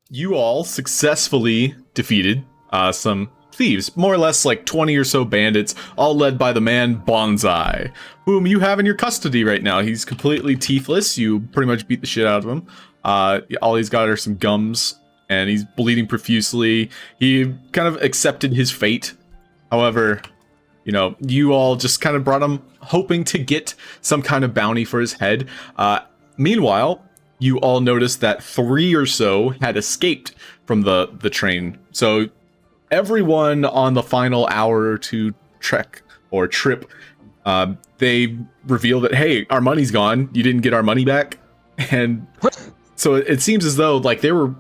you all successfully defeated some thieves, more or less like 20 or so bandits, all led by the man Bonsai, whom you have in your custody right now. He's completely teethless. You pretty much beat the shit out of him. All he's got are some gums, and he's bleeding profusely. He kind of accepted his fate. However, you know, you all just kind of brought him hoping to get some kind of bounty for his head. Meanwhile, you all noticed that 3 or so had escaped from the train. So everyone on the final hour or two trek or trip, they reveal that, hey, our money's gone. You didn't get our money back. And so it seems as though like they were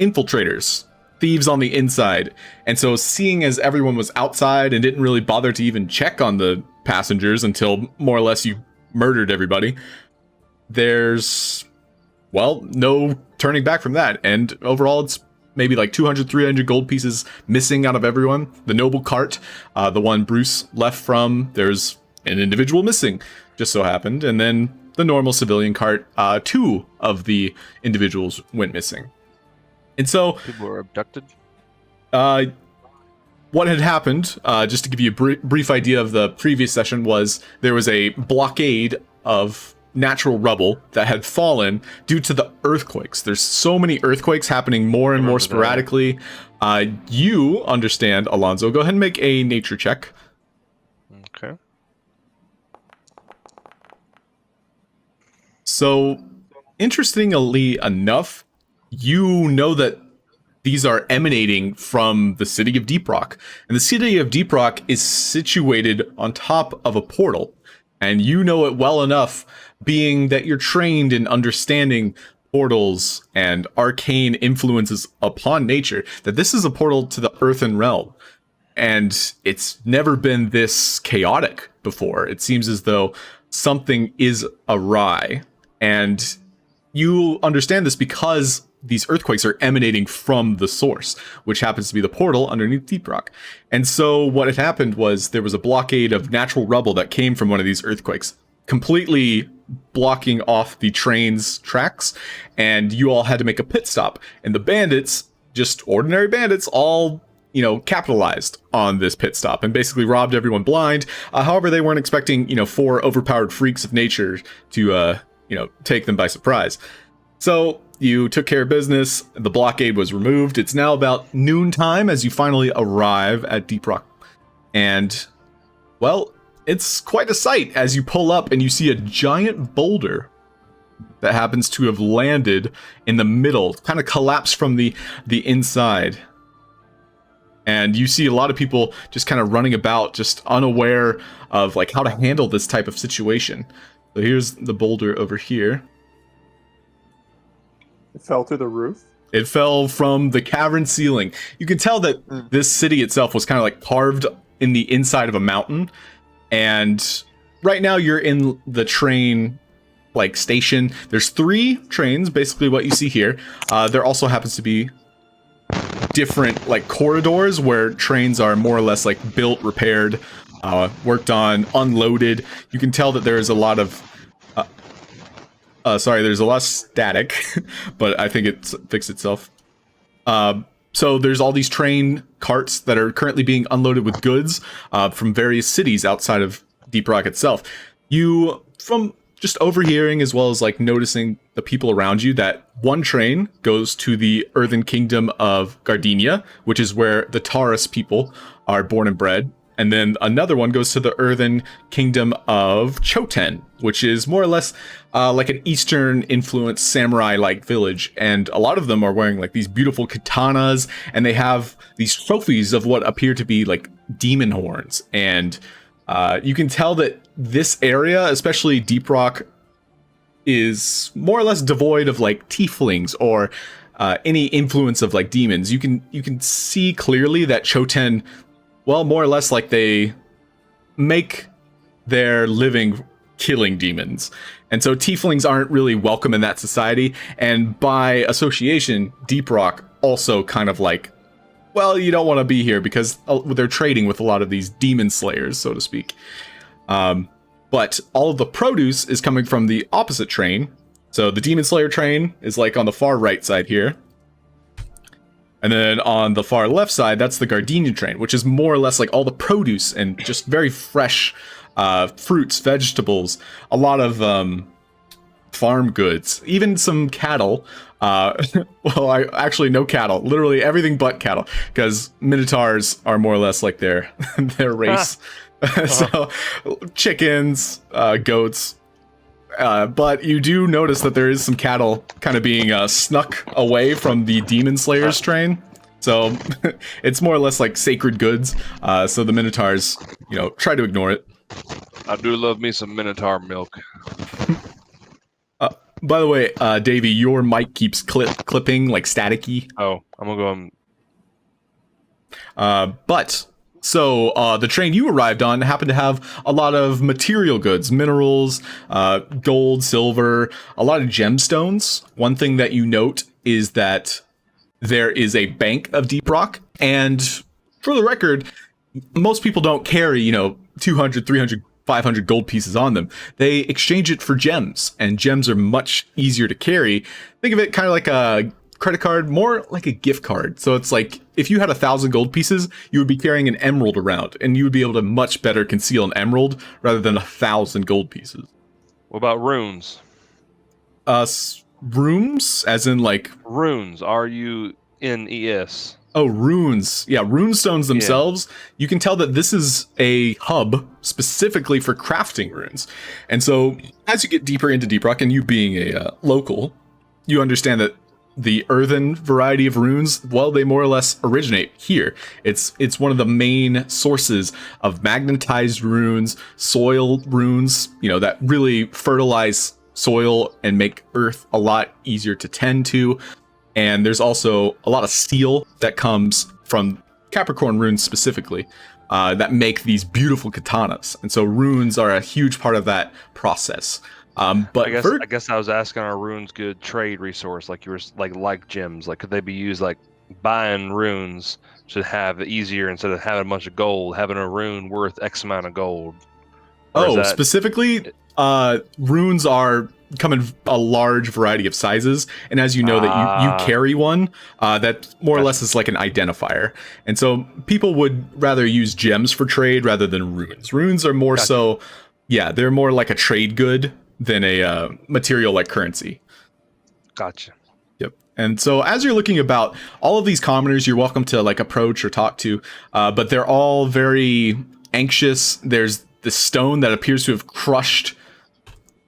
infiltrators, thieves on the inside. And so seeing as everyone was outside and didn't really bother to even check on the passengers until more or less you murdered everybody, there's, well, no turning back from that. And overall, it's maybe like 200, 300 gold pieces missing out of everyone. The noble cart, the one Bruce left from, there's an individual missing, just so happened. And then the normal civilian cart, 2 of the individuals went missing. And so people were abducted. What had happened, just to give you a brief idea of the previous session, was there was a blockade of natural rubble that had fallen due to the earthquakes. There's so many earthquakes happening more and more sporadically. You understand, Alonso. Go ahead and make a nature check. Okay. So, interestingly enough, you know that these are emanating from the city of Deeprock. And the city of Deeprock is situated on top of a portal. And you know it well enough, being that you're trained in understanding portals and arcane influences upon nature, that this is a portal to the earthen realm. And it's never been this chaotic before. It seems as though something is awry. And you understand this because these earthquakes are emanating from the source, which happens to be the portal underneath Deeprock. And so what had happened was there was a blockade of natural rubble that came from one of these earthquakes, completely blocking off the train's tracks, and you all had to make a pit stop. And the bandits, just ordinary bandits, all, you know, capitalized on this pit stop and basically robbed everyone blind. However, they weren't expecting, you know, 4 overpowered freaks of nature to, you know, take them by surprise. So you took care of business. The blockade was removed. It's now about noontime as you finally arrive at Deeprock. And, well, it's quite a sight as you pull up and you see a giant boulder that happens to have landed in the middle, kind of collapsed from the inside. And you see a lot of people just kind of running about, just unaware of like how to handle this type of situation. So here's the boulder over here. It fell through the roof? It fell from the cavern ceiling. You can tell that this city itself was kind of like carved in the inside of a mountain. And right now you're in the train like station. There's 3 trains, basically what you see here. There also happens to be different like corridors where trains are more or less like built, repaired, worked on, unloaded. You can tell that there is a lot of there's a lot of static, but I think it's fixed itself. So there's all these train carts that are currently being unloaded with goods from various cities outside of Deeprock itself. You, from just overhearing as well as like noticing the people around you, that one train goes to the Earthen Kingdom of Gardenia, which is where the Taurus people are born and bred. And then another one goes to the Earthen Kingdom of Choten, which is more or less like an Eastern influenced samurai-like village. And a lot of them are wearing like these beautiful katanas, and they have these trophies of what appear to be like demon horns. And you can tell that this area, especially Deeprock, is more or less devoid of like tieflings or any influence of like demons. You can see clearly that Choten, well, more or less like they make their living killing demons. And so tieflings aren't really welcome in that society. And by association, Deeprock also kind of like, well, you don't want to be here because they're trading with a lot of these demon slayers, so to speak. But all of the produce is coming from the opposite train. So the demon slayer train is like on the far right side here. And then on the far left side, that's the Gardenia train, which is more or less like all the produce and just very fresh fruits, vegetables, a lot of farm goods, even some cattle. Well, actually no cattle, literally everything but cattle, because Minotaurs are more or less like their race. So chickens, goats. But you do notice that there is some cattle kind of being snuck away from the Demon Slayers train. So it's more or less like sacred goods. So the Minotaurs, try to ignore it. I do love me some Minotaur milk. By the way, Davey, your mic keeps clipping like staticky. Oh, I'm gonna go. So the train you arrived on happened to have a lot of material goods, minerals, gold, silver, a lot of gemstones. One thing that you note is that there is a bank of Deeprock, and for the record, most people don't carry, 200, 300, 500 gold pieces on them. They exchange it for gems, and gems are much easier to carry. Think of it kind of like a credit card, more like a gift card. So it's like if you had 1,000 gold pieces, you would be carrying an emerald around, and you would be able to much better conceal an emerald rather than 1,000 gold pieces. What about runes? Rooms, as in like runes. RUNES. Oh, runes. Yeah, rune stones themselves. Yeah. You can tell that this is a hub specifically for crafting runes. And so as you get deeper into Deeprock, and you being a local, you understand that the earthen variety of runes, well, they more or less originate here. It's one of the main sources of magnetized runes, soil runes, that really fertilize soil and make earth a lot easier to tend to. And there's also a lot of steel that comes from Capricorn runes specifically that make these beautiful katanas. And so runes are a huge part of that process. But I guess I was asking, are runes good trade resource? Like you were like gems, like could they be used like buying runes should have it easier instead of having a bunch of gold, having a rune worth X amount of gold? Specifically, runes come in a large variety of sizes, and as you know that you carry one, that more or less is like an identifier. And so people would rather use gems for trade rather than runes. Runes are more so, they're more like a trade good than a material like currency. Gotcha. Yep. And so as you're looking about, all of these commoners you're welcome to like approach or talk to, but they're all very anxious. There's this stone that appears to have crushed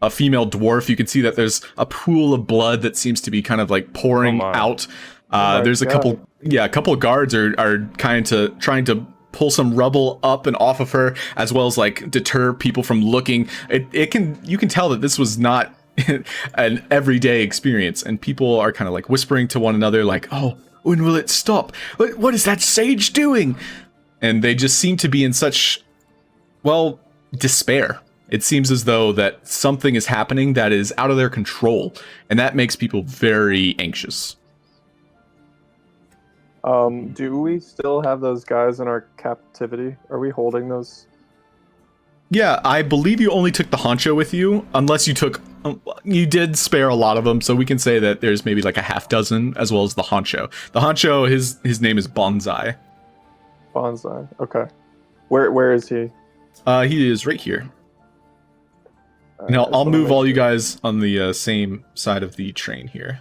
a female dwarf. You can see that there's a pool of blood that seems to be kind of like pouring out. There's a couple of guards are kind of trying to pull some rubble up and off of her, as well as like deter people from looking. You can tell that this was not an everyday experience, and people are kind of like whispering to one another like, oh, when will it stop? What is that sage doing? And they just seem to be in such, despair. It seems as though that something is happening that is out of their control, and that makes people very anxious. Do we still have those guys in our captivity? Are we holding those? Yeah, I believe you only took the honcho with you, unless you did spare a lot of them, so we can say that there's maybe like a half dozen, as well as the honcho. The honcho, his name is Bonsai. Bonsai, okay. Where is he? He is right here. Now, I'll move all you guys on the same side of the train here.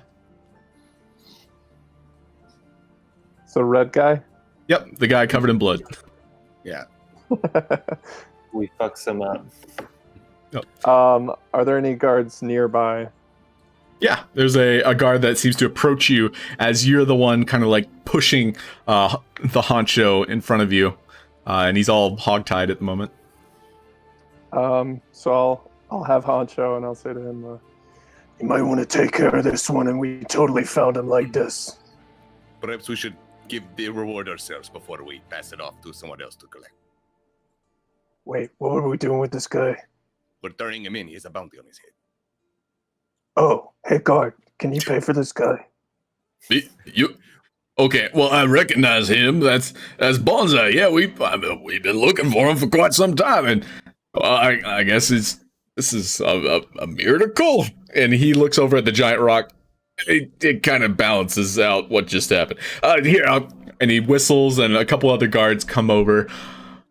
So red guy? Yep, the guy covered in blood. Yeah. We fucked some up. Yep. Are there any guards nearby? Yeah, there's a guard that seems to approach you as you're the one kind of like pushing the honcho in front of you. And he's all hogtied at the moment. So I'll have honcho and I'll say to him, you might want to take care of this one, and we totally found him like this. Perhaps we should give the reward ourselves before we pass it off to someone else to collect. Wait, what were we doing with this guy? We're turning him in. He has a bounty on his head. Oh, hey guard, can you pay for this guy? You? Okay, well, I recognize him. That's Bonsai. Yeah, we've been looking for him for quite some time, and I guess this is a miracle. And he looks over at the giant rock. it kind of balances out what just happened. Here, and he whistles, and a couple other guards come over.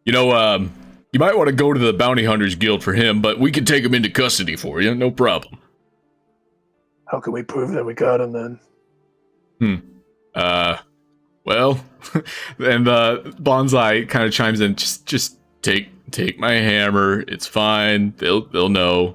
You know, you might want to go to the Bounty Hunters Guild for him, but we can take him into custody for you, no problem. How can we prove that we got him then? Well, and Bonsai kind of chimes in. Just take my hammer. It's fine. They'll know.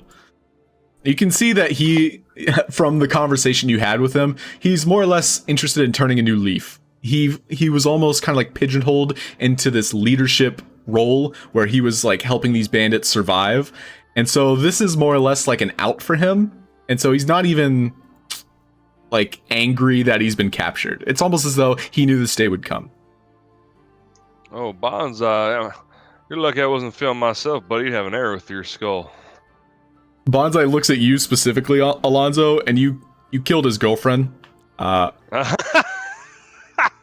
You can see that he, from the conversation you had with him, he's more or less interested in turning a new leaf. He was almost kind of like pigeonholed into this leadership role where he was like helping these bandits survive, and so this is more or less like an out for him. And so he's not even like angry that he's been captured. It's almost as though he knew this day would come. Oh, Bonsai, you're lucky I wasn't filming myself, buddy. You'd have an arrow through your skull. Bonsai looks at you specifically, Alonso, and you killed his girlfriend.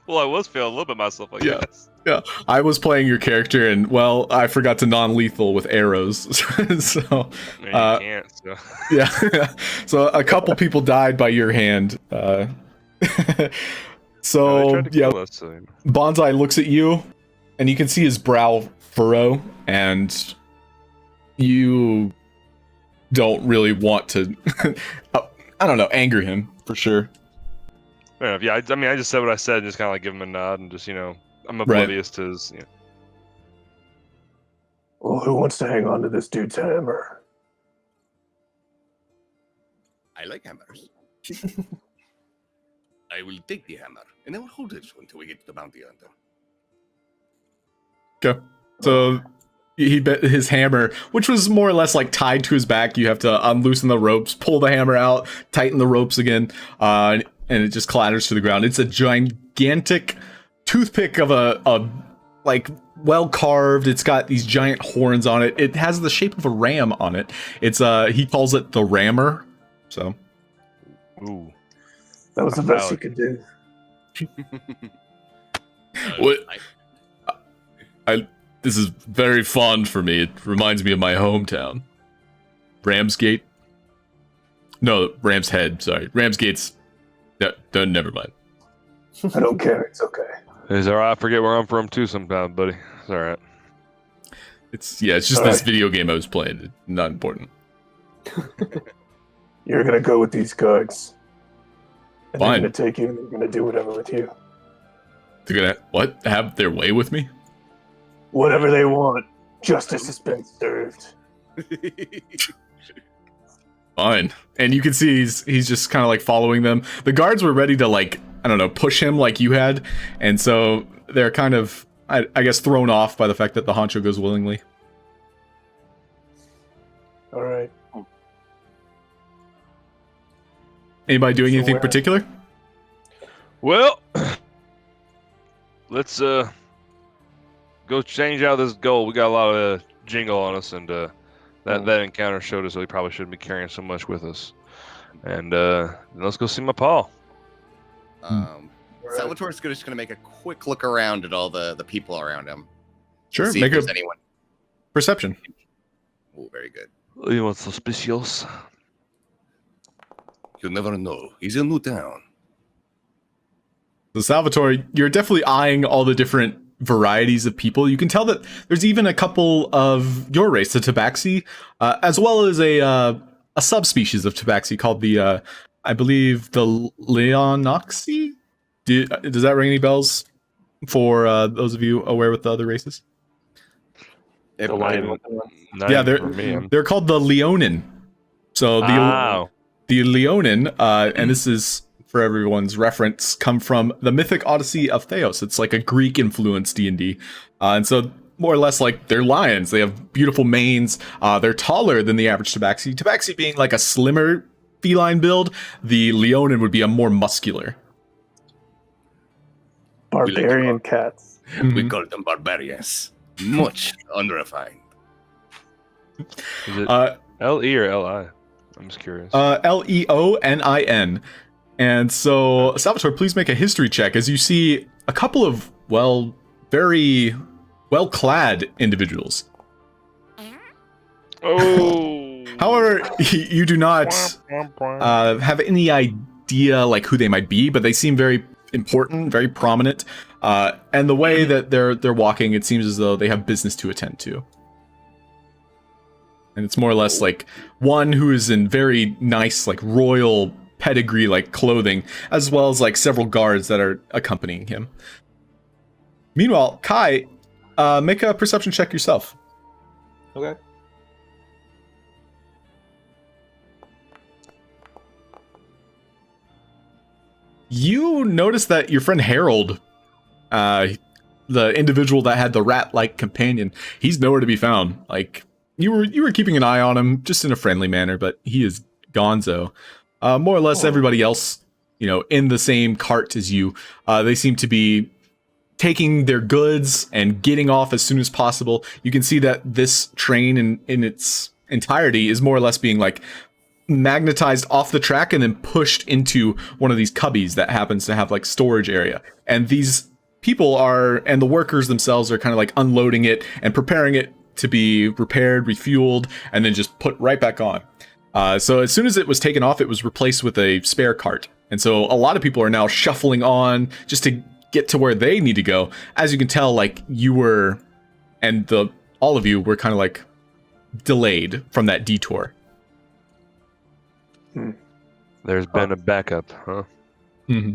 Well, I was feeling a little bit myself, I Yeah. guess. Yeah, I was playing your character, and well, I forgot to non-lethal with arrows. So, You can't. So. yeah, so a couple people died by your hand. So they tried to yeah, kill us, so, you know. Bonsai looks at you, and you can see his brow furrow, and you don't really want to, I don't know, anger him for sure. Fair enough. Yeah, I mean, I just said what I said, and just kind of like give him a nod, and just, you know, I'm oblivious to his. You know. Well, who wants to hang on to this dude's hammer? I like hammers. I will take the hammer, and I will hold it until we get to the bounty hunter. Okay. So he bet his hammer, which was more or less like tied to his back. You have to unloosen the ropes, pull the hammer out, tighten the ropes again, and it just clatters to the ground. It's a gigantic toothpick of a like well carved. It's got these giant horns on it. It has the shape of a ram on it. It's he calls it the rammer. So, Ooh. That was the best you could do. What? This is very fond for me. It reminds me of my hometown. Ramsgate? No, Ram's Head, sorry. Ramsgate's... never mind. I don't care. It's okay. It's alright. I forget where I'm from too sometimes, buddy. It's alright. It's just All this right. video game I was playing. It's not important. You're gonna go with these guards. And Fine. they're gonna take you and they're gonna do whatever with you. They're gonna, what? Have their way with me? Whatever they want. Justice has been served. Fine. And you can see he's just kind of like following them. The guards were ready to like, I don't know, push him like you had. And so they're kind of, I guess, thrown off by the fact that the honcho goes willingly. All right. Anybody doing So anything where- particular? Well, let's go change out this gold. We got a lot of jingle on us, and that encounter showed us that we probably shouldn't be carrying so much with us. And let's go see my paw. Salvatore's just gonna make a quick look around at all the people around him. Sure, See make if a there's anyone. perception. Oh, very good. You want suspicious? You never know. He's in new town. So Salvatore, you're definitely eyeing all the different varieties of people. You can tell that there's even a couple of your race, the Tabaxi, as well as a subspecies of Tabaxi called the, I believe, the Leonoxi? Does that ring any bells for those of you aware with the other races? The lion looking one. Not Yeah, even for me. they're called the Leonin. So the Leonin, and this is for everyone's reference, come from the mythic Odyssey of Theos. It's like a Greek influenced D&D. And so more or less like they're lions. They have beautiful manes. They're taller than the average Tabaxi. Tabaxi being like a slimmer feline build, the Leonin would be a more muscular. Barbarian cats. We Mhm. call them barbarians. Much unrefined. Is it Uh, L-E or L-I? I'm just curious. Leonin. And so, Salvatore, please make a history check as you see a couple of, well, very well-clad individuals. Oh. However, you do not have any idea like who they might be, but they seem very important, very prominent. And the way that they're walking, it seems as though they have business to attend to. And it's more or less like one who is in very nice, like royal pedigree, like clothing, as well as like several guards that are accompanying him. Meanwhile, Kai, make a perception check yourself. Okay. You notice that your friend Harold, the individual that had the rat-like companion, he's nowhere to be found. Like you were keeping an eye on him, just in a friendly manner, but he is gonzo. More or less, everybody else, in the same cart as you, they seem to be taking their goods and getting off as soon as possible. You can see that this train in its entirety is more or less being like magnetized off the track and then pushed into one of these cubbies that happens to have like storage area. And these people and the workers themselves are kind of like unloading it and preparing it to be repaired, refueled, and then just put right back on. So as soon as it was taken off, it was replaced with a spare cart. And so a lot of people are now shuffling on just to get to where they need to go. As you can tell, like you were, and all of you were kind of like delayed from that detour. There's been a backup, huh? Mm-hmm.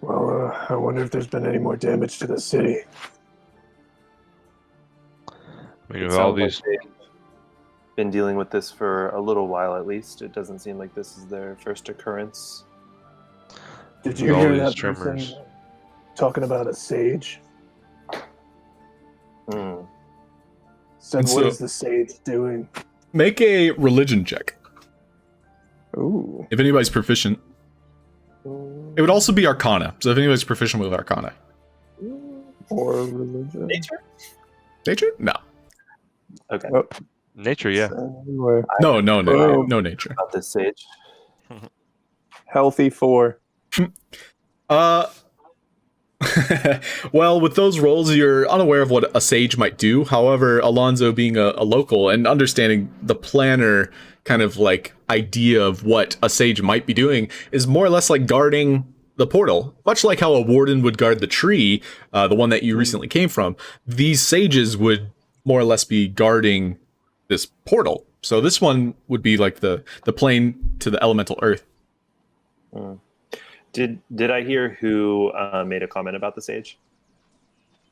Well, I wonder if there's been any more damage to the city. I mean, It with all sounds like these, they've been dealing with this for a little while at least. It doesn't seem like this is their first occurrence. Did you all hear these that tremors. person talking about a sage? Hmm. Said, And what so- is the sage doing? Make a religion check. Ooh. If anybody's proficient. It would also be Arcana. So if anybody's proficient with Arcana. Or religion. Nature? Nature? No. Okay. Oh, nature, yeah. anyway, No Boom. nature. About this sage. healthy 4. Well, with those rolls, you're unaware of what a sage might do. However, Alonso being a local and understanding the planner kind of like idea of what a sage might be doing is more or less like guarding the portal. Much like how a warden would guard the tree, the one that you recently came from, these sages would more or less be guarding this portal. So this one would be like the plane to the elemental earth. Did I hear who made a comment about the sage?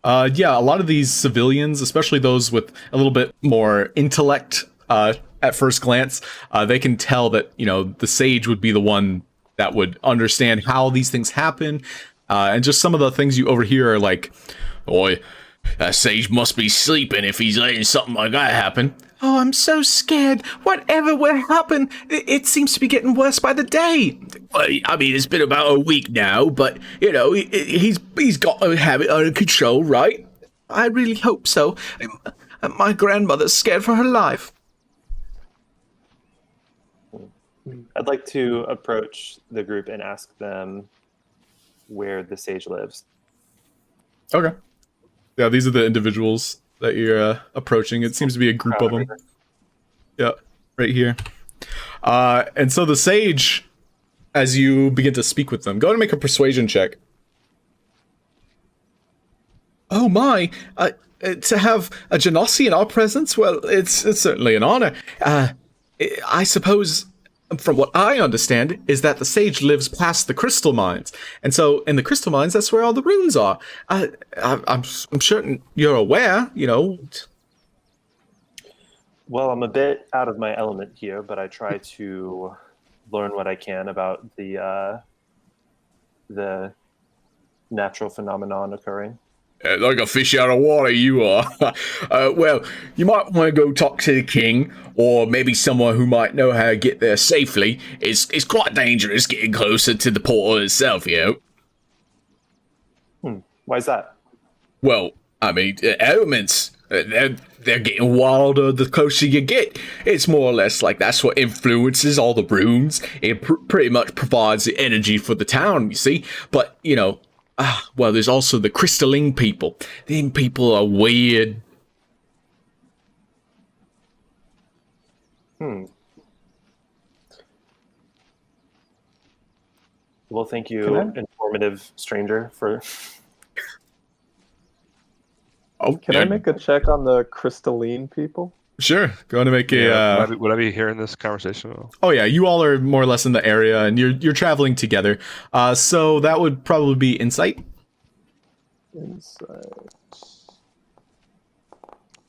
Yeah, a lot of these civilians, especially those with a little bit more intellect at first glance, they can tell that, the sage would be the one that would understand how these things happen. And just some of the things you overhear are like, "Boy, that sage must be sleeping if he's letting something like that happen. Oh, I'm so scared. Whatever will happen, it seems to be getting worse by the day. I mean, it's been about a week now, but, he's got to have it under control, right? I really hope so. My grandmother's scared for her life." I'd like to approach the group and ask them where the sage lives. Okay. Yeah, these are the individuals that you're approaching. It seems to be a group of them. Yeah, right here. And so the sage, as you begin to speak with them, go ahead and make a persuasion check. Oh my, to have a Genasi in our presence? Well, it's certainly an honor. I suppose, from what I understand, is that the sage lives past the crystal mines. And so in the crystal mines, that's where all the runes are. I'm certain you're aware, Well, I'm a bit out of my element here, but I try to learn what I can about the natural phenomenon occurring. Like a fish out of water, you are. Well, you might want to go talk to the king, or maybe someone who might know how to get there safely. It's quite dangerous getting closer to the portal itself, Why is that? Well, I mean, elements, they're getting wilder the closer you get. It's more or less like that's what influences all the runes. It pretty much provides the energy for the town, you see. But, well, there's also the crystalline people. Them people are weird. Well, thank you, Can I- informative stranger, for. Oh, Can I make a check on the Crystalline people? Sure. Go on to make Yeah, a. would I be hearing this conversation at all? Oh yeah, you all are more or less in the area, and you're traveling together. So that would probably be insight. Insight.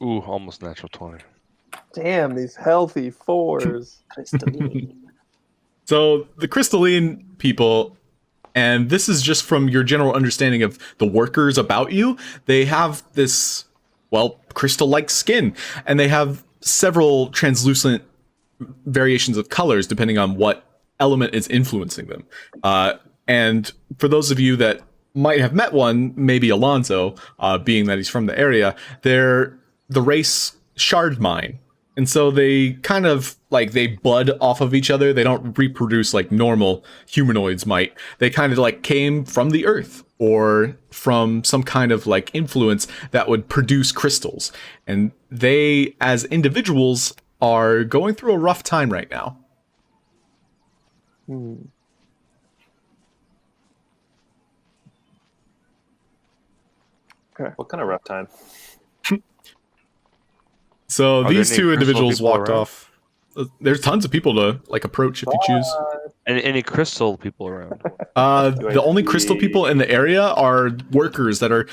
Ooh, almost natural 20. Damn, these healthy fours. Crystalline. So the crystalline people, and this is just from your general understanding of the workers about you, they have this, well, crystal-like skin, and they have several translucent variations of colors depending on what element is influencing them. And for those of you that might have met one, maybe Alonso, being that he's from the area, they're the race Shard Mine. And so they kind of like they bud off of each other. They don't reproduce like normal humanoids might. They kind of like came from the earth or from some kind of like influence that would produce crystals. And they, as individuals, are going through a rough time right now. Hmm. What kind of rough time? So Are these there any two crystal individuals people walked around? off. There's tons of people to like approach if you choose. Any crystal people around? The only crystal people in the area are workers that are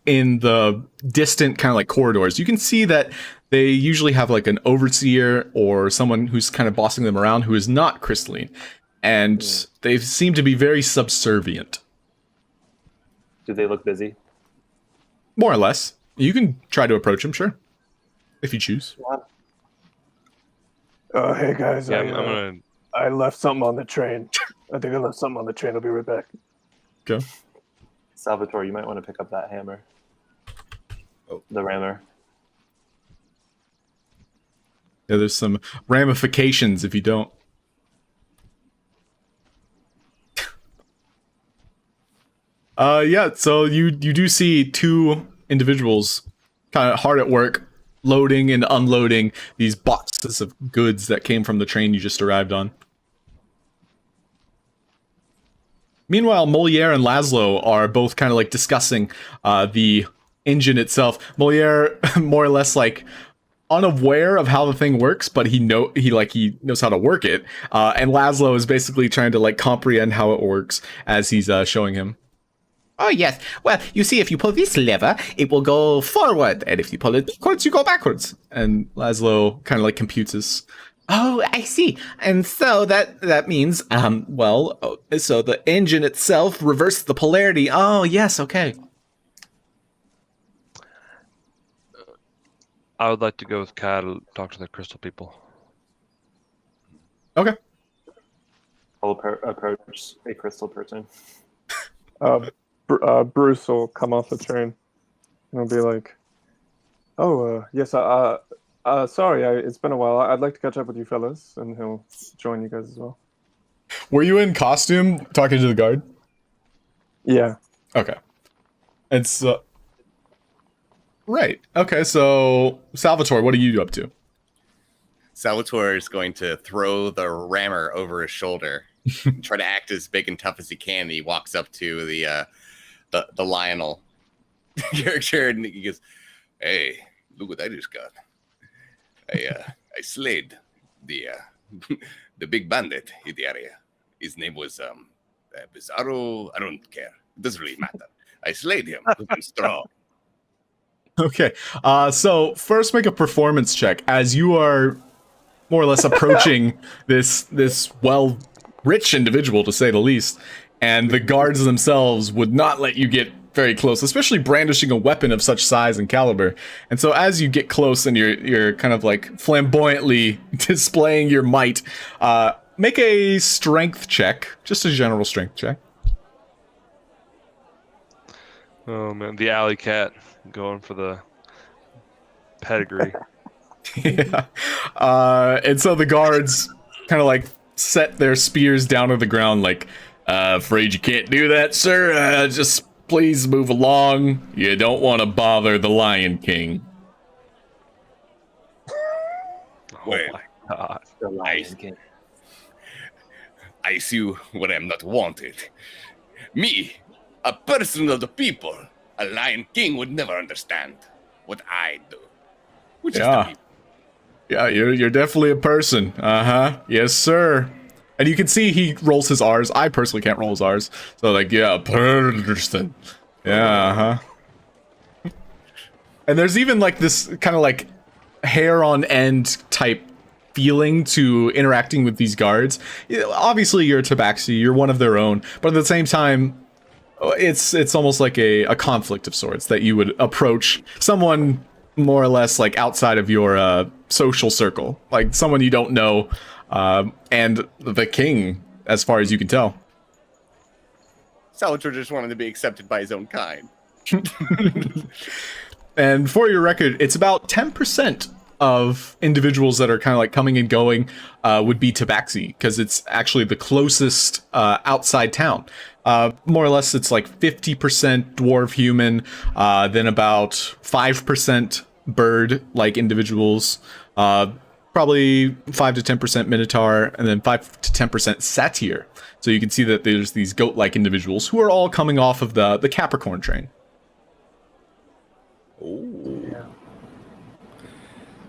in the distant kind of like corridors. You can see that they usually have like an overseer or someone who's kind of bossing them around who is not crystalline. And they seem to be very subservient. Do they look busy? More or less. You can try to approach them, sure. If you choose. Hey guys, Yeah, I'm gonna. I left something on the train. I think I left something on the train. I'll be right back. Okay. Salvatore, you might want to pick up that hammer. Oh. The rammer. Yeah, there's some ramifications if you don't. Yeah, so you do see two individuals kind of hard at work loading and unloading these boxes of goods that came from the train you just arrived on. Meanwhile, Moliere and Laszlo are both kind of like discussing the engine itself. Moliere more or less like unaware of how the thing works, but he knows how to work it. And Laszlo is basically trying to like comprehend how it works as he's showing him. Oh, yes. Well, you see, if you pull this lever, it will go forward. And if you pull it backwards, you go backwards. And Laszlo kind of like computes this. Oh, I see. And so that means, so the engine itself reverses the polarity. Oh, yes, okay. I would like to go with Kai to talk to the crystal people. Okay. I'll approach a crystal person. Bruce will come off the train, and he'll be like, "Oh, yes, sorry, it's been a while. I'd like to catch up with you fellas," and he'll join you guys as well. Were you in costume talking to the guard? Yeah. Okay. It's right. Okay, so Salvatore, what are you up to? Salvatore is going to throw the rammer over his shoulder, and try to act as big and tough as he can. He walks up to the Lionel character and he goes, "Hey, look what I just got! I slayed the the big bandit in the area. His name was Bizarro. I don't care. It doesn't really matter. I slayed him. I'm strong." Okay. So first make a performance check as you are more or less approaching this rich individual, to say the least, and the guards themselves would not let you get very close, especially brandishing a weapon of such size and caliber. And so as you get close and you're kind of like flamboyantly displaying your might, make a strength check, just a general strength check. Oh man, the alley cat going for the pedigree. Yeah. And so the guards kind of like set their spears down to the ground like, afraid you can't do that, sir. Just please move along. You don't want to bother the Lion King. Oh Wait. my god. The Lion King. I see what I am not wanted. Me, a person of the people, a Lion King would never understand what I do. Which is the Yeah. people. Yeah, you're definitely a person. Uh-huh. Yes, sir. And you can see he rolls his R's. I personally can't roll his R's. So like, yeah, person. Yeah, uh-huh. And there's even like this kind of like hair on end type feeling to interacting with these guards. Obviously you're a tabaxi, you're one of their own, but at the same time, it's almost like a conflict of sorts that you would approach someone more or less like outside of your social circle, like someone you don't know, and the king, as far as you can tell. Salvatore just wanted to be accepted by his own kind. And for your record, it's about 10% of individuals that are kind of like coming and going would be Tabaxi, because it's actually the closest outside town. More or less, it's like 50% dwarf human, then about 5% bird-like individuals, probably 5 to 10% minotaur, and then 5 to 10% satyr. So you can see that there's these goat-like individuals who are all coming off of the Capricorn train.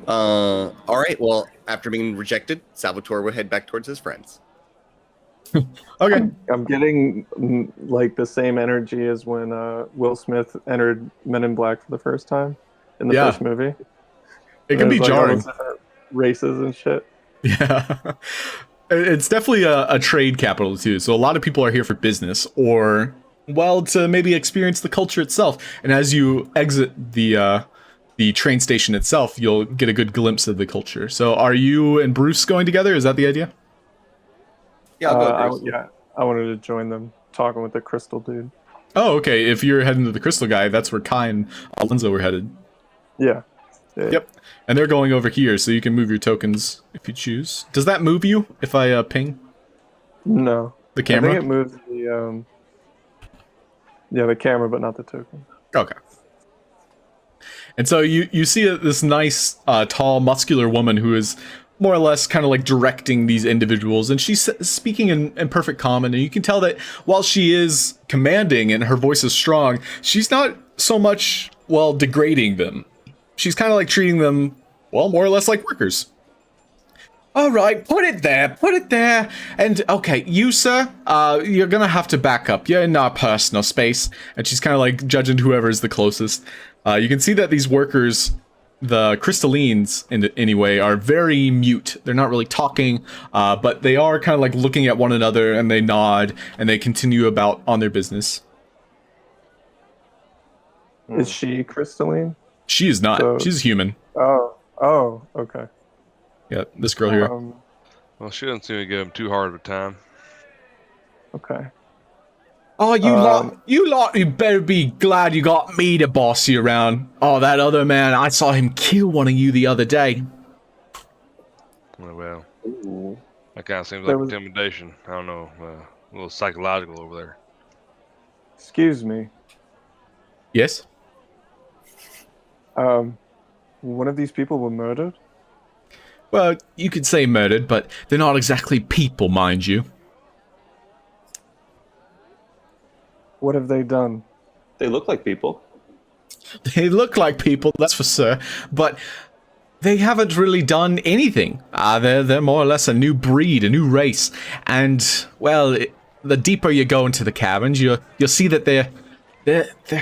All right. Well, after being rejected, Salvatore would head back towards his friends. Okay. I'm getting like the same energy as when Will Smith entered Men in Black for the first time in the Yeah. first movie. It can be There's, like, all jarring. those different races and shit. Yeah. It's definitely a trade capital too. So a lot of people are here for business or, well, to maybe experience the culture itself. And as you exit the train station itself, you'll get a good glimpse of the culture. So are you and Bruce going together? Is that the idea? Yeah, I'll go. Bruce. I wanted to join them talking with the crystal dude. Oh, okay. If you're heading to the crystal guy, that's where Kai and Alonso were headed. Yeah. Yep. And they're going over here, so you can move your tokens if you choose. Does that move you if I ping No. the camera? I think it moves the camera, but not the token. Okay. And so you see this nice, tall, muscular woman who is more or less kind of like directing these individuals, and she's speaking in perfect common, and you can tell that while she is commanding and her voice is strong, she's not so much, well, degrading them. She's kind of like treating them, well, more or less like workers. All right, put it there. And okay, you, sir, you're gonna have to back up. You're in our personal space. And she's kind of like judging whoever is the closest. You can see that these workers, the crystallines, anyway, are very mute. They're not really talking, but they are kind of like looking at one another, and they nod, and they continue about on their business. Is she crystalline? She is not. So- She's human. Oh, okay. Yeah, this girl here. Well, she doesn't seem to give him too hard of a time. Okay. Oh, you better be glad you got me to boss you around. Oh, that other man, I saw him kill one of you the other day. Well, Ooh. that kind of seems There like was- intimidation. I don't know. A little psychological over there. Excuse me. Yes? One of these people were murdered? Well, you could say murdered, but they're not exactly people, mind you. What have they done? They look like people. They look like people, that's for sure, but they haven't really done anything. They're more or less a new breed, a new race. And, well, the deeper you go into the caverns, you'll see that they're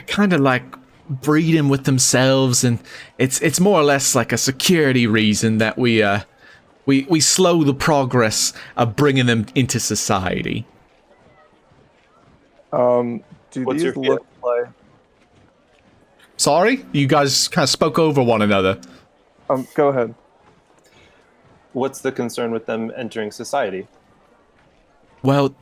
kind of like breeding with themselves, and it's more or less like a security reason that we slow the progress of bringing them into society. Do What's these your look like... Sorry? You guys kind of spoke over one another. Go ahead. What's the concern with them entering society? Well,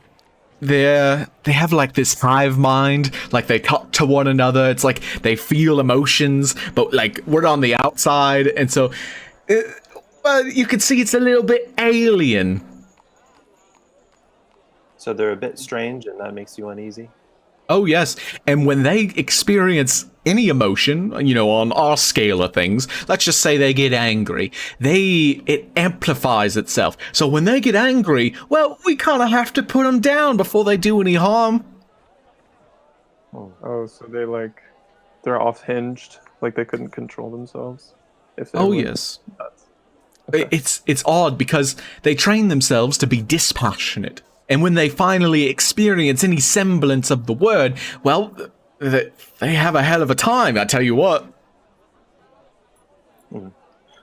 they have like this hive mind, like they talk to one another. It's like they feel emotions, but like we're on the outside, and so, well, you can see it's a little bit alien. So they're a bit strange, and that makes you uneasy. Oh, yes. And when they experience any emotion, on our scale of things, let's just say they get angry, it amplifies itself. So when they get angry, well, we kind of have to put them down before they do any harm. Oh, so they're off hinged, like they couldn't control themselves. If they Oh, were yes. nuts. Okay. It's odd because they train themselves to be dispassionate. And when they finally experience any semblance of the word, well, they have a hell of a time, I tell you what.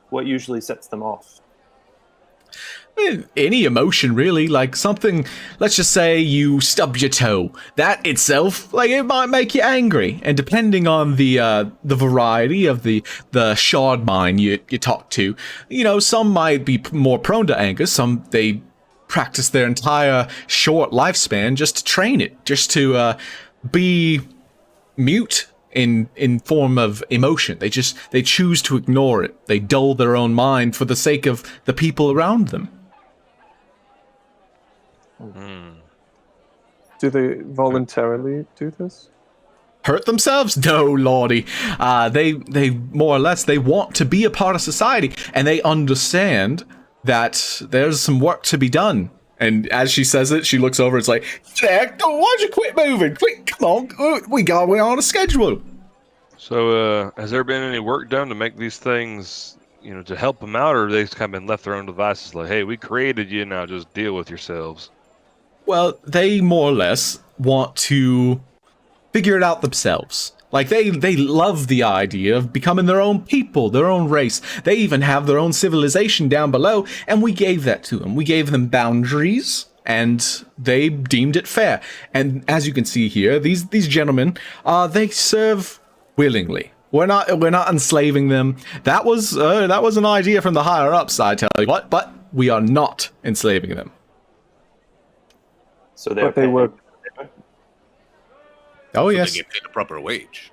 What usually sets them off? Any emotion, really. Like something, let's just say you stub your toe. That itself, it might make you angry. And depending on the variety of the shard mine you talk to, some might be more prone to anger. Some, they practice their entire short lifespan just to train it, just to be mute in form of emotion. They choose to ignore it. They dull their own mind for the sake of the people around them. Do they voluntarily do this? Hurt themselves? No, lordy. They more or less, they want to be a part of society, and they understand that there's some work to be done. And as she says it, she looks over. It's like, Jack, why'd you quit moving? Quick, come on, we're on a schedule. So, has there been any work done to make these things, to help them out, or have they just kind of been left their own devices? Like, hey, we created you, now just deal with yourselves. Well, they more or less want to figure it out themselves. Like, they love the idea of becoming their own people, their own race. They even have their own civilization down below, and we gave that to them. We gave them boundaries, and they deemed it fair. And as you can see here, these gentlemen, they serve willingly. We're not enslaving them. That was an idea from the higher ups, I tell you what. But we are not enslaving them. So But they work. Oh So yes. they get paid a proper wage.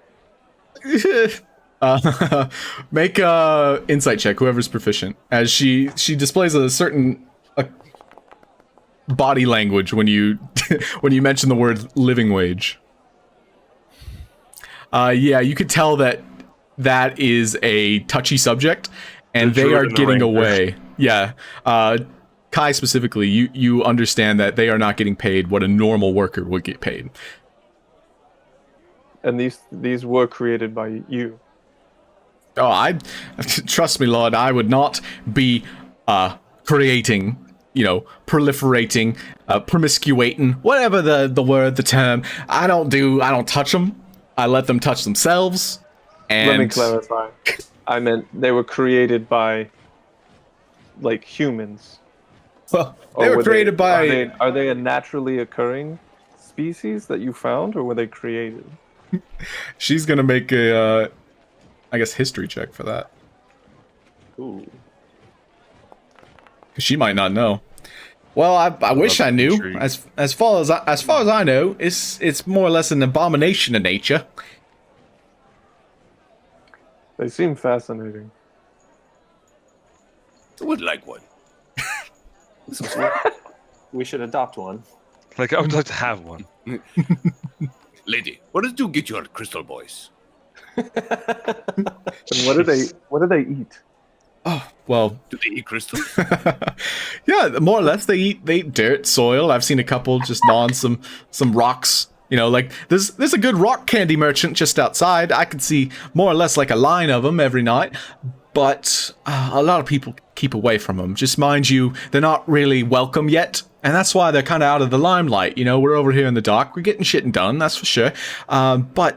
Make a insight check, whoever's proficient, as she displays a certain body language when you when you mention the word living wage. Yeah, you could tell that is a touchy subject, and The they druid are and the getting ranger. away. Yeah, Kai specifically, you understand that they are not getting paid what a normal worker would get paid. And these were created by you. Oh, I trust me, Lord. I would not be creating, proliferating, promiscuating, whatever the word, the term. I don't touch them. I let them touch themselves. And Let me clarify. I meant they were created by, humans. Well, Or they were were created by. Are they a naturally occurring species that you found, or were they created? She's gonna make a, I guess, history check for that. Ooh. 'Cause she might not know. Well, I wish I knew. history. As far as I know, it's more or less an abomination of nature. They seem fascinating. I would like one. We should adopt one. Like, I would like to have one. Lady, what did you get your crystal boys? And what do they eat? Oh well, Do they eat crystals? yeah, more or less they eat dirt, soil. I've seen a couple just gnaw on some rocks. There's a good rock candy merchant just outside. I could see more or less like a line of them every night, but a lot of people keep away from them. Just mind you, they're not really welcome yet, and that's why they're kind of out of the limelight. We're over here in the dark. We're getting shit done, that's for sure. But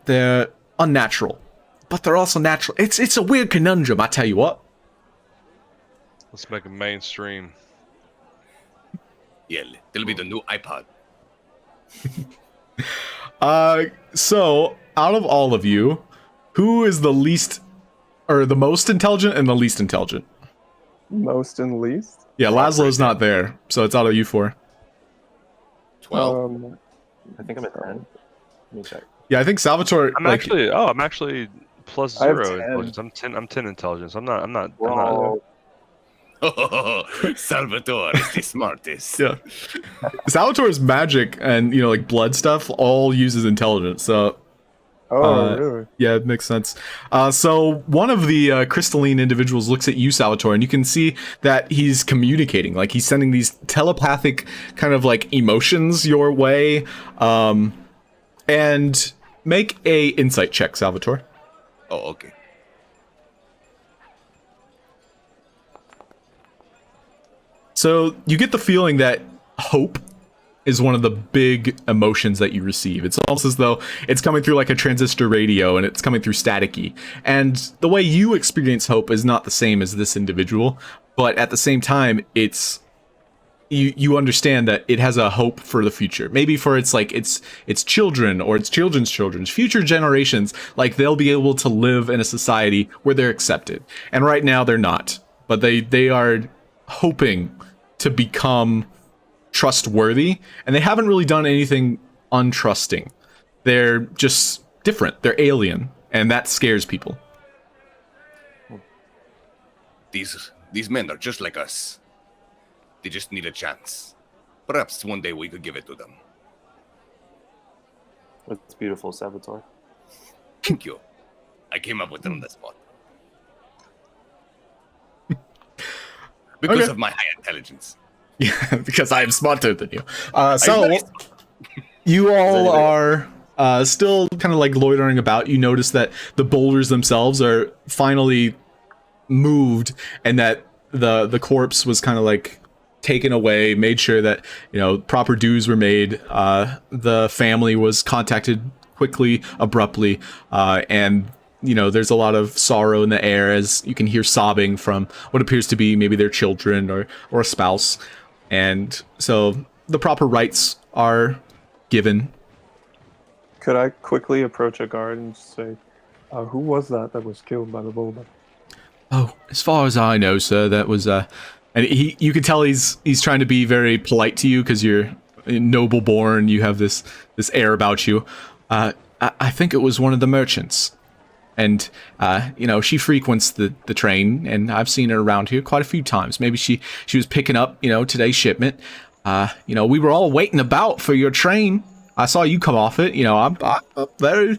they're unnatural, but they're also natural. It's a weird conundrum, I tell you what. Let's make them mainstream. Yeah, they'll be the new iPod. So out of all of you, who is the least or the most intelligent and the least intelligent? Most and least? Yeah, Laszlo's not there, so it's out of you four. 12. I think I'm at 10. Let me check. Yeah, I think Salvatore. I'm actually plus I have 0 10. intelligence. I'm 10 intelligence. I'm not. Whoa. Oh, Salvatore is the smartest. Yeah. Salvatore's magic and, like blood stuff all uses intelligence. So, Oh, really? yeah, it makes sense. So one of the crystalline individuals looks at you, Salvatore, and you can see that he's communicating. Like he's sending these telepathic kind of like emotions your way. And make a insight check, Salvatore. Oh, okay. So you get the feeling that hope is one of the big emotions that you receive. It's almost as though it's coming through like a transistor radio and it's coming through staticky. And the way you experience hope is not the same as this individual, but at the same time, it's you understand that it has a hope for the future. Maybe for its children or its children's children's future generations, like they'll be able to live in a society where they're accepted. And right now they're not, but they are hoping to become trustworthy, and they haven't really done anything untrusting. They're just different. They're alien, and that scares people. These men are just like us. They just need a chance. Perhaps one day we could give it to them. That's beautiful, Salvatore. Thank you. I came up with it on the spot. Because of my high intelligence. Yeah, because I am smarter than you. So you all are still kind of like loitering about. You notice that the boulders themselves are finally moved, and that the corpse was kind of like taken away. Made sure that proper dues were made. The family was contacted quickly, abruptly, and there's a lot of sorrow in the air as you can hear sobbing from what appears to be maybe their children or a spouse. And so the proper rites are given. Could I quickly approach a guard and just say, who was that was killed by the boulder? Oh, as far as I know, sir, that was and you can tell he's trying to be very polite to you because you're noble born. You have this air about you. I think it was one of the merchants. And, she frequents the train, and I've seen her around here quite a few times. Maybe she was picking up, today's shipment. We were all waiting about for your train. I saw you come off it. I'm very,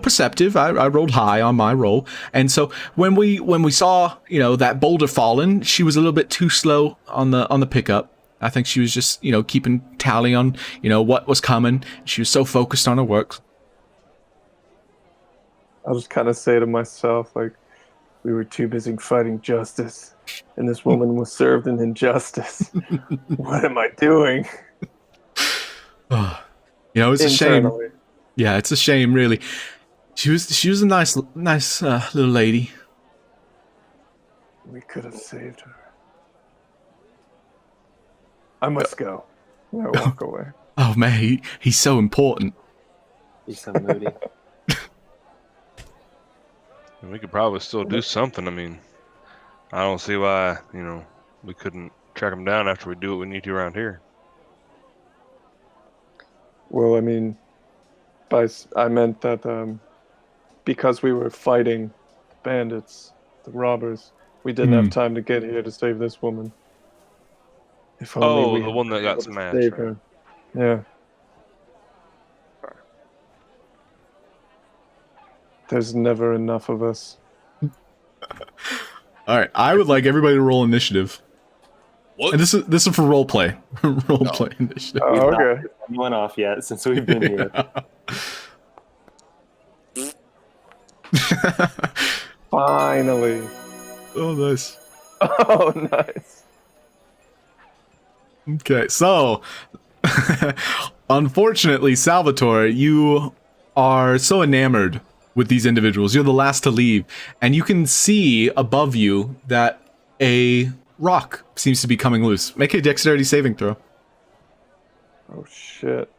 perceptive. I rolled high on my roll. And so when we saw, that boulder falling, she was a little bit too slow on the pickup. I think she was just, keeping tally on, what was coming. She was so focused on her work. I'll just kind of say to myself, like, we were too busy fighting justice, and this woman was served an injustice. What am I doing? It's a shame. Yeah, it's a shame, really. She was a nice little lady. We could have saved her. I must go. I walk away. Oh man, he's so important. He's so moody. We could probably still do something. I mean, I don't see why, we couldn't track him down after we do what we need to around here. Well, I mean, I meant that because we were fighting bandits, the robbers, we didn't have time to get here to save this woman. If only the one that got smashed. Save Right? her. Yeah. There's never enough of us. All right, I would like everybody to roll initiative. What? And this is for role play. Play initiative. Oh, okay. We went off yet since we've been here. Finally. Oh, nice. Oh, nice. Okay, so unfortunately, Salvatore, you are so enamored with these individuals. You're the last to leave, and you can see above you that a rock seems to be coming loose. Make a dexterity saving throw. Oh, shit.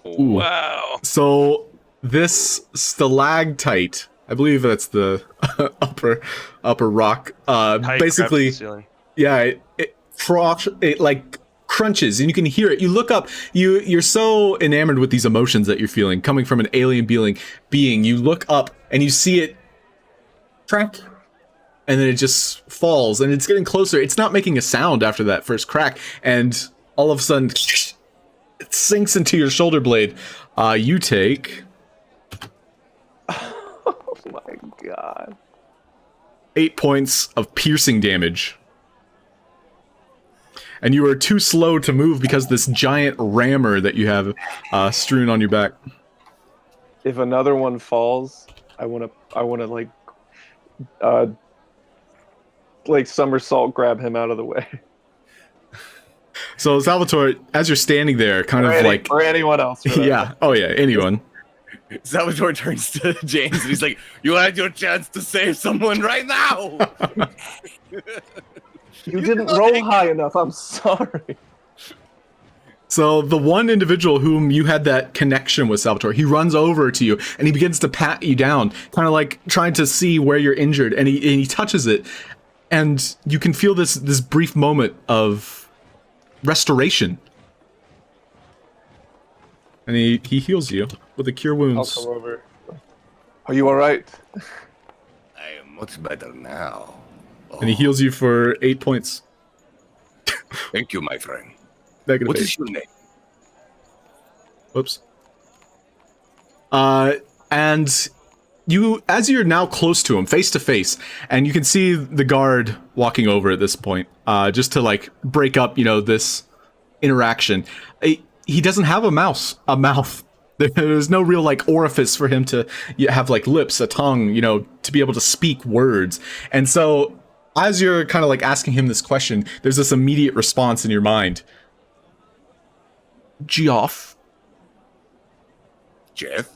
Ooh. Wow. So this stalactite, I believe that's the upper rock. Tight Basically, grabs the ceiling. yeah, it crunches, and you can hear it. You look up. You're so enamored with these emotions that you're feeling coming from an alien being. You look up and you see it crack, and then it just falls, and it's getting closer. It's not making a sound after that first crack, and all of a sudden, it sinks into your shoulder blade. You take Oh my god. 8 points of piercing damage. And you are too slow to move because this giant rammer that you have strewn on your back. If another one falls, I wanna like somersault grab him out of the way. So Salvatore, as you're standing there, kind of like, or anyone else. for that. yeah, oh yeah, anyone. Salvatore turns to James and he's like, "You had your chance to save someone right now." You didn't roll high enough. I'm sorry. So the one individual whom you had that connection with, Salvatore, he runs over to you and he begins to pat you down, kind of like trying to see where you're injured, and he touches it, and you can feel this brief moment of restoration. And he heals you with a cure I'll wounds. come over. Are you all right? I am much better now. And he heals you for 8 points. Thank you, my friend. Negative What 8. is your name? Whoops. And you, as you're now close to him, face to face, and you can see the guard walking over at this point, just to like break up, this interaction. He doesn't have a mouth. There's no real like orifice for him to have like lips, a tongue, to be able to speak words. And so, as you're kind of like asking him this question, there's this immediate response in your mind. Geoff. Jeff?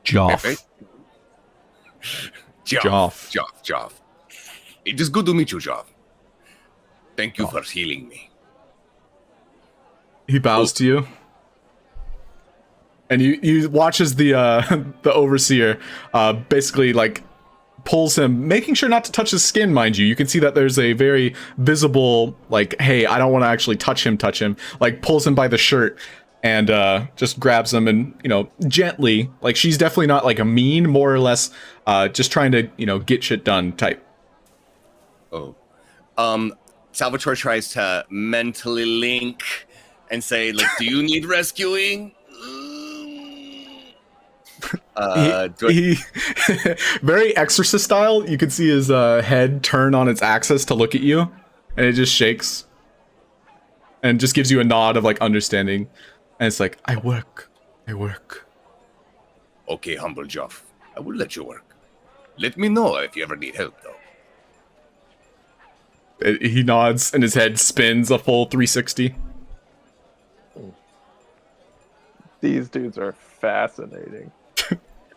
Geoff. Pepe? Joff. Joff. It is good to meet you, Joff. Thank you for healing me. He bows to you. And you watch as the overseer basically like pulls him, making sure not to touch his skin, mind you. You can see that there's a very visible, like, hey, I don't want to actually touch him, like pulls him by the shirt and just grabs him and, gently, like she's definitely not like a mean, more or less just trying to, get shit done type. Oh. Salvatore tries to mentally link and say, like, do you need rescuing? He very Exorcist style. You can see his head turn on its axis to look at you, and it just shakes and just gives you a nod of like understanding, and it's like, I work. Okay, humble Joff. I will let you work. Let me know if you ever need help, though. He nods and his head spins a full 360. These dudes are fascinating.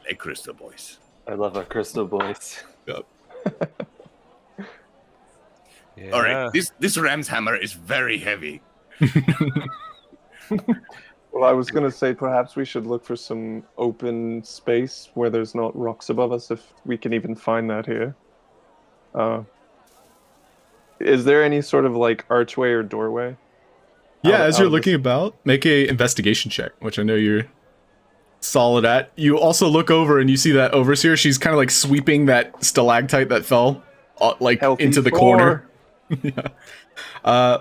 Like crystal boys. I love our crystal boys. Yep. Yeah. All right, this ram's hammer is very heavy. Well, I was going to say perhaps we should look for some open space where there's not rocks above us, if we can even find that here. Is there any sort of like archway or doorway? Yeah, Out- as out you're of looking about, make a investigation check, which I know you're solid at. You also look over and you see that overseer. She's kind of like sweeping that stalactite that fell like Healthy into the 4. corner. Yeah.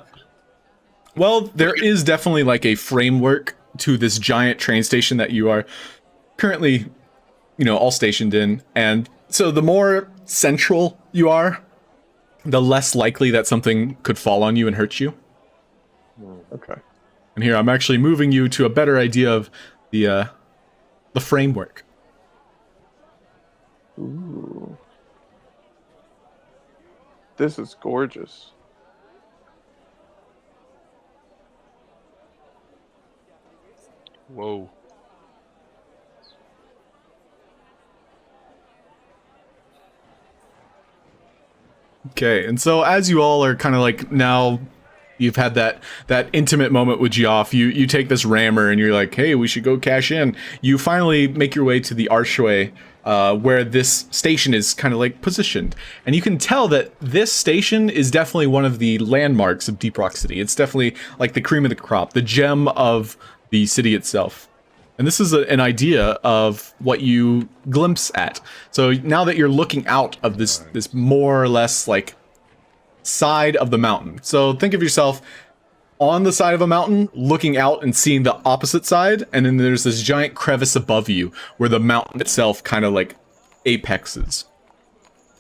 Well, there is definitely like a framework to this giant train station that you are currently, all stationed in. And so the more central you are, the less likely that something could fall on you and hurt you. Okay. And here I'm actually moving you to a better idea of the framework. Ooh. This is gorgeous. Whoa. Okay, and so as you all are kind of like now, you've had that intimate moment with Geoff. You take this rammer and you're like, hey, we should go cash in. You finally make your way to the archway where this station is kind of like positioned, and you can tell that this station is definitely one of the landmarks of Deeprock City. It's definitely like the cream of the crop, the gem of the city itself. And this is an idea of what you glimpse at. So now that you're looking out of this more or less like side of the mountain. So think of yourself on the side of a mountain, looking out and seeing the opposite side, and then there's this giant crevice above you where the mountain itself kind of like apexes.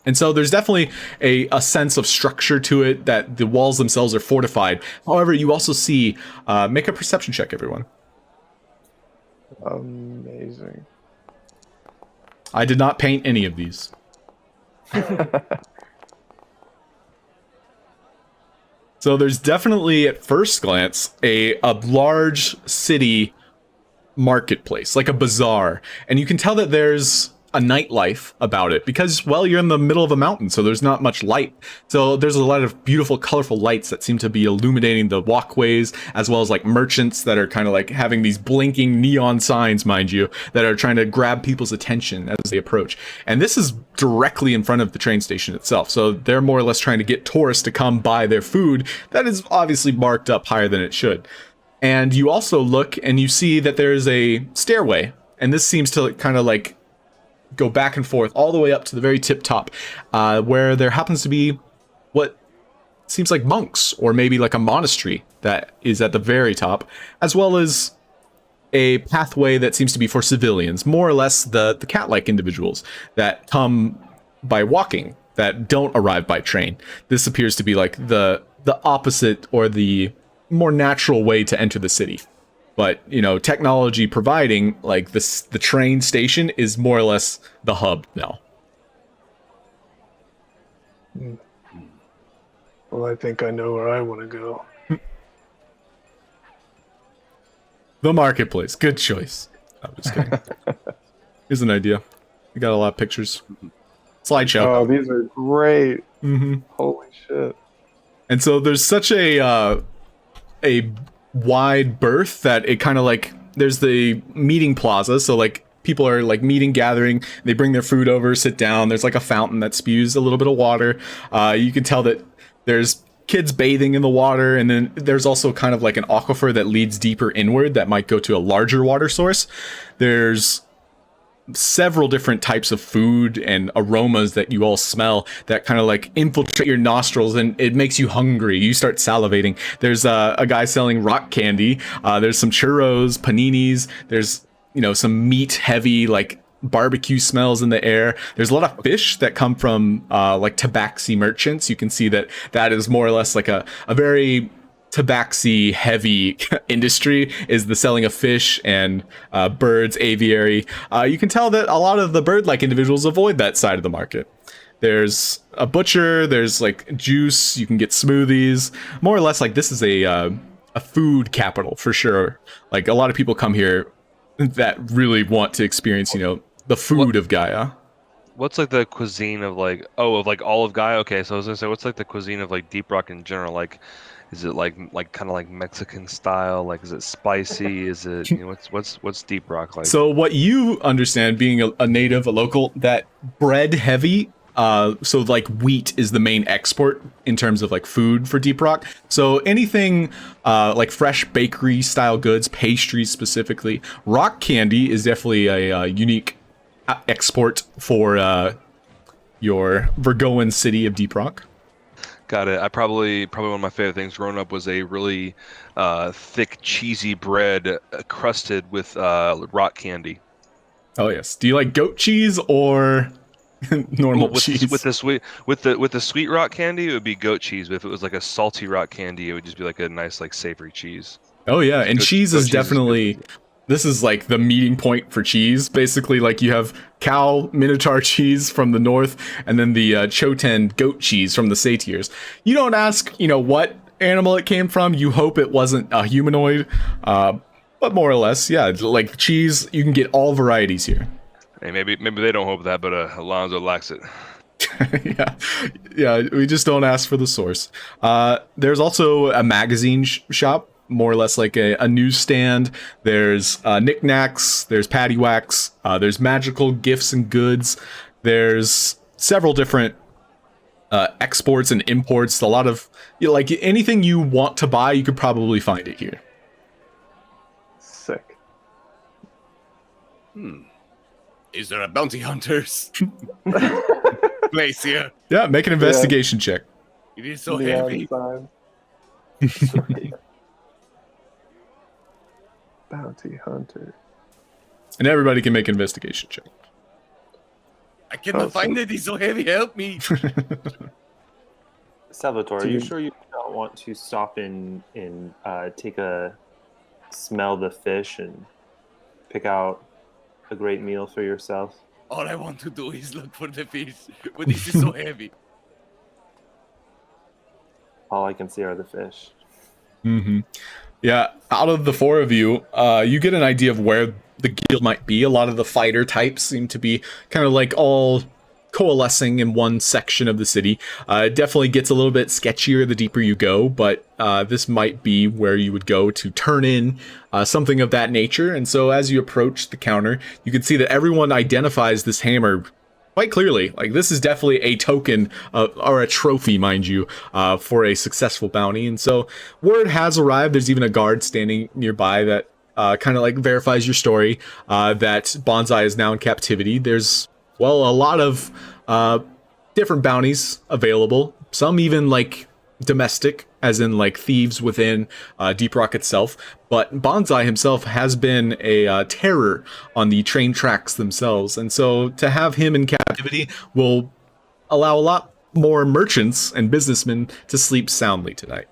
And so there's definitely a sense of structure to it, that the walls themselves are fortified. However, you also see, make a perception check, everyone. Amazing. I did not paint any of these. So there's definitely, at first glance, a large city marketplace, like a bazaar. And you can tell that there's a nightlife about it because, well, you're in the middle of a mountain, so there's not much light. So there's a lot of beautiful, colorful lights that seem to be illuminating the walkways, as well as like merchants that are kind of like having these blinking neon signs, mind you, that are trying to grab people's attention as they approach. And this is directly in front of the train station itself. So they're more or less trying to get tourists to come buy their food that is obviously marked up higher than it should. And you also look and you see that there's a stairway, and this seems to kind of like go back and forth all the way up to the very tip top, where there happens to be what seems like monks, or maybe like a monastery that is at the very top, as well as a pathway that seems to be for civilians, more or less the cat-like individuals that come by walking, that don't arrive by train. This appears to be like the opposite, or the more natural way to enter the city. But, you know, technology providing, like the train station is more or less the hub now. Well, I think I know where I want to go. The marketplace. Good choice. I'm just kidding. Here's an idea. We got a lot of pictures. Slideshow. Oh, these are great. Mm-hmm. Holy shit. And so there's such a wide berth that it kind of like, there's the meeting plaza, so like people are like meeting, gathering, they bring their food over, sit down, there's like a fountain that spews a little bit of water. You can tell that there's kids bathing in the water, and then there's also kind of like an aquifer that leads deeper inward that might go to a larger water source. There's several different types of food and aromas that you all smell that kind of like infiltrate your nostrils, and it makes you hungry. You start salivating. There's a guy selling rock candy. There's some churros, paninis. There's, you know, some meat heavy like barbecue smells in the air. There's a lot of fish that come from like tabaxi merchants. You can see that is more or less like a very tabaxi heavy industry, is the selling of fish and birds, aviary. You can tell that a lot of the bird-like individuals avoid that side of the market. There's a butcher, there's like juice, you can get smoothies. More or less like this is a food capital for sure. Like a lot of people come here that really want to experience, you know, the food of Gaia. What's like the cuisine of like, all of Gaia? Okay, so I was gonna say, what's like the cuisine of like Deeprock in general? Like, is it like kind of like Mexican style? Like, is it spicy? Is it, you know, what's Deeprock like? So what you understand, being a native, a local, that bread heavy, so like wheat is the main export in terms of like food for Deeprock. So anything like fresh bakery style goods, pastries specifically. Rock candy is definitely a unique export for your Virgoan city of Deeprock. Got it. Probably one of my favorite things growing up was a really thick, cheesy bread crusted with rock candy. Oh yes. Do you like goat cheese or normal cheese? With the sweet rock candy, it would be goat cheese. But if it was like a salty rock candy, it would just be like a nice like savory cheese. Oh yeah, and cheese is definitely. This is like the meeting point for cheese. Basically, like you have cow minotaur cheese from the north, and then the Choten goat cheese from the satyrs. You don't ask, you know, what animal it came from. You hope it wasn't a humanoid, but more or less, yeah. Like cheese, you can get all varieties here. Hey, maybe they don't hope that, but Alonso likes it. yeah. We just don't ask for the source. There's also a magazine shop, more or less like a newsstand. There's knickknacks. There's paddywhacks. There's magical gifts and goods. There's several different exports and imports. A lot of like anything you want to buy, you could probably find it here. Sick. Is there a bounty hunters place here? Yeah, make an investigation check. It is so Neon heavy. signs. Bounty hunter. And everybody can make an investigation check. I cannot find it. It's so heavy. Help me. Salvatore, Do are you you- sure you don't want to stop and take a smell the fish and pick out a great meal for yourself? All I want to do is look for the fish, but this is so heavy. All I can see are the fish. Mm-hmm. Yeah, out of the four of you, you get an idea of where the guild might be. A lot of the fighter types seem to be kind of like all coalescing in one section of the city. It definitely gets a little bit sketchier the deeper you go, but this might be where you would go to turn in something of that nature. And so as you approach the counter, you can see that everyone identifies this hammer quite clearly. Like, this is definitely a token or a trophy, mind you, for a successful bounty. And so word has arrived. There's even a guard standing nearby that kind of like verifies your story, that Bonsai is now in captivity. There's, well, a lot of different bounties available. Some even like domestic, as in like thieves within Deeprock itself. But Bonsai himself has been a terror on the train tracks themselves. And so to have him in captivity will allow a lot more merchants and businessmen to sleep soundly tonight.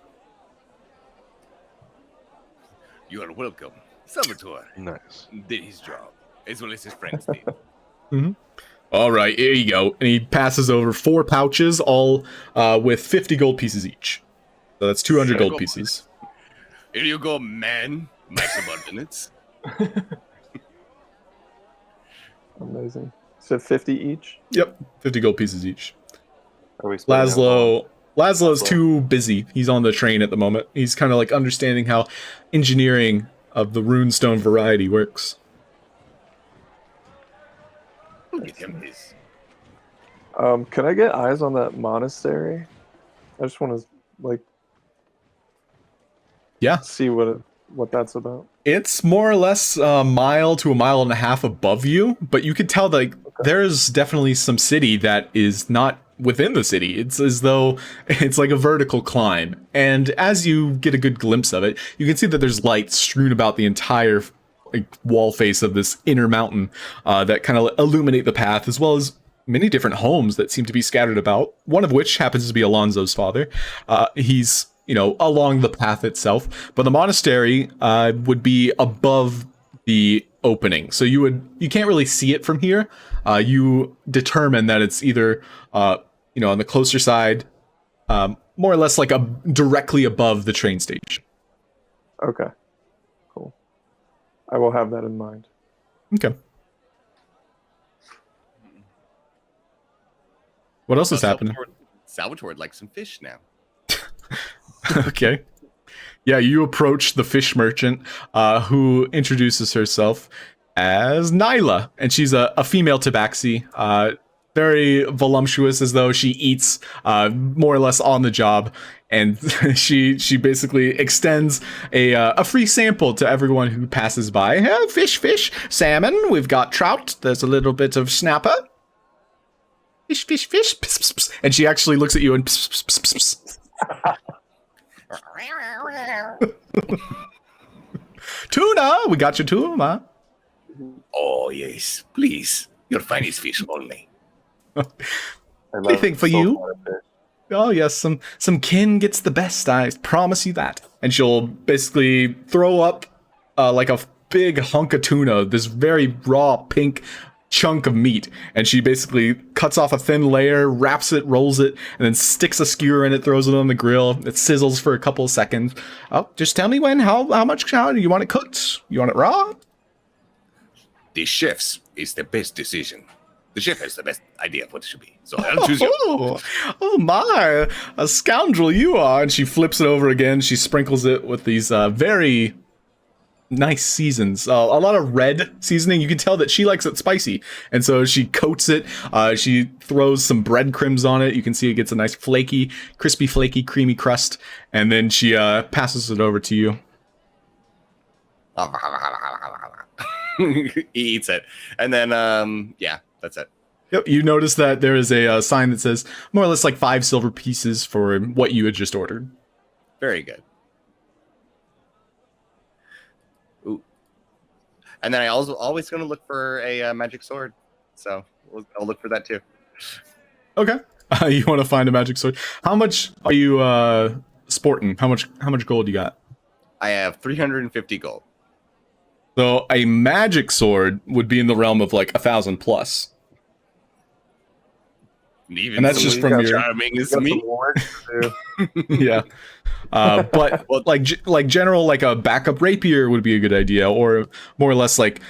You are welcome. Salvatore Nice. did his job, as well as his friends did. All right, here you go. And he passes over 4 pouches, all with 50 gold pieces each. So that's 200 gold pieces. Here you go, man. My subordinates. Amazing. So 50 each? Yep, 50 gold pieces each. Are we splitting up? Laszlo's too busy. He's on the train at the moment. He's kind of like understanding how engineering of the runestone variety works. Look at him, this. Can I get eyes on that monastery? I just want to like Yeah. see what that's about. It's more or less a mile to a mile and a half above you, but you could tell that there's definitely some city that is not within the city. It's as though it's like a vertical climb. And as you get a good glimpse of it, you can see that there's lights strewn about the entire like wall face of this inner mountain that kind of illuminate the path, as well as many different homes that seem to be scattered about, one of which happens to be Alonso's father. He's, you know, along the path itself, but the monastery would be above the opening, so you can't really see it from here. You determine that it's either you know, on the closer side, more or less like directly above the train station. Okay. Cool. I will have that in mind. Okay. What else is happening? Salvatore would like some fish now. Okay. Yeah, you approach the fish merchant, who introduces herself as Nyla, and she's a female tabaxi, very voluptuous, as though she eats more or less on the job, and she basically extends a free sample to everyone who passes by. Fish, salmon. We've got trout. There's a little bit of snapper. Fish. Pss, pss, pss. And she actually looks at you and pss, pss, pss, pss. Tuna, we got your tuna. Oh, yes. Please. Your finest fish only. Anything for you? Oh yes, some kin gets the best. I promise you that. And she'll basically throw up like a big hunk of tuna, this very raw pink chunk of meat, and she basically cuts off a thin layer, wraps it, rolls it, and then sticks a skewer in it, throws it on the grill. It sizzles for a couple of seconds. Oh, just tell me when, how do you want it cooked? You want it raw? The chef's is the best decision. The chef has the best idea of what it should be, so I'll choose you. Oh my, a scoundrel you are. And she flips it over again. She sprinkles it with these very nice seasons. A lot of red seasoning. You can tell that she likes it spicy. And so she coats it. She throws some breadcrumbs on it. You can see it gets a nice crispy, flaky, creamy crust. And then she passes it over to you. He eats it. And then, yeah, that's it. Yep, you notice that there is a sign that says more or less like 5 silver pieces for what you had just ordered. Very good. Ooh. And then I also always going to look for a magic sword. So I'll look for that too. Okay. You want to find a magic sword. How much are you sporting? How much gold you got? I have 350 gold. So a magic sword would be in the realm of like 1,000 plus. Even And that's just from your charming as me. yeah. But Well, like general like a backup rapier would be a good idea, or more or less like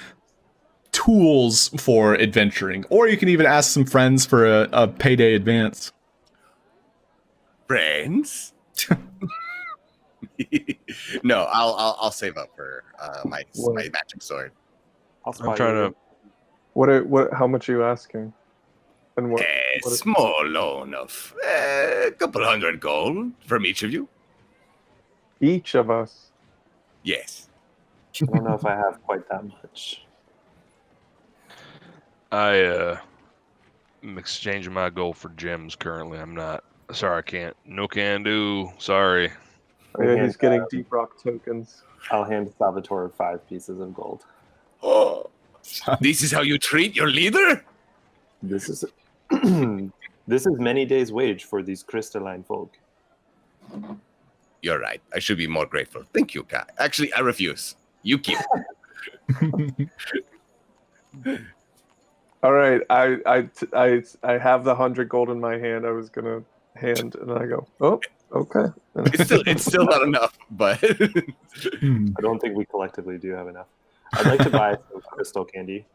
tools for adventuring, or you can even ask some friends for a payday advance. Friends? No, I'll save up for my magic sword. I'll I'm trying to. What? How much are you asking? And what? A small loan of a couple hundred gold from each of you. Each of us. Yes. I don't know if I have quite that much. I am exchanging my gold for gems currently. I'm not. Sorry, I can't. No can do. Sorry. Oh, yeah, he's getting Deeprock tokens. I'll hand Salvatore 5 pieces of gold. Oh, this is how you treat your leader? This is this is many days' wage for these crystalline folk. You're right. I should be more grateful. Thank you, Kai. Actually, I refuse. You keep. All right, I have the 100 gold in my hand. I was gonna hand, and I go, oh, okay. It's still not enough, but I don't think we collectively do have enough. I'd like to buy some crystal candy.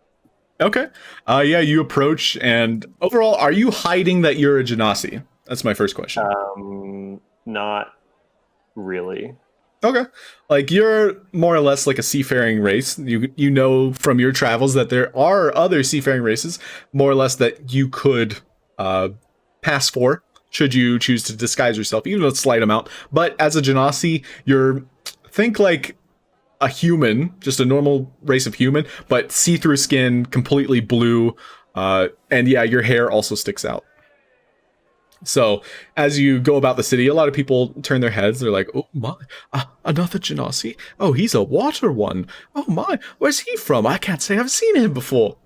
Okay. Yeah, you approach, and overall, are you hiding that you're a Genasi? That's my first question. Not really. Okay. Like, you're more or less like a seafaring race. You know from your travels that there are other seafaring races, more or less, that you could pass for, should you choose to disguise yourself, even a slight amount. But as a Genasi, think like a human, just a normal race of human, but see-through skin, completely blue, and yeah, your hair also sticks out. So as you go about the city, a lot of people turn their heads. They're like, oh my, another Genasi? Oh, he's a water one. Oh my, where's he from? I can't say I've seen him before.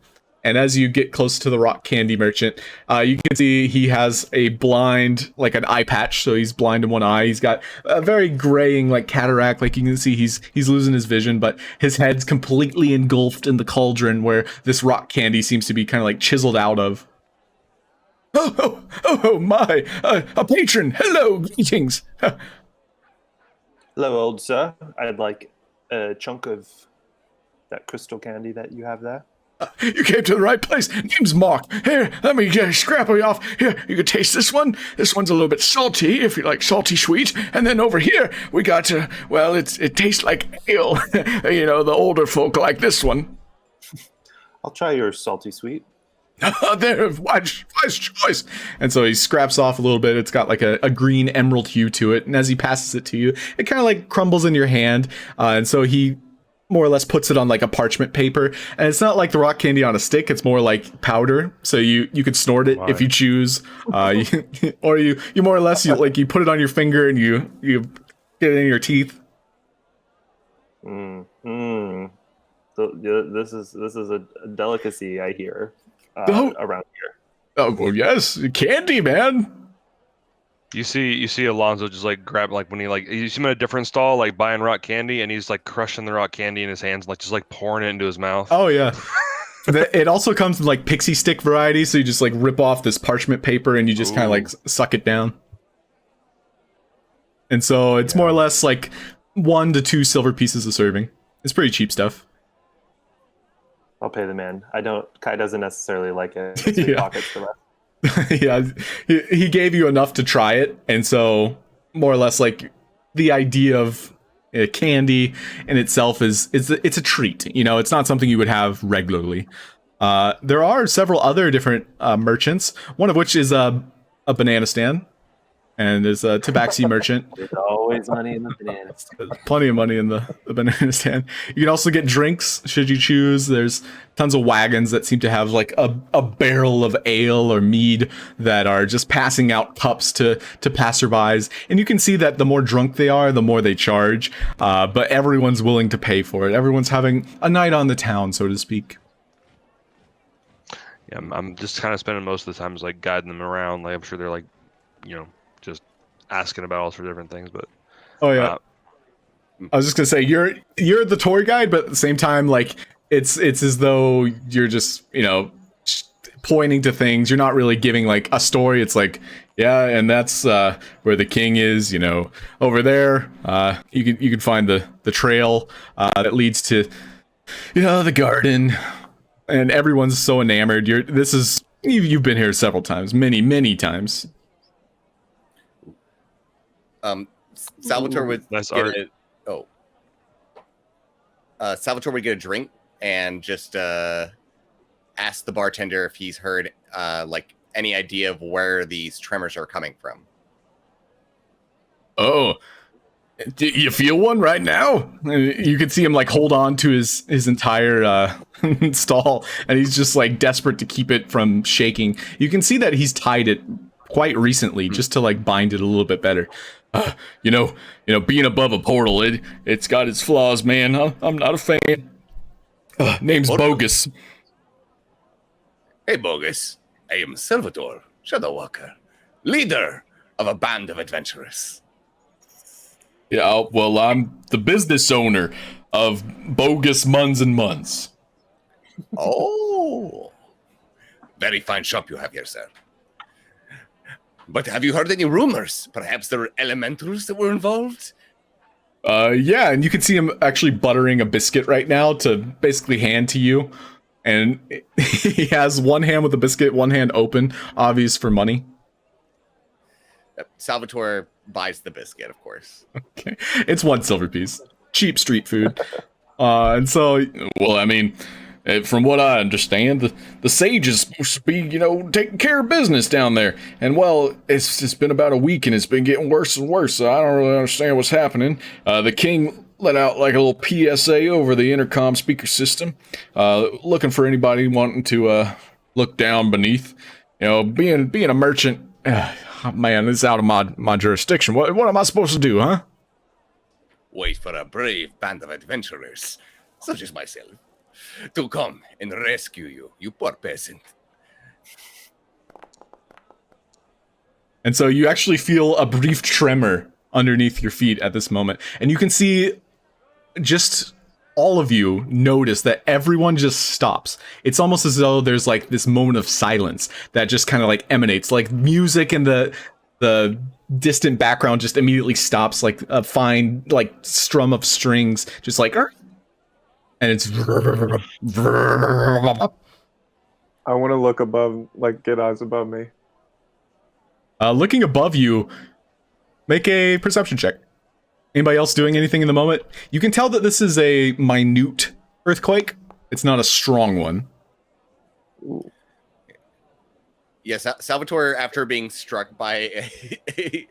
And as you get close to the rock candy merchant, you can see he has a blind, like an eye patch, so he's blind in one eye. He's got a very graying, like cataract, like you can see he's losing his vision, but his head's completely engulfed in the cauldron where this rock candy seems to be kind of like chiseled out of. Oh my, a patron, hello, greetings. Hello, old sir. I'd like a chunk of that crystal candy that you have there. You came to the right place. Name's Mark. Here, let me scrap it off. Here, you can taste this one. This one's a little bit salty, if you like salty sweet. And then over here, we got, well, it tastes like ale. You know, the older folk like this one. I'll try your salty sweet. There, wise choice. And so he scraps off a little bit. It's got like a green emerald hue to it. And as he passes it to you, it kind of like crumbles in your hand. And so he more or less puts it on like a parchment paper, and it's not like the rock candy on a stick, it's more like powder, so you could snort it if you choose, or you more or less you put it on your finger and you get it in your teeth. So this is a delicacy, I hear, around here. Oh well, yes, candy, man. You see Alonso just like grab, like when you see him in a different stall, like buying rock candy, and he's like crushing the rock candy in his hands, like just like pouring it into his mouth. Oh yeah. It also comes in like pixie stick variety, so you just like rip off this parchment paper and you just kind of like suck it down. And so it's more or less like 1 to 2 silver pieces a serving. It's pretty cheap stuff. I'll pay the man. I don't. Kai doesn't necessarily like it. So he Yeah. pockets the rest. Yeah, he gave you enough to try it, and so more or less like the idea of candy in itself it's a treat. You know, it's not something you would have regularly. There are several other different merchants, one of which is a banana stand, and there's a tabaxi merchant. There's always money in the bananas. There's plenty of money in the banana stand. You can also get drinks should you choose. There's tons of wagons that seem to have like a barrel of ale or mead that are just passing out cups to passerbys. And you can see that the more drunk they are, the more they charge. But everyone's willing to pay for it. Everyone's having a night on the town, so to speak. Yeah, I'm just kind of spending most of the time like guiding them around. Like I'm sure they're like, just asking about all sorts of different things. But Oh yeah. I was just gonna say you're the tour guide, but at the same time, like it's as though you're just pointing to things. You're not really giving like a story. It's like, yeah, and that's where the king is. Over there. You can find the trail that leads to the garden, and everyone's so enamored. You've been here several times, many times. Salvatore would Nice get art. Salvatore would get a drink and just ask the bartender if he's heard like any idea of where these tremors are coming from. Oh, do you feel one right now? You can see him like hold on to his entire stall, and he's just like desperate to keep it from shaking. You can see that he's tied it quite recently just to like bind it a little bit better. Being above a portal, it's got its flaws, man. I'm not a fan. Name's Bogus. Hey, Bogus. I am Salvatore, Shadowwalker, leader of a band of adventurers. Yeah, well, I'm the business owner of Bogus Muns and Muns. Oh, very fine shop you have here, sir. But have you heard any rumors? Perhaps there were elementals that were involved? Yeah, and you can see him actually buttering a biscuit right now to basically hand to you. And he has one hand with the biscuit, one hand open, obvious for money. Salvatore buys the biscuit, of course. Okay. It's 1 silver piece. Cheap street food. And so, well, I mean, from what I understand, the sage is supposed to be, taking care of business down there. And, well, it's been about a week and it's been getting worse and worse, so I don't really understand what's happening. The king let out like a little PSA over the intercom speaker system, looking for anybody wanting to look down beneath. Being a merchant, man, it's out of my jurisdiction. What am I supposed to do, huh? Wait for a brave band of adventurers, such as myself, to come and rescue you, you poor peasant. And so you actually feel a brief tremor underneath your feet at this moment. And you can see just all of you notice that everyone just stops. It's almost as though there's like this moment of silence that just kind of like emanates, like music in the distant background just immediately stops, like a fine like strum of strings, just like, and it's. I want to look above, like get eyes above me. Looking above you, make a perception check. Anybody else doing anything in the moment? You can tell that this is a minute earthquake. It's not a strong one. Yes, Salvatore, after being struck by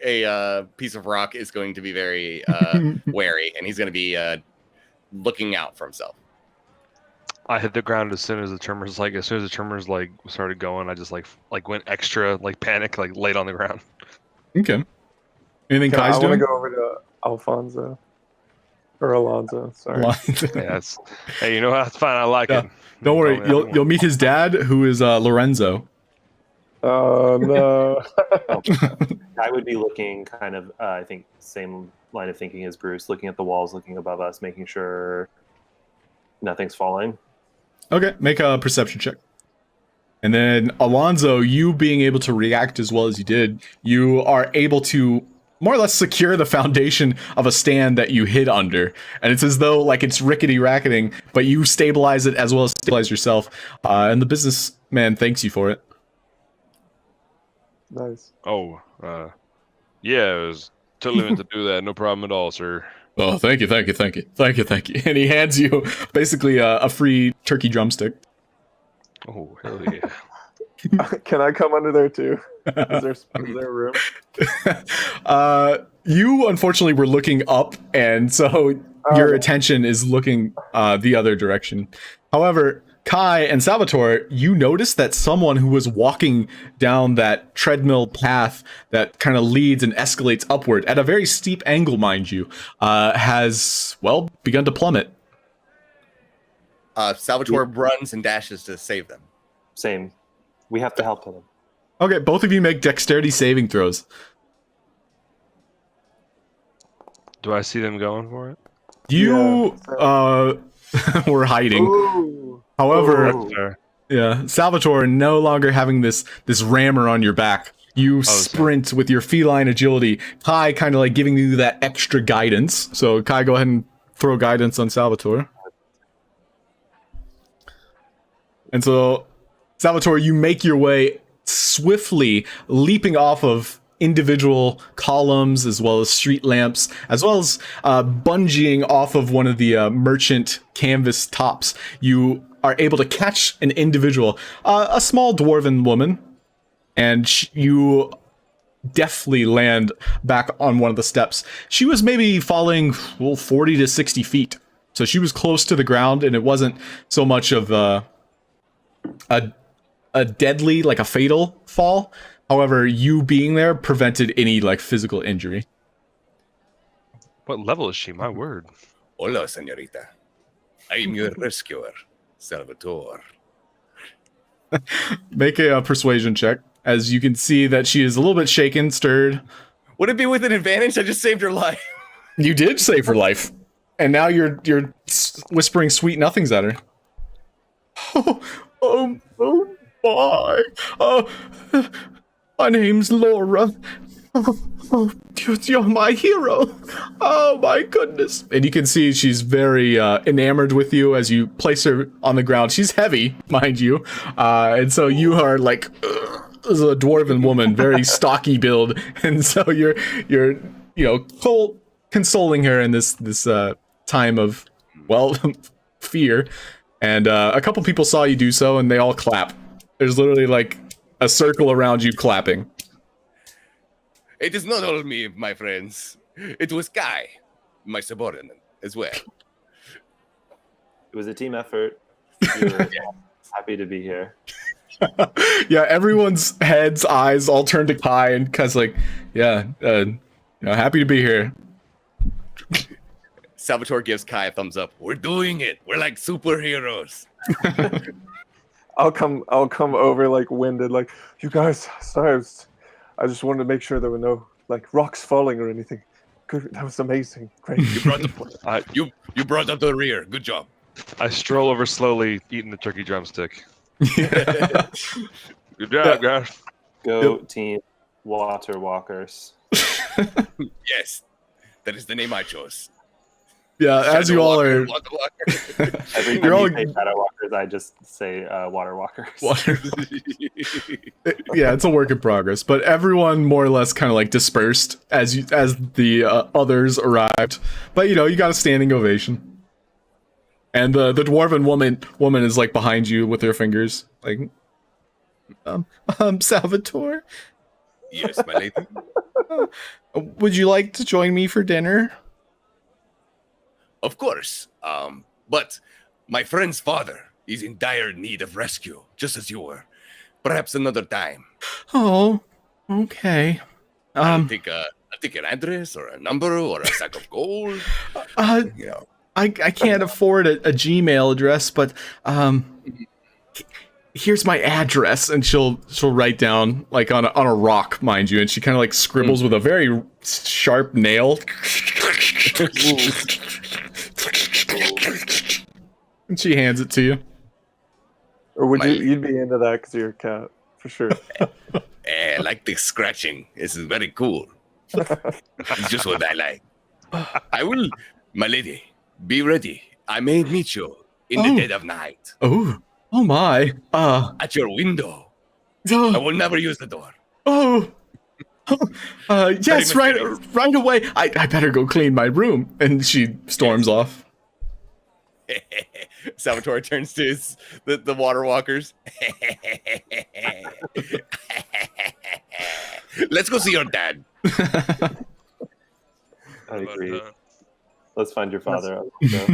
a piece of rock, is going to be very wary, and he's going to be looking out for himself. I hit the ground as soon as the tremors started going. I just like went extra like panic, like laid on the ground. Okay. Anything I Kai's want to doing? go over to Alfonso. Or Alonso, sorry. Yeah, hey, you know what? That's fine. I like Yeah. it. Don't worry, you'll meet his dad, who is Lorenzo. Oh, no. I would be looking kind of, I think, same line of thinking as Bruce, looking at the walls, looking above us, making sure nothing's falling. Okay, make a perception check. And then Alonso, you being able to react as well as you did, you are able to more or less secure the foundation of a stand that you hid under, and it's as though like it's rickety racketing, but you stabilize it as well as stabilize yourself, and the businessman thanks you for it. Nice. Oh, yeah, it was totally meant to do that. No problem at all, sir. Oh, thank you. And he hands you basically a free turkey drumstick. Oh, hell yeah. Can I come under there too? Is there room? You unfortunately were looking up, and so your attention is looking the other direction. However, Kai and Salvatore, you notice that someone who was walking down that treadmill path that kind of leads and escalates upward at a very steep angle, mind you, has, well, begun to plummet. Salvatore runs and dashes to save them. Same. We have to help him. Okay, both of you make dexterity saving throws. Do I see them going for it? You were hiding. Ooh. However, Ooh. yeah, Salvatore, no longer having this rammer on your back, you sprint with your feline agility. Kai kind of like giving you that extra guidance. So Kai, go ahead and throw guidance on Salvatore. And so, Salvatore, you make your way swiftly, leaping off of individual columns as well as street lamps, as well as bungeeing off of one of the merchant canvas tops. You are able to catch an individual, a small dwarven woman, and you deftly land back on one of the steps. She was maybe falling 40 to 60 feet, so she was close to the ground, and it wasn't so much of a deadly, like a fatal fall. However, you being there prevented any like physical injury. What level is she? My word. Hola, señorita. I am your rescuer, Salvatore. Make a persuasion check, as you can see that she is a little bit shaken, stirred. Would it be with an advantage? I just saved her life. You did save her life, and now you're whispering sweet nothings at her. Oh my! My name's Laura. Oh, you're my hero. Oh my goodness. And you can see she's very enamored with you as you place her on the ground. She's heavy, mind you. And so you are like as a dwarven woman, very stocky build. And so you're consoling her in this time of, well, fear. And a couple people saw you do so, and they all clap. There's literally like a circle around you clapping. It is not all me, my friends. It was Kai, my subordinate, as well. It was a team effort. We were happy to be here. Yeah, everyone's heads, eyes all turned to Kai, and Kai's like, yeah, happy to be here. Salvatore gives Kai a thumbs up. We're doing it. We're like superheroes. I'll come over like winded, like, you guys, sorry, I just wanted to make sure there were no like rocks falling or anything. Good, that was amazing. Great. You brought up the rear. Good job. I stroll over slowly, eating the turkey drumstick. Good job, guys. Go team water walkers. Yes, that is the name I chose. Yeah, as Shadow you all Walker, are. Water Walker. Every time You're all- you say shadow walkers, I just say water walkers. Yeah, it's a work in progress, but everyone more or less kind of like dispersed as the others arrived. But you got a standing ovation, and the dwarven woman is like behind you with her fingers, like, Salvatore, Yes, my lady. would you like to join me for dinner? Of course. But my friend's father is in dire need of rescue, just as you were. Perhaps another time. Oh, okay. I'll take an address or a number or a sack of gold. I can't afford a Gmail address, but here's my address, and she'll write down like on a rock, mind you, and she kind of like scribbles with a very sharp nail. And she hands it to you. Or would you'd be into that because you're a cat, for sure. I like the scratching. This is very cool. It's just what I like. I will, my lady, be ready. I may meet you in the Oh. dead of night Oh my. at your window. I will never use the door. Oh. Yes, Very right, mysterious. right away. I better go clean my room. And she storms off. Salvatore turns to the water walkers. Let's go see your dad. I But, agree. Let's find your father.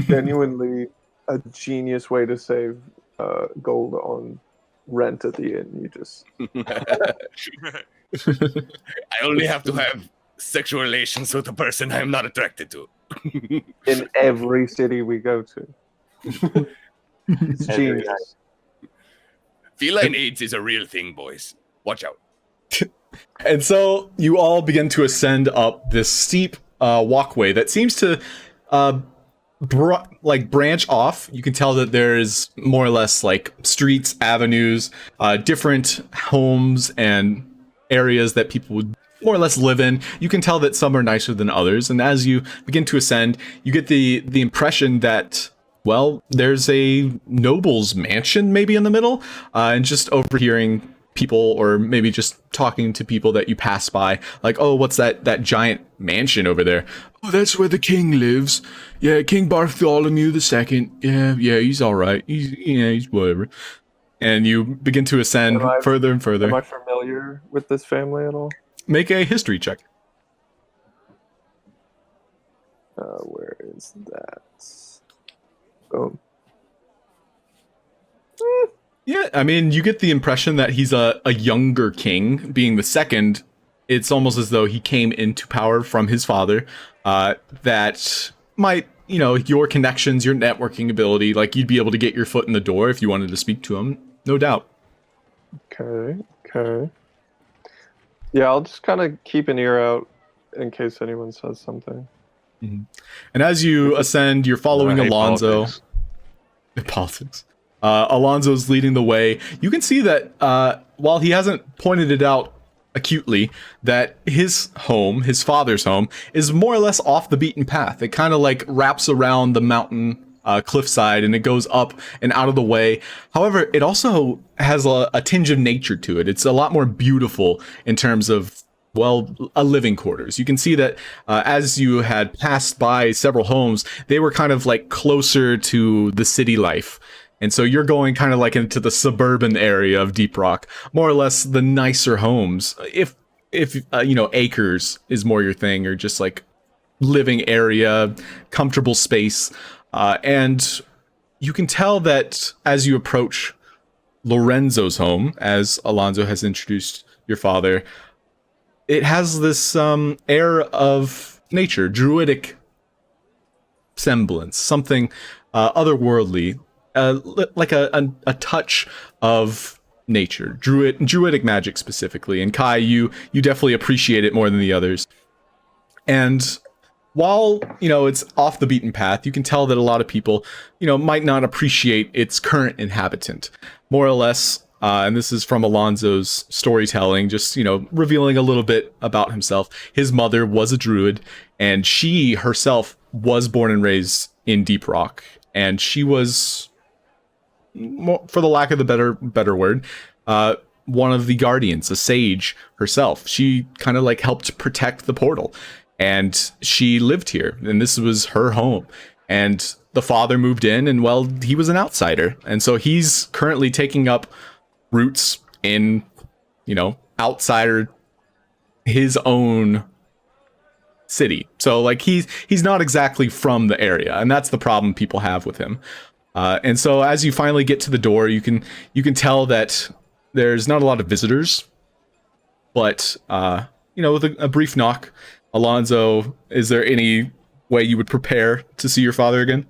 Genuinely a genius way to save gold on rent at the inn. You just I only have to have sexual relations with a person I'm not attracted to. in every city we go to. It's Every genius. Feline AIDS is a real thing, boys. Watch out. And so you all begin to ascend up this steep walkway that seems to branch off. You can tell that there's more or less like streets, avenues, different homes and areas that people would more or less live in. You can tell that some are nicer than others. And as you begin to ascend, you get the impression that, well, there's a noble's mansion maybe in the middle, and just overhearing people or maybe just talking to people that you pass by, like, oh, what's that giant mansion over there? Oh, that's where the king lives. Yeah, King Bartholomew II. Yeah, he's all right. He's whatever. And you begin to ascend Am I- further and further. Am I familiar with this family at all? Make a history check. Where is that? Oh, Yeah, I mean, you get the impression that he's a younger king, being the second. It's almost as though he came into power from his father. That might, your connections, your networking ability, like you'd be able to get your foot in the door if you wanted to speak to him, no doubt. okay. Yeah, I'll just kind of keep an ear out in case anyone says something. And as you ascend, you're following I hate Alonso. politics. Politics. Alonso's leading the way. You can see that while he hasn't pointed it out acutely, that his home, his father's home, is more or less off the beaten path. It kind of like wraps around the mountain cliffside and it goes up and out of the way. However, it also has a tinge of nature to it. It's a lot more beautiful in terms of, well, a living quarters. You can see that as you had passed by several homes, they were kind of like closer to the city life. And so you're going kind of like into the suburban area of Deeprock, more or less the nicer homes. If acres is more your thing, or just like living area, comfortable space. And you can tell that as you approach Lorenzo's home, as Alonso has introduced your father, it has this air of nature, druidic semblance, something otherworldly, like a touch of nature, druidic magic specifically. And Kai, you definitely appreciate it more than the others. And while it's off the beaten path, you can tell that a lot of people might not appreciate its current inhabitant, more or less. And this is from Alonso's storytelling, just revealing a little bit about himself. His mother was a druid, and she herself was born and raised in Deeprock, and she was, for the lack of the better word, one of the guardians, a sage herself. She kind of like helped protect the portal, and she lived here, and this was her home. And the father moved in, and well, he was an outsider, and so he's currently taking up roots in outsider his own city. So like he's not exactly from the area, and that's the problem people have with him. And so as you finally get to the door, you can tell that there's not a lot of visitors, but with a brief knock. Alonso, is there any way you would prepare to see your father again?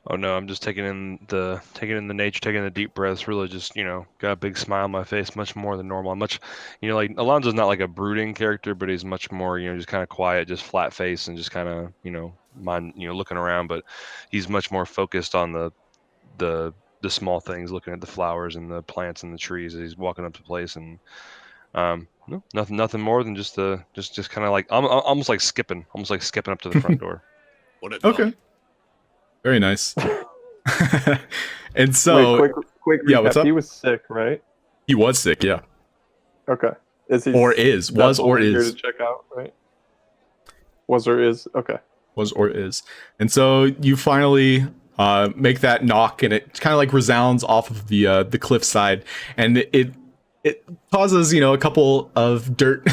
Oh no, I'm just taking in the nature, taking the deep breaths, really just, got a big smile on my face, much more than normal. I'm much, like Alonso's not like a brooding character, but he's much more, just kind of quiet, just flat face and just kind of, mind, looking around, but he's much more focused on the small things, looking at the flowers and the plants and the trees as he's walking up to the place. And No, nothing more than just kind of like almost like skipping up to the front door. What a Okay. Very nice. And so Wait, quick recap. yeah, what's up? He was sick, right? He was sick, yeah. Okay. Is he Or is. that's Was why or we're here is. to check out, right? Was or is. Okay. Was or is. And so you finally make that knock, and it kind of like resounds off of the cliffside, and it causes, you know, a couple of dirt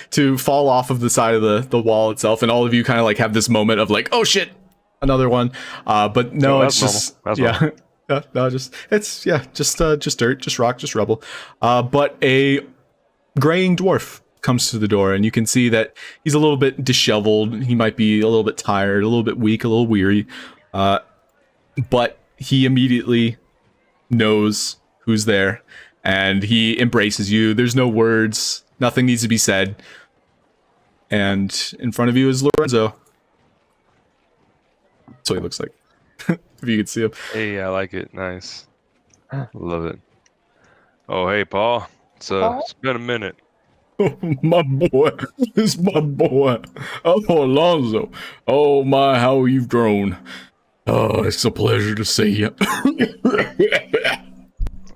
to fall off of the side of the wall itself, and all of you kind of like have this moment of like, oh shit, another one. But no, Oh, it's that's just normal. That's yeah. No, just dirt, just rock, just rubble. But a graying dwarf comes to the door, and you can see that he's a little bit disheveled. He might be a little bit tired, a little bit weak, a little weary. But he immediately knows who's there, and he embraces you. There's no words, nothing needs to be said. And in front of you is Lorenzo. That's what he looks like. If you could see him. Hey, I like it. Nice. Love it. Oh, hey, Paul. It's been a minute. Oh, my boy. It's my boy. Oh, Alonso. Oh, my, how you've grown. Oh, it's a pleasure to see you.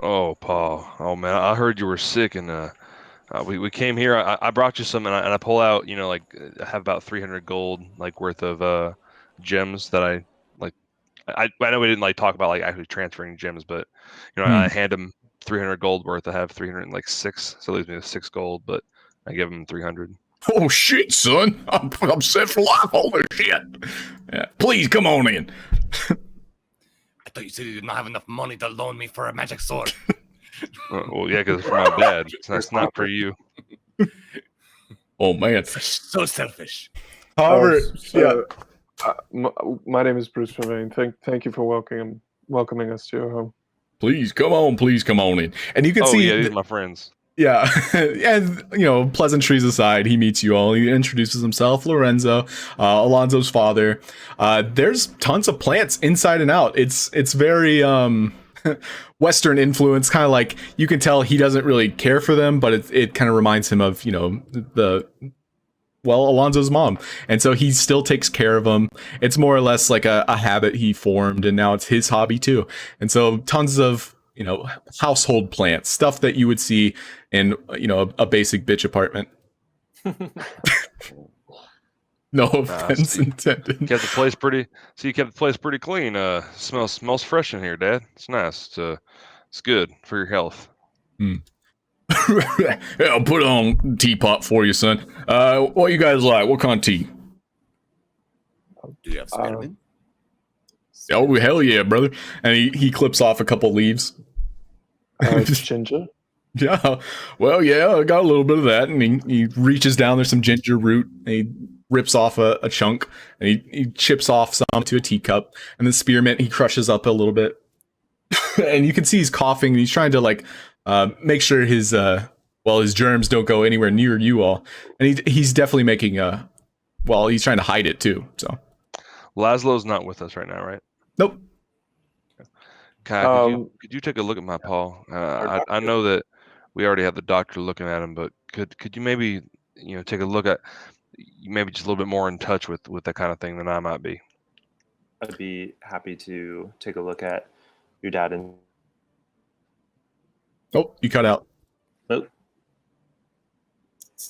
Oh, Paul. Oh, man. I heard you were sick, and we came here. I brought you some, and I pull out, you know, like, I have about 300 gold, like, worth of gems that I know we didn't like talk about like actually transferring gems, but you know, I hand him 300 gold worth. I have 306, so it leaves me with 6 gold, but I give him 300. Oh shit, son! I'm set for life. Holy shit! Yeah, please come on in. I thought you said you did not have enough money to loan me for a magic sword. Well, yeah, because it's for my dad. So that's not for you. Oh man! So selfish. However, So, my name is Bruce Vervain. Thank you for welcoming us to your home. please come on in. And you can Oh see, yeah, these are my friends. yeah, and you know, pleasantries aside, he meets you all. He introduces himself, Lorenzo, Alonso's father. There's tons of plants inside and out. It's very Western influence, kind of like you can tell he doesn't really care for them, but it kind of reminds him of, you know, Alonso's mom. And so he still takes care of them. It's more or less like a habit he formed, and now it's his hobby too. And so tons of, you know, household plants, stuff that you would see in, you know, a basic bitch apartment. No offense see. intended. You kept the place pretty. So you kept the place pretty clean. Smells fresh in here, Dad. It's nice. It's good for your health. Yeah, I'll put it on teapot for you, son. What you guys like? What kind of tea? Do you have spearmint? Oh, hell yeah, brother. And he clips off a couple leaves. Ginger. Yeah, well, yeah, I got a little bit of that. And he reaches down, there's some ginger root, and he rips off a chunk, and he chips off some to a teacup. And the spearmint, he crushes up a little bit. And you can see he's coughing, and he's trying to, like, make sure his germs don't go anywhere near you all. And he's definitely making he's trying to hide it too, so. Laszlo's not with us right now, right? Nope. Kai, could you take a look at my paw? I know that we already have the doctor looking at him, but could you maybe, you know, take a look at, maybe just a little bit more in touch with that kind of thing than I might be? I'd be happy to take a look at your dad and. Oh, you cut out. Oh.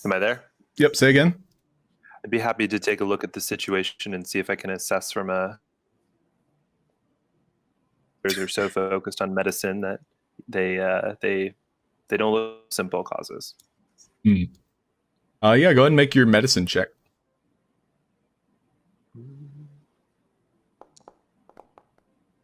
Am I there? Yep, say again. I'd be happy to take a look at the situation and see if I can assess from they're so focused on medicine that they don't look at simple causes. Yeah, go ahead and make your medicine check.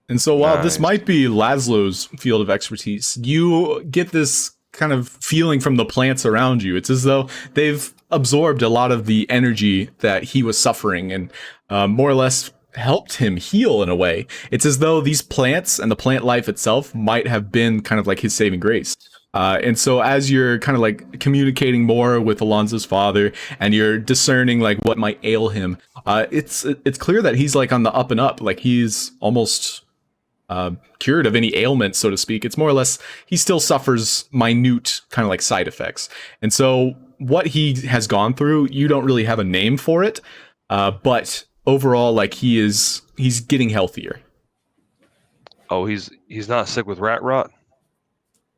And so while this Nice. might be Laszlo's field of expertise, you get this kind of feeling from the plants around you. It's as though they've absorbed a lot of the energy that he was suffering, and more or less helped him heal in a way. It's as though these plants and the plant life itself might have been kind of like his saving grace. And so as you're kind of like communicating more with Alonso's father, and you're discerning like what might ail him, it's clear that he's like on the up and up. Like he's almost cured of any ailment, so to speak. It's more or less he still suffers minute kind of like side effects. And so what he has gone through, you don't really have a name for it, but overall, like he's getting healthier. Oh, he's not sick with rat rot.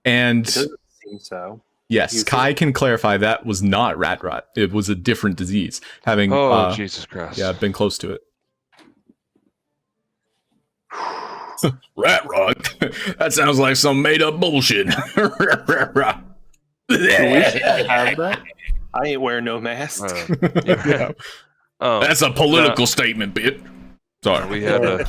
And It doesn't seem so. yes, Kai can clarify that was not rat rot. It was a different disease. Having Jesus Christ. yeah, been close to it. Rat rot. That sounds like some made up bullshit. We should have that. I ain't wearing no mask. Yeah. That's a political statement, bit. Sorry. We had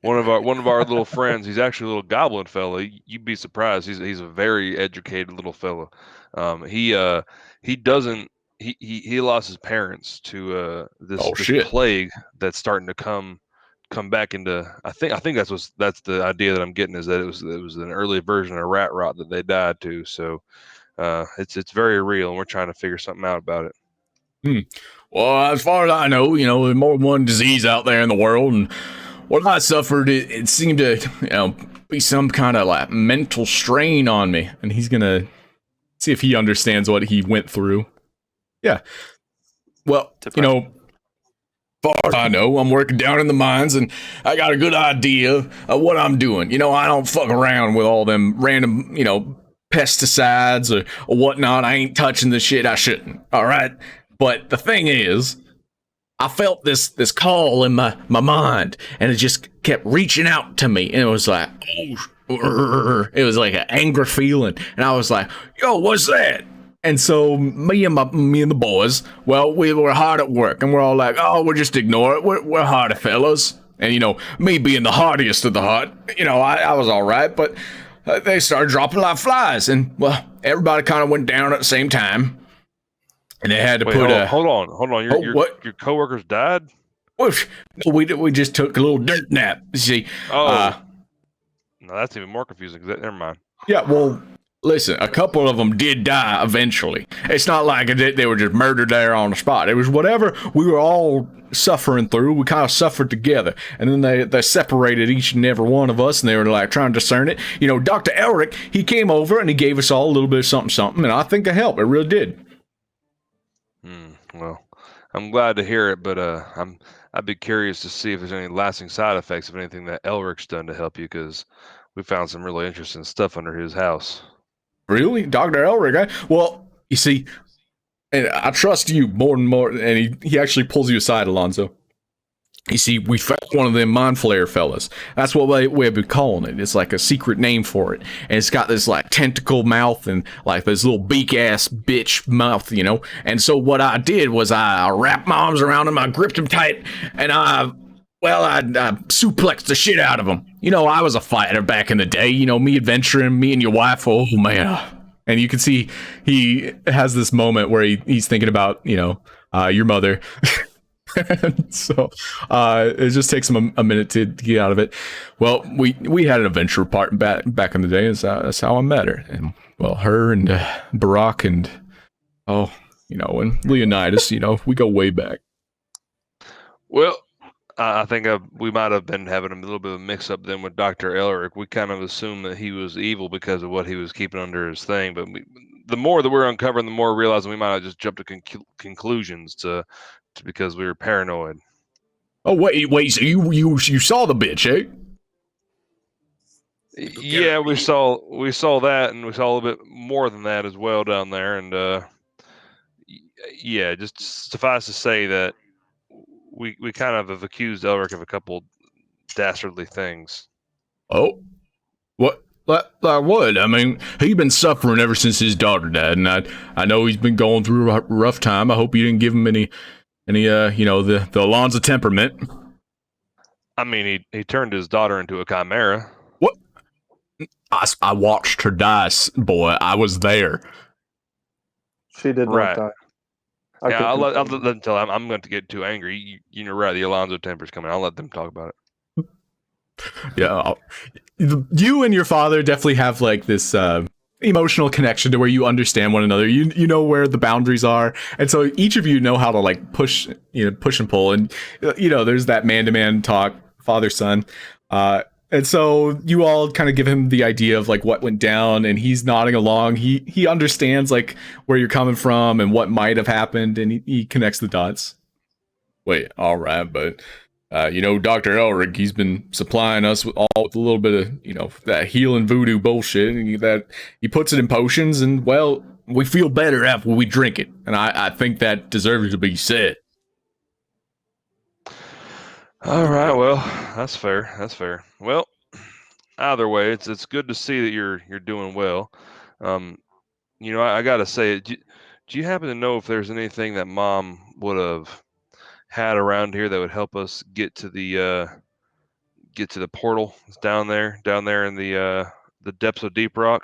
one of our little friends. He's actually a little goblin fella. You'd be surprised. He's a very educated little fella. He lost his parents to this plague that's starting to come back into. I think that's the idea that I'm getting, is that it was an early version of rat rot that they died to. So it's very real, and we're trying to figure something out about it. Well, as far as I know, there's more than one disease out there in the world, and what I suffered, it seemed to, be some kind of like mental strain on me, and he's gonna see if he understands what he went through. Yeah. Well, far as I know, I'm working down in the mines, and I got a good idea of what I'm doing. I don't fuck around with all them random, pesticides or whatnot. I ain't touching the shit I shouldn't. All right. But the thing is, I felt this call in my mind, and it just kept reaching out to me, and it was like, it was like an angry feeling, and I was like, yo, what's that? And so me and the boys, well, we were hard at work, and we're all like, oh, we'll just ignore it. We're hardy fellas. And, me being the hardiest of the hard, I was all right, but they started dropping like flies, and, well, everybody kind of went down at the same time. And they had to hold on. Your coworkers died? We just took a little dirt nap. You see? No, that's even more confusing. Never mind. Yeah, well, listen, a couple of them did die eventually. It's not like they were just murdered there on the spot. It was whatever we were all suffering through. We kind of suffered together, and then they separated each and every one of us, and they were like trying to discern it. Dr. Elric, he came over and he gave us all a little bit of something, and I think it helped. It really did. Well, I'm glad to hear it, but I'd be curious to see if there's any lasting side effects of anything that Elric's done to help you, because we found some really interesting stuff under his house. Really? Dr. Elric? Well, you see, and I trust you more and more, and he actually pulls you aside, Alonso. You see, we found one of them mind flare fellas. That's what we've been calling it. It's like a secret name for it. And it's got this like tentacle mouth and like this little beak ass bitch mouth, And so what I did was I wrapped my arms around him, I gripped him tight, and I suplexed the shit out of him. I was a fighter back in the day, me adventuring, me and your wife, oh man. And you can see he has this moment where he's thinking about, your mother. So it just takes him a minute to get out of it. Well, we had an adventure part back in the day. That's how I met her, and well, her and Barack and and Leonidas. We go way back. Well, I think we might have been having a little bit of a mix up then with Dr. Elric. We kind of assumed that he was evil because of what he was keeping under his thing, but the more that we're uncovering, the more we're realizing we might have just jumped to conclusions because we were paranoid. Oh wait! So you saw the bitch, eh? Yeah, we saw that, and we saw a little bit more than that as well down there. And yeah, just suffice to say that we kind of have accused Elric of a couple dastardly things. Oh, what? Like what? I mean, he's been suffering ever since his daughter died, and I know he's been going through a rough time. I hope you didn't give him any the Alonso temperament. I mean, he turned his daughter into a chimera. What? I watched her die, boy. I was there. She did not die. I'll let them tell. I'm going to get too angry. You're right. The Alonso temper's coming. I'll let them talk about it. Yeah, you and your father definitely have like this emotional connection to where you understand one another. You know where the boundaries are, and so each of you know how to like push and pull, and there's that man-to-man talk, father-son. And so you all kind of give him the idea of like what went down, and he's nodding along. He understands like where you're coming from and what might have happened, and he connects the dots. Wait, all right, but Dr. Elric, he's been supplying us with a little bit of that healing voodoo bullshit, and that he puts it in potions, and well, we feel better after we drink it, and I think that deserves to be said. All right, well, that's fair. That's fair. Well, either way, it's good to see that you're doing well. I gotta say, do you happen to know if there's anything that Mom would have had around here that would help us get to the portal that's down there in the depths of Deeprock?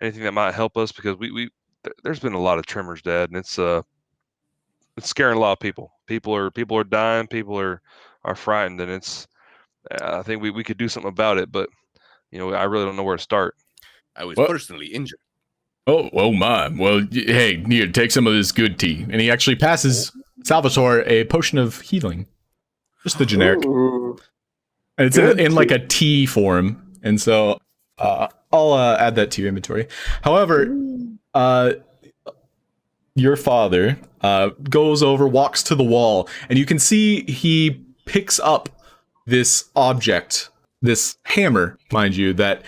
Anything that might help us, because there's been a lot of tremors, Dad, and it's scaring a lot of people. People are dying. People are frightened, and it's I think we could do something about it, but I really don't know where to start. I was personally injured. Oh my. Well, hey, here, take some of this good tea. And he actually passes Salvatore a potion of healing. Just the generic. Ooh. And it's in like a tea form. And so I'll add that to your inventory. However, your father goes over, walks to the wall, and you can see he picks up this object, this hammer, mind you, that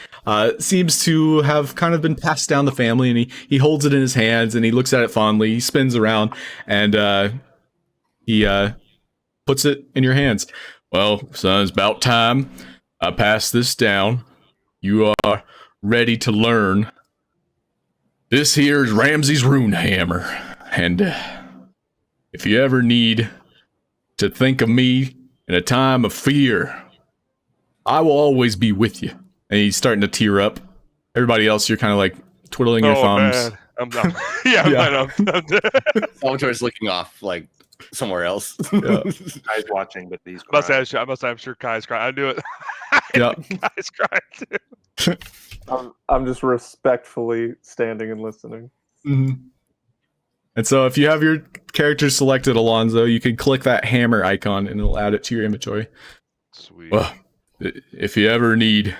seems to have kind of been passed down the family, and he holds it in his hands, and he looks at it fondly, he spins around, and he puts it in your hands. Well, son, it's about time I pass this down. You are ready to learn. This here is Ramsay's rune hammer, and if you ever need to think of me in a time of fear, I will always be with you. And he's starting to tear up. Everybody else, you're kind of like twiddling your thumbs. Man. I'm done. I'm Salvatore's looking off like somewhere else. Yeah. Kai's watching, but he's crying. I'm sure Kai's crying. I knew it. Yeah. Kai's crying too. I'm just respectfully standing and listening. Mm-hmm. And so if you have your character selected, Alonso, you can click that hammer icon and it'll add it to your inventory. Sweet. Well, if you ever need,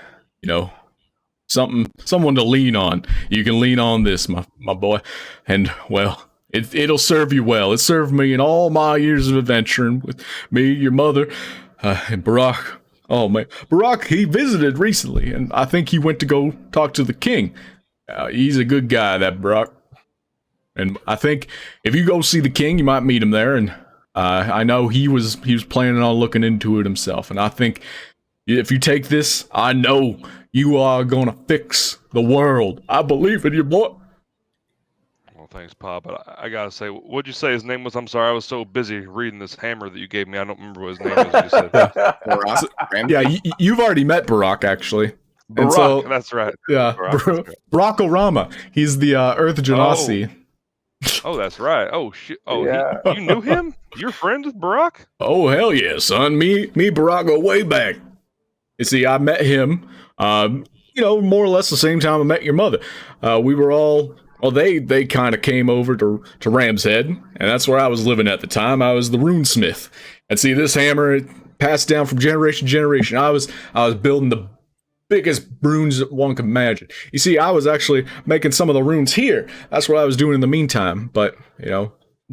someone to lean on, you can lean on this, my boy. And, well, it'll serve you well. It served me in all my years of adventuring with me, your mother, and Barack. Oh, man. Barack, he visited recently, and I think he went to go talk to the king. He's a good guy, that Barack. And I think if you go see the king, you might meet him there. And I know he was planning on looking into it himself. And I think if you take this, I know you are going to fix the world. I believe in you, boy. Well, thanks, Pop. But I gotta say, what'd you say his name was? I'm sorry, I was so busy reading this hammer that you gave me. I don't remember what his name was. You said. Barack? Yeah, you've already met Barack, actually. And Barack, so, that's right. yeah, Barack Orama. He's the Earth Genasi. Oh, that's right. Oh shit. Oh, Yeah. you knew him? You're friends with Barack? Oh, hell yeah, son. Me, Barack go way back. You see, I met him, more or less the same time I met your mother. We were all, well, they kind of came over to Ram's Head, and that's where I was living at the time. I was the Rune Smith. And see, this hammer, it passed down from generation to generation. I was building the biggest runes that one could imagine. You see, I was actually making some of the runes here. That's what I was doing in the meantime. But,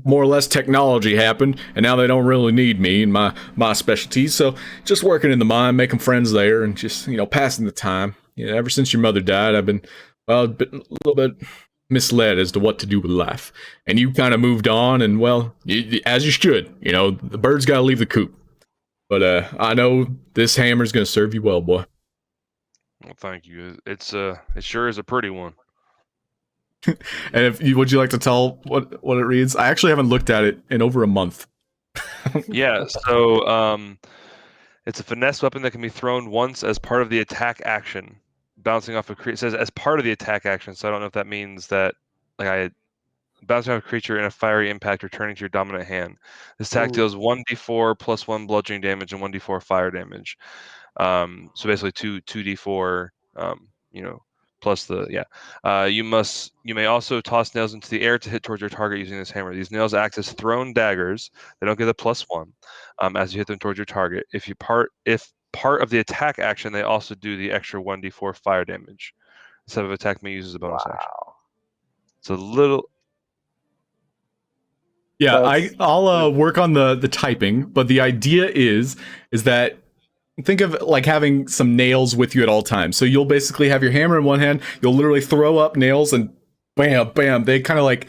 more or less technology happened, and now they don't really need me and my specialties. So just working in the mine, making friends there, and just, passing the time. Ever since your mother died, I've been, a little bit misled as to what to do with life. And you kind of moved on, and, well, as you should. The bird's got to leave the coop. But I know this hammer's going to serve you well, boy. Well, thank you. It sure is a pretty one. And would you like to tell what it reads? I actually haven't looked at it in over a month. Yeah, so it's a finesse weapon that can be thrown once as part of the attack action, bouncing off a creature. It says as part of the attack action, so I don't know if that means that bouncing off a creature in a fiery impact returning to your dominant hand. This attack deals 1d4 plus 1 bludgeoning damage and 1d4 fire damage. So basically 2d4, plus the you may also toss nails into the air to hit towards your target using this hammer. These nails act as thrown daggers. They don't get a +1 as you hit them towards your target. If part of the attack action, they also do the extra 1d4 fire damage. Instead of attack me uses a bonus action. It's a little. Yeah, That's- I'll work on the typing, but the idea is that think of it like having some nails with you at all times. So you'll basically have your hammer in one hand, you'll literally throw up nails and bam, bam, they kind of like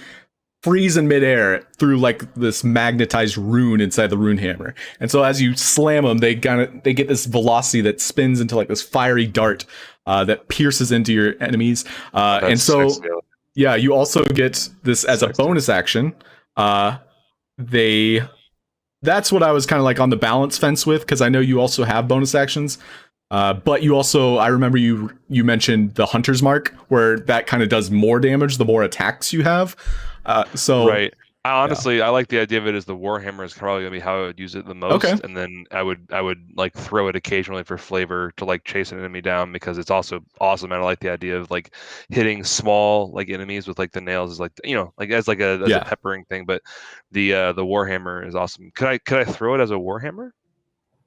freeze in midair through like this magnetized rune inside the rune hammer. And so as you slam them, they get this velocity that spins into like this fiery dart that pierces into your enemies. And so sexy. yeah, you also get this as a bonus action. That's what I was kind of like on the balance fence with, because I know you also have bonus actions. But you also, I remember you mentioned the Hunter's Mark, where that kind of does more damage the more attacks you have. So Right. I like the idea of it as the Warhammer is probably gonna be how I would use it the most, Okay. and then I would like throw it occasionally for flavor to like chase an enemy down, because it's also awesome. And I like the idea of like hitting small like enemies with like the nails is like, you know, like as like a peppering thing. But the Warhammer is awesome. Could I throw it as a Warhammer?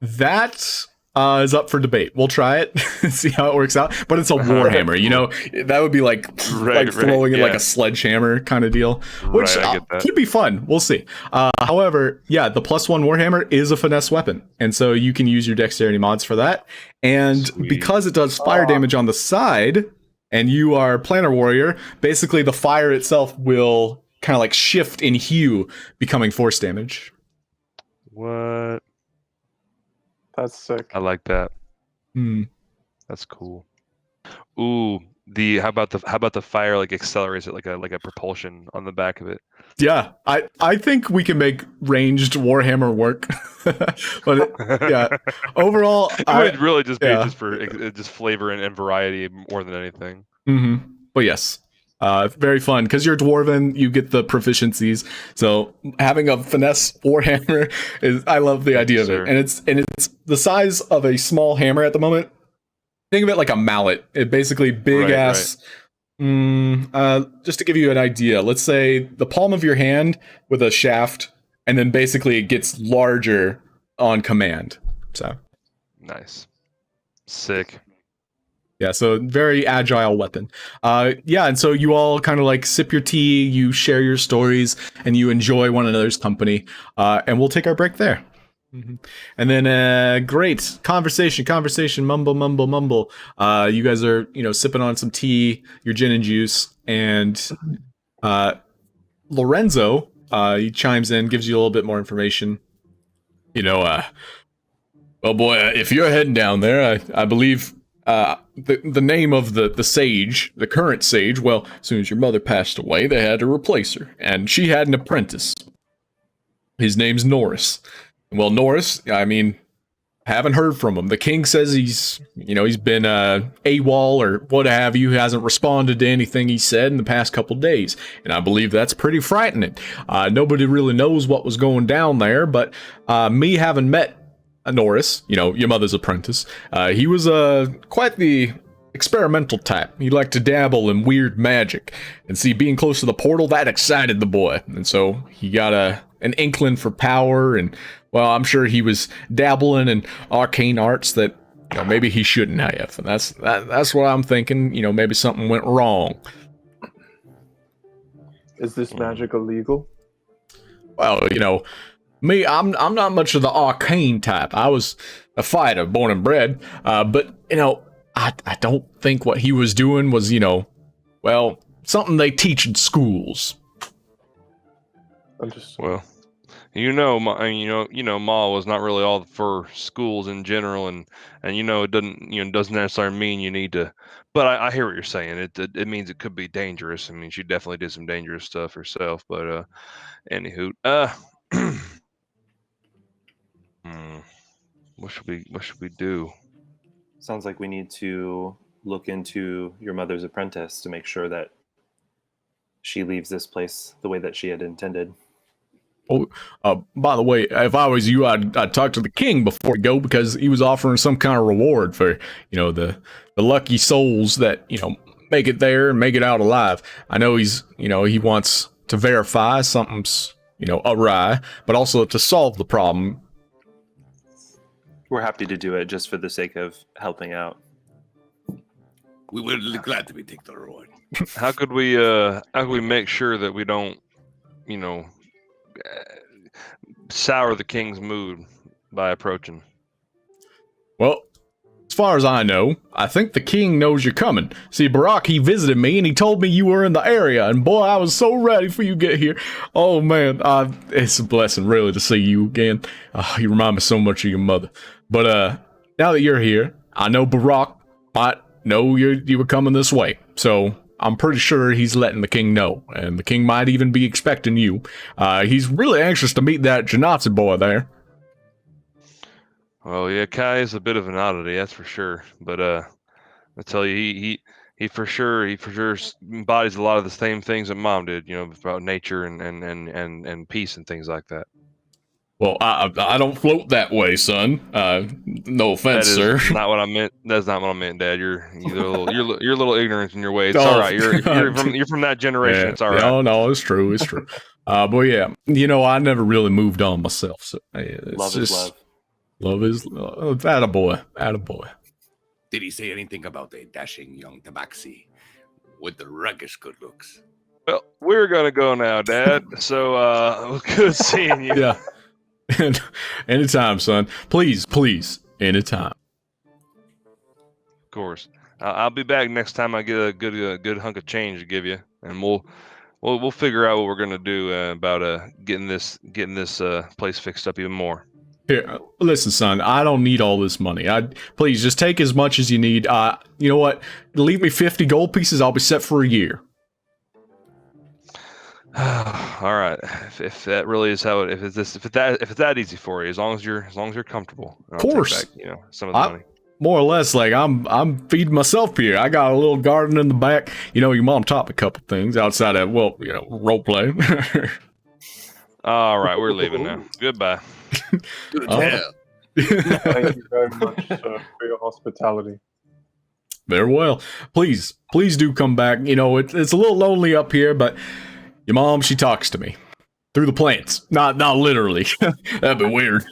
that is up for debate. We'll try it and see how it works out. But it's a Warhammer, you know, that would be like throwing it like a sledgehammer kind of deal, which I get that. could be fun. We'll see. However, yeah, the +1 Warhammer is a finesse weapon, and so you can use your dexterity mods for that. And Sweet. because it does fire damage on the side, and you are Planner Warrior, basically the fire itself will kind of like shift in hue, becoming force damage. What? That's sick. I like that. That's cool. Ooh, how about the fire like accelerates it like a propulsion on the back of it? Yeah, I think we can make ranged Warhammer work. But yeah, overall, It would really just be just for just flavor and variety more than anything. But yes, very fun because you're dwarven. You get the proficiencies. So having a finesse Warhammer I love the idea of it, and it's the size of a small hammer at the moment. Think of it like a mallet. It basically big ass. Just to give you an idea, let's say the palm of your hand with a shaft, and then basically it gets larger on command. So nice, sick. Yeah, so very agile weapon. Yeah, and so you all kind of like sip your tea, you share your stories, and you enjoy one another's company. And we'll take our break there. And then great conversation, mumble. You guys are, sipping on some tea, your gin and juice, and Lorenzo, he chimes in, gives you a little bit more information. Well, boy, if you're heading down there, I believe the name of the sage, the current sage, well, as soon as your mother passed away, they had to replace her, and she had an apprentice. His name's Norris. Well, Norris, I mean, haven't heard from him. The king says he's been AWOL or what have you. He hasn't responded to anything he said in the past couple days, and I believe that's pretty frightening. Nobody really knows what was going down there, but me having met Norris, your mother's apprentice, he was quite the experimental type. He liked to dabble in weird magic, and see, being close to the portal, that excited the boy, and so he got an inkling for power, and well, I'm sure he was dabbling in arcane arts that maybe he shouldn't have, and that's what I'm thinking. Maybe something went wrong. Is this magic illegal? Well, me, I'm not much of the arcane type. I was a fighter, born and bred. But I don't think what he was doing was, well, something they teach in schools. Understood. Well, Ma was not really all for schools in general, and it doesn't necessarily mean you need to. But I hear what you're saying. It means it could be dangerous. I mean, she definitely did some dangerous stuff herself. But anywho, what should we do? Sounds like we need to look into your mother's apprentice to make sure that she leaves this place the way that she had intended. Oh, by the way, if I was you, I'd talk to the king before we go, because he was offering some kind of reward for, the lucky souls that, make it there and make it out alive. I know he's, he wants to verify something's, awry, but also to solve the problem. We're happy to do it just for the sake of helping out. We will be glad to be take the reward. How could we make sure that we don't, you know, sour the king's mood by approaching? Well, as far as I know, I think the king knows you're coming. See, Barack, he visited me and he told me you were in the area, and boy, I was so ready for you to get here. Oh man, it's a blessing really to see you again. You remind me so much of your mother. But now that you're here, I know Barack might know you were coming this way, so I'm pretty sure he's letting the king know, and the king might even be expecting you. He's really anxious to meet that Genasi boy there. Well, yeah, Kai is a bit of an oddity, that's for sure. But I tell you, he for sure embodies a lot of the same things that Mom did. You know, about nature and peace and things like that. Well, I don't float that way, son. No offense, sir. Not what I meant. That's not what I meant, Dad. You're a little ignorant in your way. It's Oh, all right. You're from that generation. Yeah. It's all right. No, it's true. It's true. But yeah, you know, I never really moved on myself. So it's Love is love. Love is love. Attaboy. Did he say anything about a dashing young tabaxi with the ruggish good looks? Well, we're gonna go now, Dad. So it was good seeing you. Yeah. And anytime, son. Please, anytime. Of course. I'll be back next time I get a good hunk of change to give you, and we'll figure out what we're gonna do about getting this place fixed up even more. Here, listen, son. I don't need all this money. Please just take as much as you need. You know what? Leave me 50 gold pieces. I'll be set for a year. All right. If that really is how if it's that easy for you, as long as you're comfortable. Of course. Take back, some of the money. More or less, like I'm feeding myself here. I got a little garden in the back. You know, your mom taught me a couple things outside of role play. All right, we're leaving now. Goodbye. Yeah. Thank you very much for your hospitality. Very well. Please do come back. You know, it's a little lonely up here, but your mom, she talks to me through the plants. Not literally. That'd be weird.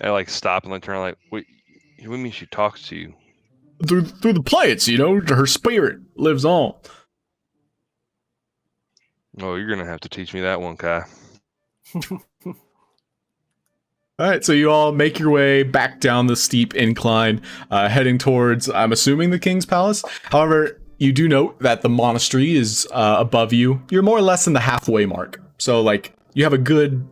I stop and turn like, wait, what do you mean she talks to you? Through the plants, you know, her spirit lives on. Oh, you're gonna have to teach me that one, Kai. All right, so you all make your way back down the steep incline, heading towards, I'm assuming, the King's Palace. However, you do note that the monastery is above you. You're more or less in the halfway mark. So, you have a good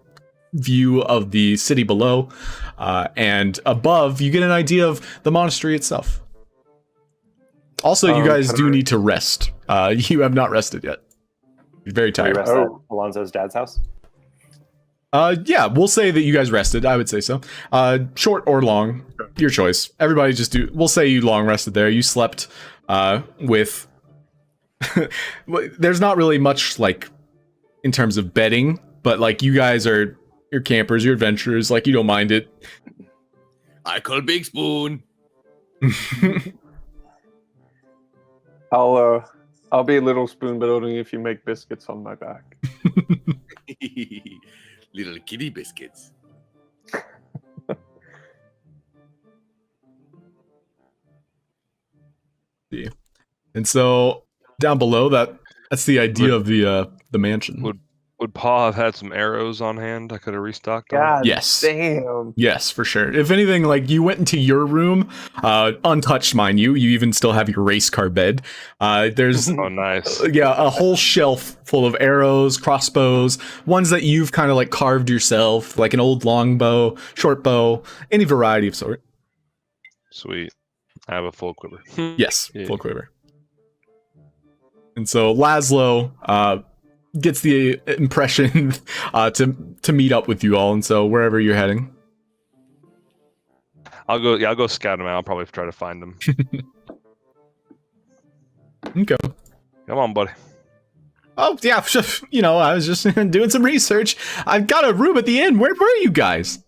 view of the city below, and above, you get an idea of the monastery itself. Also, you guys do need to rest. You have not rested yet. You're very Can we tired. rest at Alonso's dad's house? Yeah, we'll say that you guys rested. I would say so. Short or long, your choice. Everybody we'll say you long rested there. You slept with there's not really much in terms of bedding, but you guys are you're campers, you're adventurers, you don't mind it. I call Big Spoon. I'll be a little spoon, but only if you make biscuits on my back. Little kitty biscuits. Yeah. And so down below that's the idea of the mansion. Would Paul have had some arrows on hand I could have restocked on? God Yes. damn. Yes, for sure. If anything, you went into your room, untouched, mind you. You even still have your race car bed. There's Oh, nice. a whole shelf full of arrows, crossbows, ones that you've kind of carved yourself, like an old longbow, short bow, any variety of sort. Sweet. I have a full quiver. Yes, Yeah. full quiver. And so Laszlo gets the impression to meet up with you all, and so wherever you're heading. I'll go scout him out. I'll probably try to find him. Okay. Come on, buddy. Oh yeah, I was just doing some research. I've got a room at the inn. Where were you guys?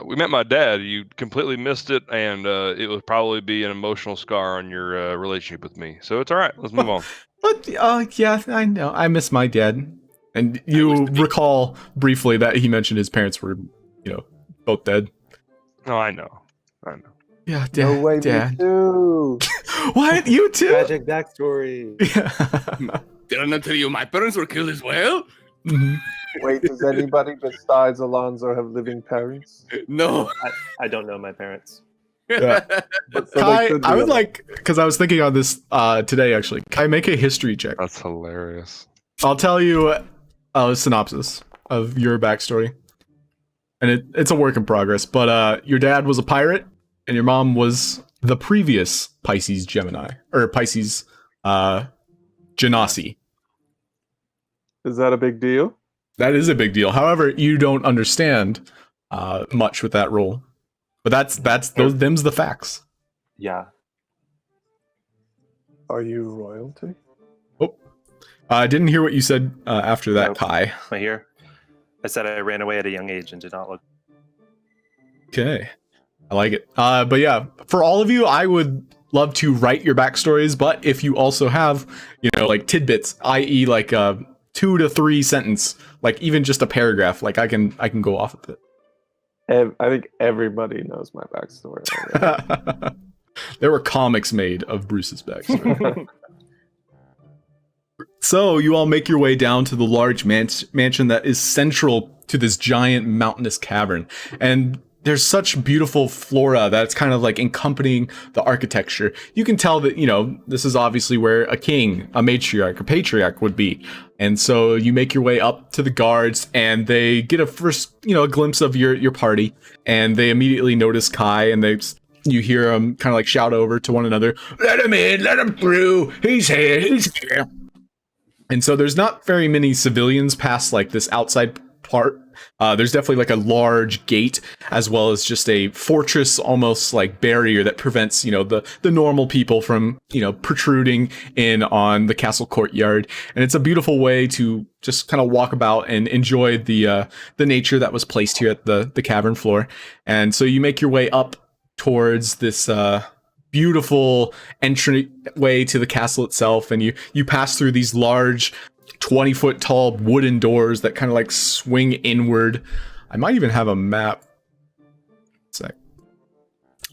We met my dad. You completely missed it, and it would probably be an emotional scar on your relationship with me. So it's all right. Let's move on. But yeah, I know. I miss my dad. And you recall briefly that he mentioned his parents were, both dead. No, I know. I know. Yeah, No way, Dad. me too. What? You too? Tragic backstory. Yeah. Did I not tell you my parents were killed as well? Mhm. Wait, does anybody besides Alonso have living parents? No. I don't know my parents. Yeah. But so they Kai, could I be would alive. like, because I was thinking on this today actually. Kai, make a history check. That's hilarious. I'll tell you a synopsis of your backstory. And it's a work in progress, but your dad was a pirate, and your mom was the previous Pisces Gemini, or Pisces Genasi. Is that a big deal? That is a big deal. However, you don't understand much with that role. But them's the facts. Yeah. Are you royalty? Oh, I didn't hear what you said after that, Nope. Kai. Am I here? I said I ran away at a young age and did not look. Okay. I like it. But yeah, for all of you, I would love to write your backstories, but if you also have, like tidbits, i.e. like a 2 to 3 sentence, like even just a paragraph, like I can go off of it. I think everybody knows my backstory already. There were comics made of Bruce's backstory. So you all make your way down to the large mansion that is central to this giant mountainous cavern, and there's such beautiful flora that's kind of like accompanying the architecture. You can tell that, this is obviously where a king, a matriarch, a patriarch would be. And so you make your way up to the guards, and they get a first, a glimpse of your party, and they immediately notice Kai, and you hear them kind of like shout over to one another, "Let him in, let him through, he's here, he's here." And so there's not very many civilians past like this outside part. There's definitely like a large gate, as well as just a fortress, almost like barrier that prevents, the normal people from, protruding in on the castle courtyard. And it's a beautiful way to just kind of walk about and enjoy the nature that was placed here at the cavern floor. And so you make your way up towards this beautiful entryway to the castle itself, and you pass through these large 20-foot tall wooden doors that kind of like swing inward. I might even have a map. Sec.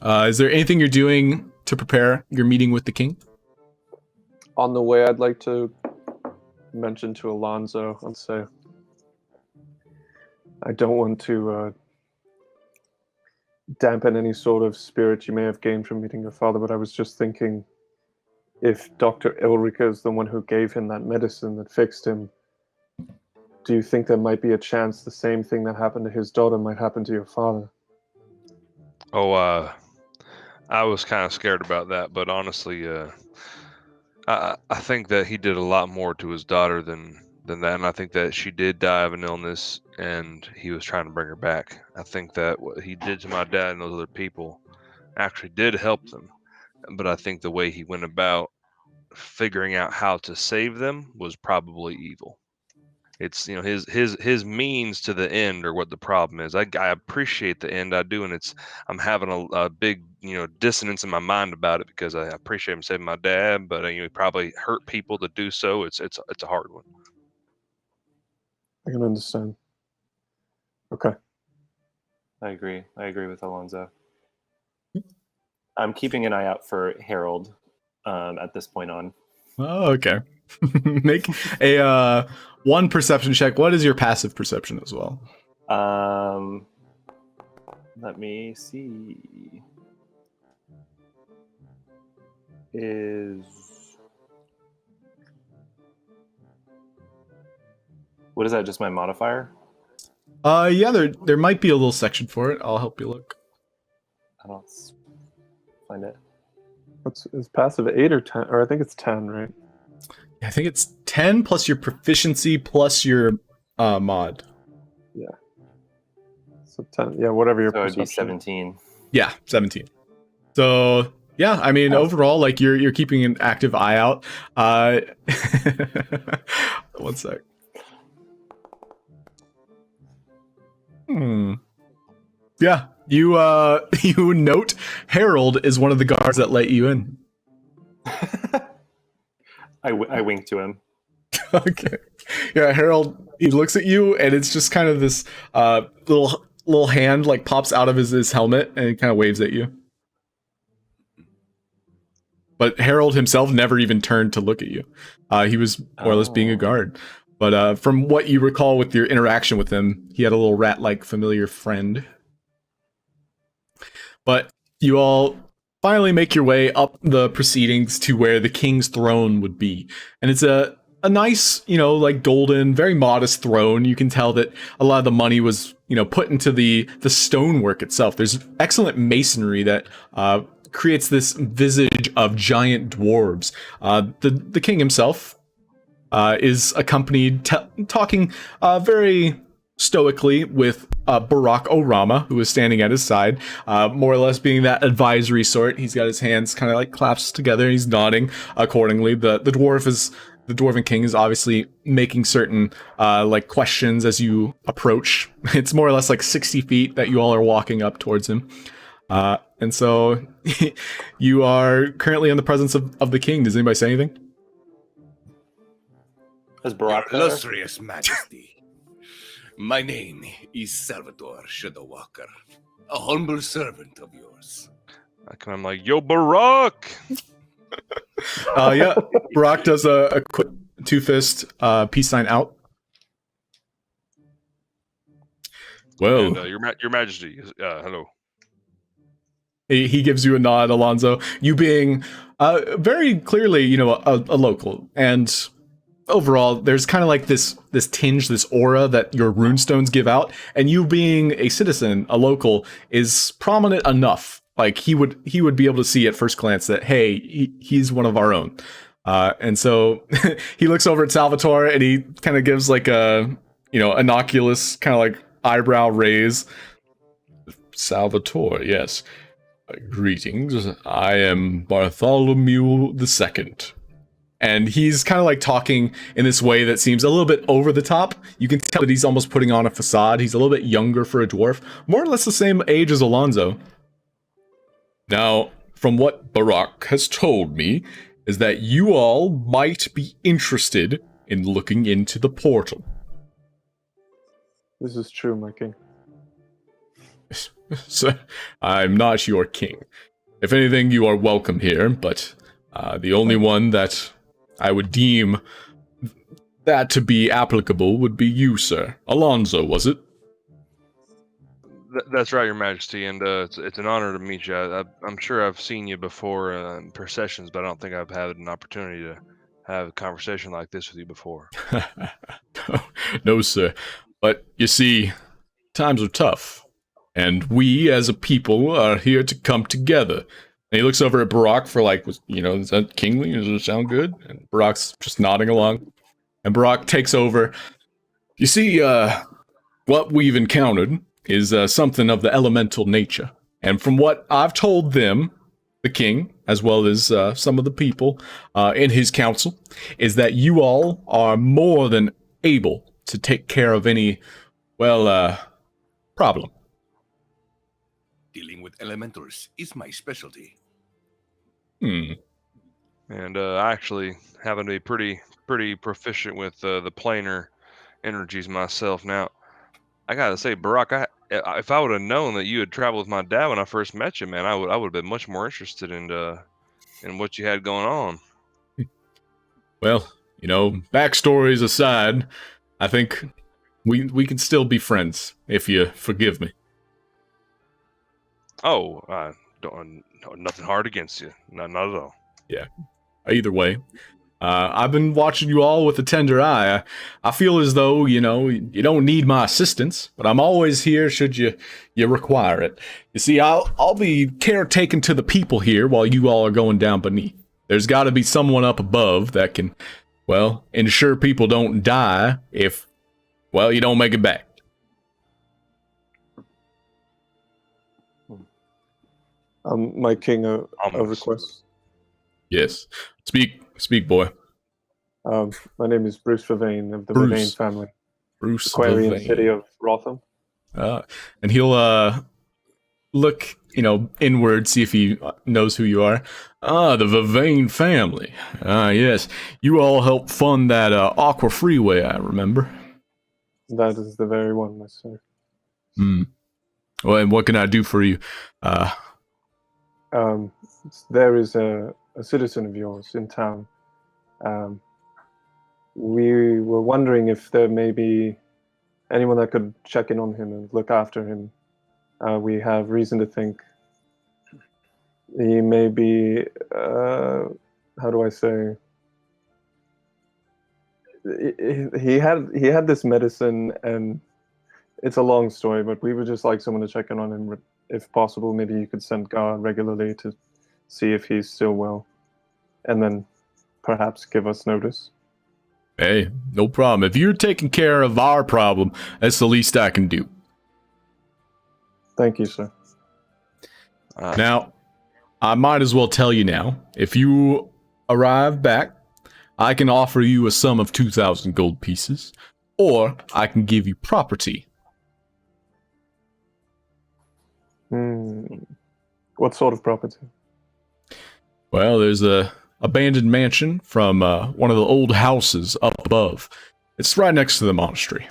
Is there anything you're doing to prepare your meeting with the king? On the way, I'd like to mention to Alonso and say, I don't want to dampen any sort of spirit you may have gained from meeting your father, but I was just thinking, if Dr. Ulrika is the one who gave him that medicine that fixed him, do you think there might be a chance the same thing that happened to his daughter might happen to your father? Oh, I was kind of scared about that, but honestly, I think that he did a lot more to his daughter than that, and I think that she did die of an illness, and he was trying to bring her back. I think that what he did to my dad and those other people actually did help them, but I think the way he went about figuring out how to save them was probably evil. It's his means to the end are what the problem is. I appreciate the end, I do, and I'm having a big dissonance in my mind about it because I appreciate him saving my dad, but he probably hurt people to do so. It's a hard one. I can understand. Okay. I agree with Alonso. I'm keeping an eye out for Harold at this point on. Oh, okay. Make a one perception check. What is your passive perception as well? Let me see. What is that? Just my modifier? Yeah, there might be a little section for it. I'll help you look. I don't find it. Is passive 8 or 10? Or I think it's 10, right? I think it's 10 plus your proficiency plus your mod. Yeah. So 10. Yeah, whatever your So it'd be perception. 17. Yeah, 17. So yeah, I mean, overall, like you're keeping an active eye out. One sec. Yeah, you you note Harold is one of the guards that let you in. I wink to him. Okay. Yeah, Harold, he looks at you, and it's just kind of this little little hand like pops out of his helmet and he kind of waves at you. But Harold himself never even turned to look at you. He was more or less being a guard. But from what you recall with your interaction with him, he had a little rat-like familiar friend. But you all finally make your way up the proceedings to where the king's throne would be. And it's a nice, like golden, very modest throne. You can tell that a lot of the money was, put into the stonework itself. There's excellent masonry that creates this visage of giant dwarves. The king himself is accompanied, talking very stoically with Barack Orama, who is standing at his side, more or less being that advisory sort. He's got his hands kind of like clasped together, and he's nodding accordingly. The Dwarven King is obviously making certain like questions as you approach. It's more or less like 60 feet that you all are walking up towards him. And so you are currently in the presence of the king. Does anybody say anything? Is Barack there? Illustrious Majesty, my name is Salvatore Shadowwalker, a humble servant of yours. I'm like, yo, Barack! Yeah, Barack does a quick two-fist peace sign out. Well, And, your Majesty, hello. He gives you a nod, Alonso. You being very clearly, a local, and overall, there's kind of like this tinge, this aura that your runestones give out, and you being a citizen, a local, is prominent enough. Like he would be able to see at first glance that hey, he's one of our own. And so he looks over at Salvatore and he kind of gives like a innocuous kind of like eyebrow raise. Salvatore, yes. Greetings, I am Bartholomew II. And he's kind of like talking in this way that seems a little bit over the top. You can tell that he's almost putting on a facade. He's a little bit younger for a dwarf, more or less the same age as Alonso. Now, from what Barack has told me, is that you all might be interested in looking into the portal. This is true, my king. So, I'm not your king. If anything, you are welcome here, but the only one that I would deem that to be applicable would be you, sir. Alonso, was it? That's right, Your Majesty, and it's an honor to meet you. I'm sure I've seen you before in processions, but I don't think I've had an opportunity to have a conversation like this with you before. No, sir. But you see, times are tough. And we, as a people, are here to come together. And he looks over at Barack for like, is that kingly? Does it sound good? And Barack's just nodding along. And Barack takes over. You see, what we've encountered is something of the elemental nature. And from what I've told them, the king, as well as some of the people in his council, is that you all are more than able to take care of any, problem. Dealing with elementals is my specialty. And I actually happen to be pretty proficient with the planar energies myself. Now, I gotta say, Barack, if I would have known that you had traveled with my dad when I first met you, man, I would have been much more interested in what you had going on. Well, backstories aside, I think we can still be friends if you forgive me. Oh, nothing hard against you. Not at all. Yeah. Either way, I've been watching you all with a tender eye. I feel as though, you don't need my assistance, but I'm always here should you require it. You see, I'll be caretaking to the people here while you all are going down beneath. There's got to be someone up above that can, ensure people don't die if, you don't make it back. My king, a Almost. request. Yes. Speak, boy. My name is Bruce Vervain of the Bruce. Vervain family. Bruce Aquarian Vervain. city of Rotham. And he'll look, inward, see if he knows who you are. The Vervain family. Yes. You all helped fund that Aqua Freeway, I remember. That is the very one, my sir. Well, and what can I do for you? There is a citizen of yours in town. We were wondering if there may be anyone that could check in on him and look after him. We have reason to think he may be, how do I say? He had this medicine, and it's a long story, but we would just like someone to check in on him, if possible. Maybe you could send Gaia regularly to see if he's still well, and then perhaps give us notice. Hey, no problem. If you're taking care of our problem, that's the least I can do. Thank you, sir. Now, I might as well tell you now, if you arrive back, I can offer you a sum of 2,000 gold pieces, or I can give you property. What sort of property? Well, there's a abandoned mansion from one of the old houses up above. It's right next to the monastery.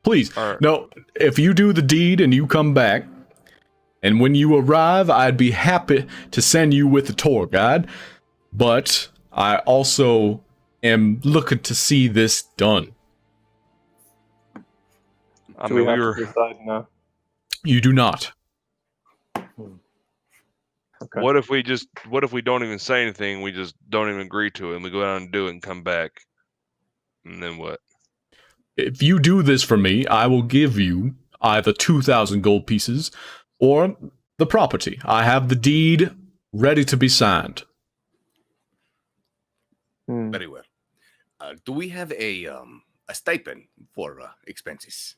Please, Alright. no, if you do the deed and you come back, and when you arrive, I'd be happy to send you with a tour guide, but I also am looking to see this done. I Do mean, we have we were. to decide now? You do not. Okay. What if we don't even say anything? We just don't even agree to it, and we go out and do it and come back, and then what? If you do this for me, I will give you either 2,000 gold pieces or the property. I have the deed ready to be signed. Very well. Do we have a stipend for expenses?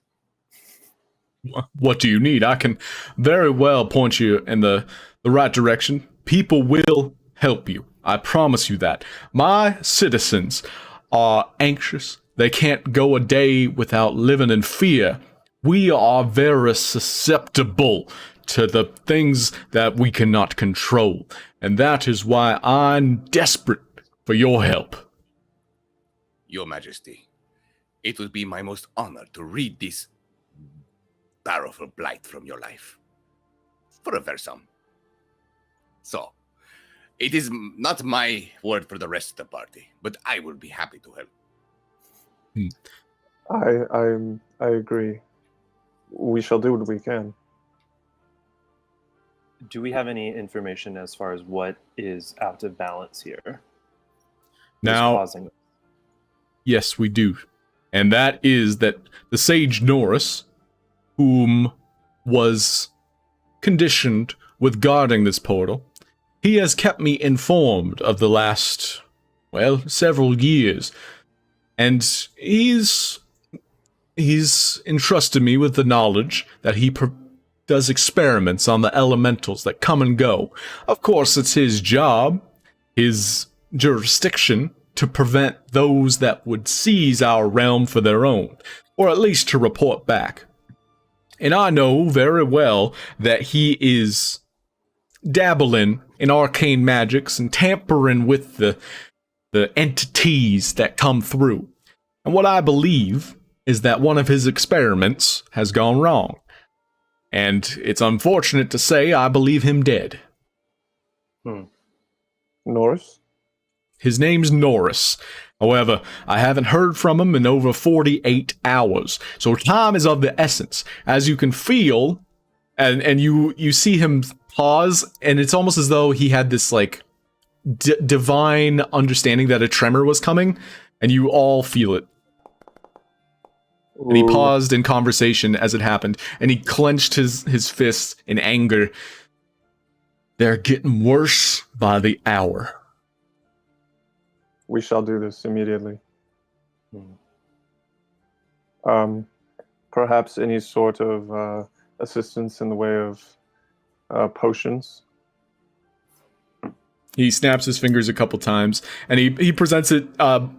What do you need? I can very well point you in the right direction. People will help you. I promise you that. My citizens are anxious. They can't go a day without living in fear. We are very susceptible to the things that we cannot control. And that is why I'm desperate for your help. Your Majesty, it would be my most honor to read this powerful blight from your life for a fair sum. So, it is not my word for the rest of the party, but I will be happy to help. I agree. We shall do what we can. Do we have any information as far as what is out of balance here? Now, Causing... yes, we do. And that is that the sage Norris, whom was conditioned with guarding this portal, he has kept me informed of the last, well, several years. And he's entrusted me with the knowledge that he does experiments on the elementals that come and go. Of course, it's his job, his jurisdiction, to prevent those that would seize our realm for their own, or at least to report back. And I know very well that he is dabbling in arcane magics and tampering with the entities that come through. And what I believe is that one of his experiments has gone wrong. And it's unfortunate to say I believe him dead. Norris? His name's Norris. However, I haven't heard from him in over 48 hours. So time is of the essence. As you can feel, and you see him pause, and it's almost as though he had this like divine understanding that a tremor was coming, and you all feel it. And he paused in conversation as it happened, and he clenched his fists in anger. They're getting worse by the hour. We shall do this immediately. Perhaps any sort of assistance in the way of potions. He snaps his fingers a couple times, and he presents it,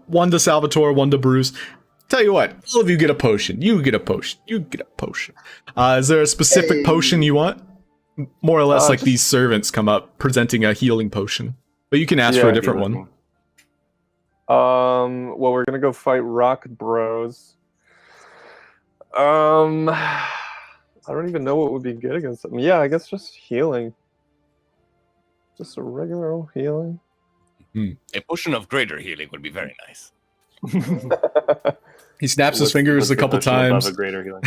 one to Salvatore, one to Bruce. Tell you what, all of you get a potion. You get a potion. You get a potion. Is there a specific potion you want? More or less like these servants come up presenting a healing potion. But you can ask for a different one. Well, we're gonna go fight Rock Bros. I don't even know what would be good against them. Yeah, I guess just healing. Just a regular old healing. A potion of greater healing would be very nice. He snaps his What's- fingers what's a the couple potion above times. a greater healing?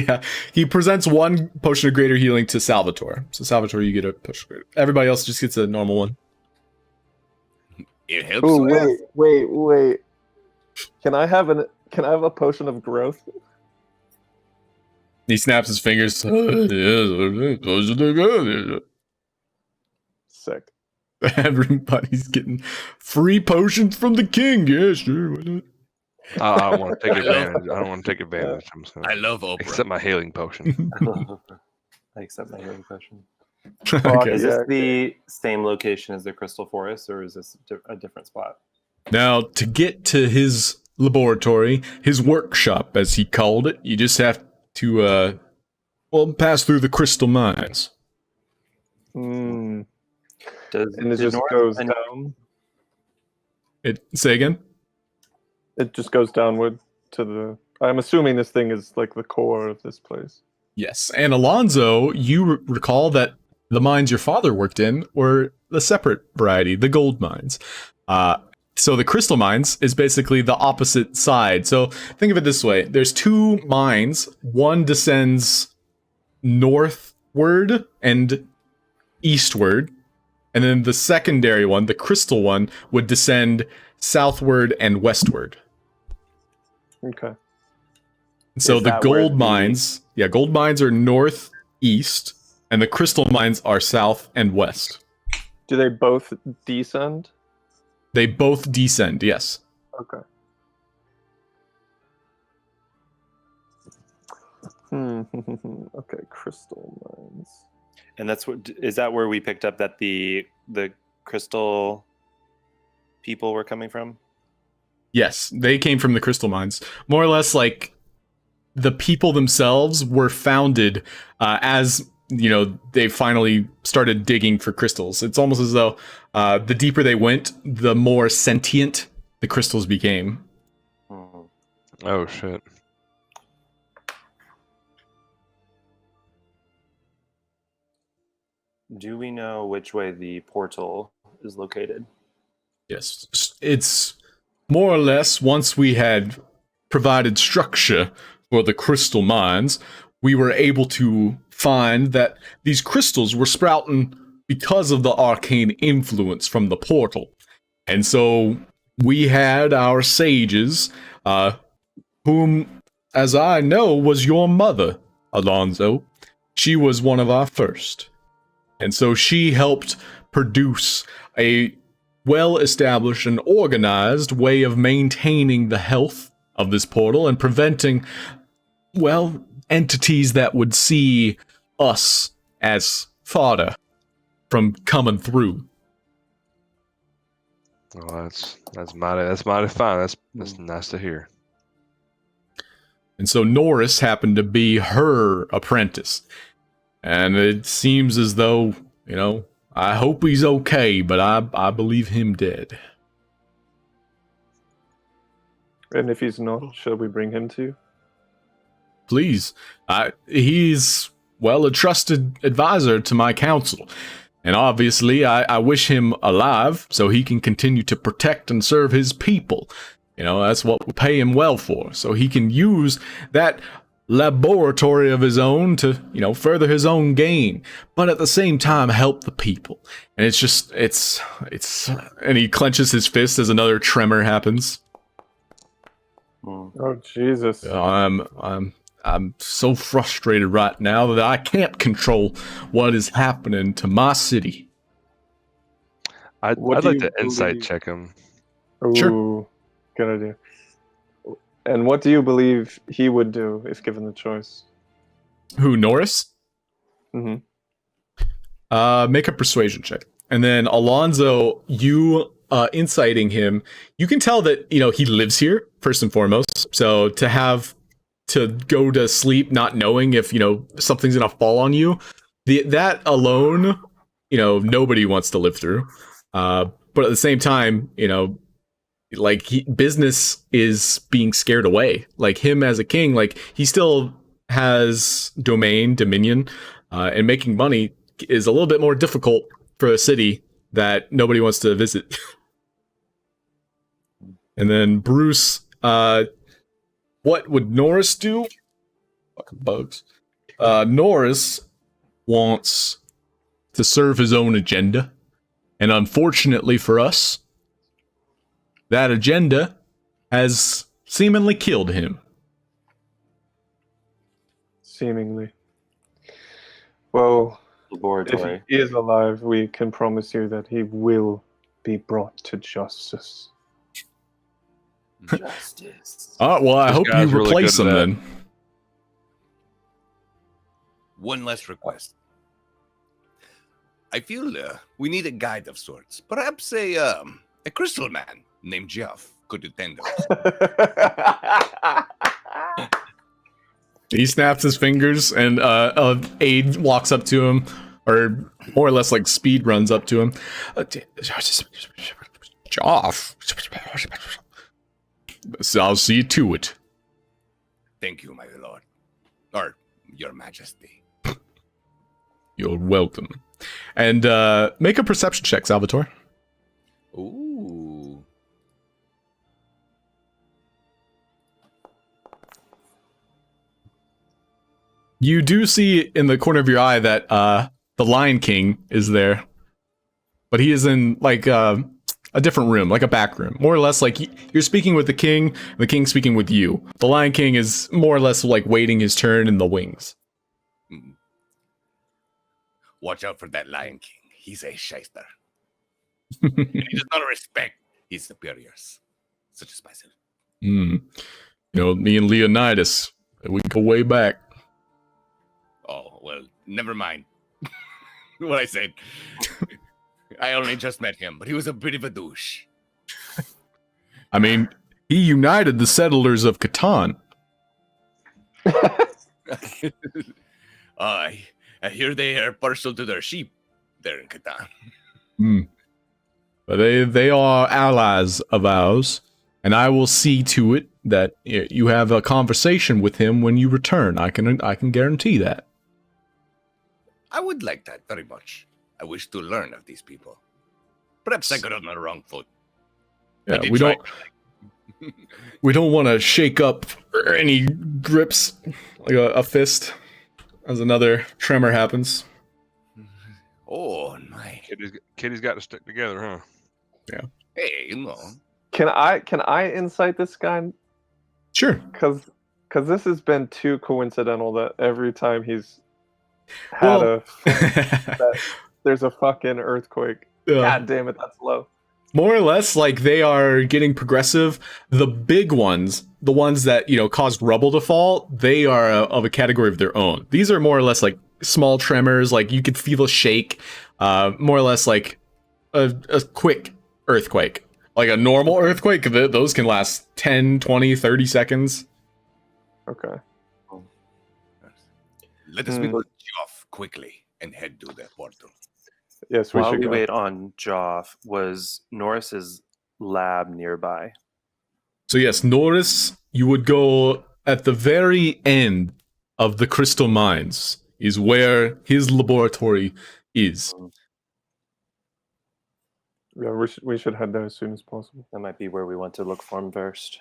Yeah, he presents one potion of greater healing to Salvatore. So Salvatore, you get a potion. Everybody else just gets a normal one. It helps. Oh with- wait. Can I have a potion of growth? He snaps his fingers. Sick. Everybody's getting free potions from the king. Yeah, sure. Why not? I don't want to take advantage. I don't want to take advantage. I'm just I gonna love Oprah. accept my healing potion. I accept my healing potion. Okay. Is Yeah, this the same location as the Crystal Forest, or is this a different spot? Now, to get to his laboratory, his workshop, as he called it, you just have to, pass through the crystal mines. Hmm. Does And it did just North goes and- down. Say again? It just goes downward to the. I'm assuming this thing is like the core of this place. Yes. And Alonso, you recall that the mines your father worked in were the separate variety, the gold mines. So the crystal mines is basically the opposite side. So think of it this way. There's two mines. One descends northward and eastward. And then the secondary one, the crystal one, would descend southward and westward. Okay. So Is the that where gold the- mines, gold mines are northeast, and the crystal mines are south and west. Do they both descend? They both descend, yes. Okay. Okay, crystal mines. And that's what is that where we picked up that the crystal people were coming from? Yes, they came from the crystal mines. More or less like the people themselves were founded as, they finally started digging for crystals. It's almost as though the deeper they went, the more sentient the crystals became. Hmm. Oh shit! Do we know which way the portal is located? Yes, it's more or less once we had provided structure for the crystal mines, we were able to find that these crystals were sprouting because of the arcane influence from the portal. And so we had our sages, whom, as I know, was your mother, Alonso. She was one of our first. And so she helped produce a well-established and organized way of maintaining the health of this portal and preventing, entities that would see us as fodder from coming through. Oh, that's mighty fine. That's nice to hear. And so Norris happened to be her apprentice. And it seems as though, I hope he's okay, but I believe him dead. And if he's not, shall we bring him to you? Please. He's, a trusted advisor to my council. And obviously, I wish him alive so he can continue to protect and serve his people. That's what we pay him well for. So he can use that laboratory of his own to, further his own gain, but at the same time help the people. And it's and he clenches his fist as another tremor happens. Hmm. Oh Jesus! I'm so frustrated right now that I can't control what is happening to my city. I'd What do like you to insight believe- check him. Sure. Ooh, good idea. And what do you believe he would do if given the choice? Who, Norris? Hmm. Make a persuasion check. And then Alonso, you inciting him, you can tell that, he lives here, first and foremost. So to go to sleep not knowing if, something's gonna fall on you, that alone, nobody wants to live through. But at the same time, like business is being scared away. Like him as a king, like he still has dominion, and making money is a little bit more difficult for a city that nobody wants to visit. And then Bruce, what would Norris do? Fucking bugs. Norris wants to serve his own agenda. And unfortunately for us, that agenda has seemingly killed him. Seemingly. Well, Laboratory. if he is alive, we can promise you that he will be brought to justice. Justice. Well, I This hope you guy's really replace good him at that. then. One last request. I feel we need a guide of sorts. Perhaps a crystal man named Jeff could attend us. He snaps his fingers, and aide walks up to him, or more or less like speed runs up to him. Joff. So I'll see to it. Thank you, my lord. Or your majesty. You're welcome. And make a perception check, Salvatore. Ooh. You do see in the corner of your eye that the Lion King is there, but he is in like a different room, like a back room. More or less like you're speaking with the king speaking with you. The Lion King is more or less like waiting his turn in the wings. Watch out for that Lion King. He's a shyster. And he does not respect his superiors, such as myself. You know, me and Leonidas, we go way back. Oh, well, never mind what I said. I only just met him, but he was a bit of a douche. I mean, he united the settlers of Catan. I hear they are partial to their sheep there in Catan. But they are allies of ours, and I will see to it that you have a conversation with him when you return. I can guarantee that. I would like that very much. I wish to learn of these people. Perhaps I got on the wrong foot. Yeah, we don't want to shake up any grips like a fist as another tremor happens. Oh my! Kitty's got to stick together, huh? Yeah. Hey, you know. Can I insight this guy? Sure. Because this has been too coincidental that every time he's had there's a fucking earthquake. God damn it, that's low. More or less, like they are getting progressive. The big ones, the ones that caused rubble to fall, they are of a category of their own. These are more or less like small tremors, like you could feel a shake, more or less like a quick earthquake. Like a normal earthquake, those can last 10, 20, 30 seconds. Okay. Let us meet off quickly and head to the portal. Yes, we While should we go. wait on Joff, was Norris's lab nearby? So yes, Norris, you would go at the very end of the crystal mines is where his laboratory is. Yeah, we should head there as soon as possible. That might be where we want to look for him first.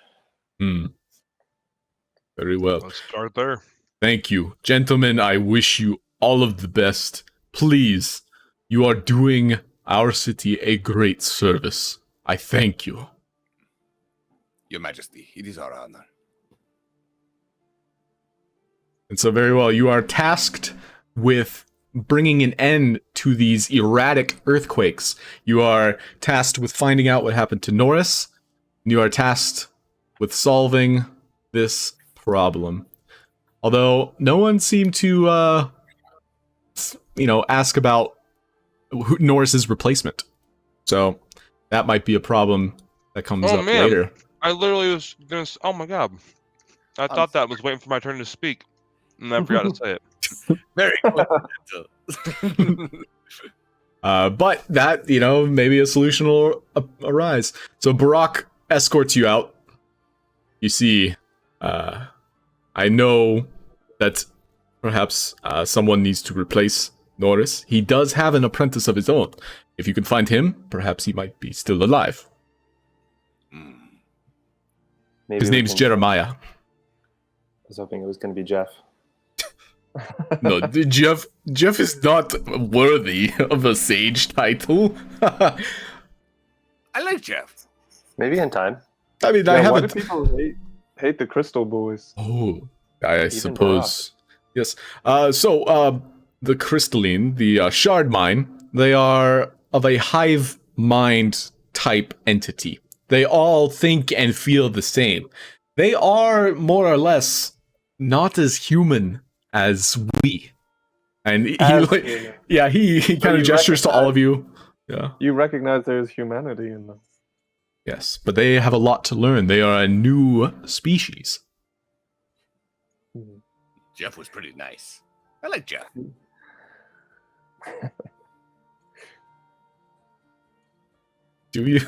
Very well. Let's start there. Thank you. Gentlemen, I wish you all of the best. Please, you are doing our city a great service. I thank you. Your Majesty, it is our honor. And so very well, you are tasked with bringing an end to these erratic earthquakes. You are tasked with finding out what happened to Norris. You are tasked with solving this problem. Although no one seemed to, ask about Norris's replacement. So that might be a problem that comes up later. I literally was gonna. Oh my god! I thought that was waiting for my turn to speak, and I forgot to say it. Very cool. But that, maybe a solution will arise. So Barack, escorts you out. You see, I know that perhaps someone needs to replace Norris. He does have an apprentice of his own. If you can find him, perhaps he might be still alive. Maybe His we name's can- Jeremiah. I was hoping it was going to be Jeff. No, Jeff is not worthy of a sage title. I like Jeff. Maybe in time. I mean, I Yeah, why do haven't. people hate the Crystal Boys? Oh, I suppose. Yes. So, the crystalline, the shard mine, they are of a hive mind type entity. They all think and feel the same. They are more or less not as human as we. And he Human. yeah, he kind of you gestures to all of you. Yeah. You recognize there's humanity in them. Yes, but they have a lot to learn. They are a new species. Jeff was pretty nice. I like Jeff. Do you?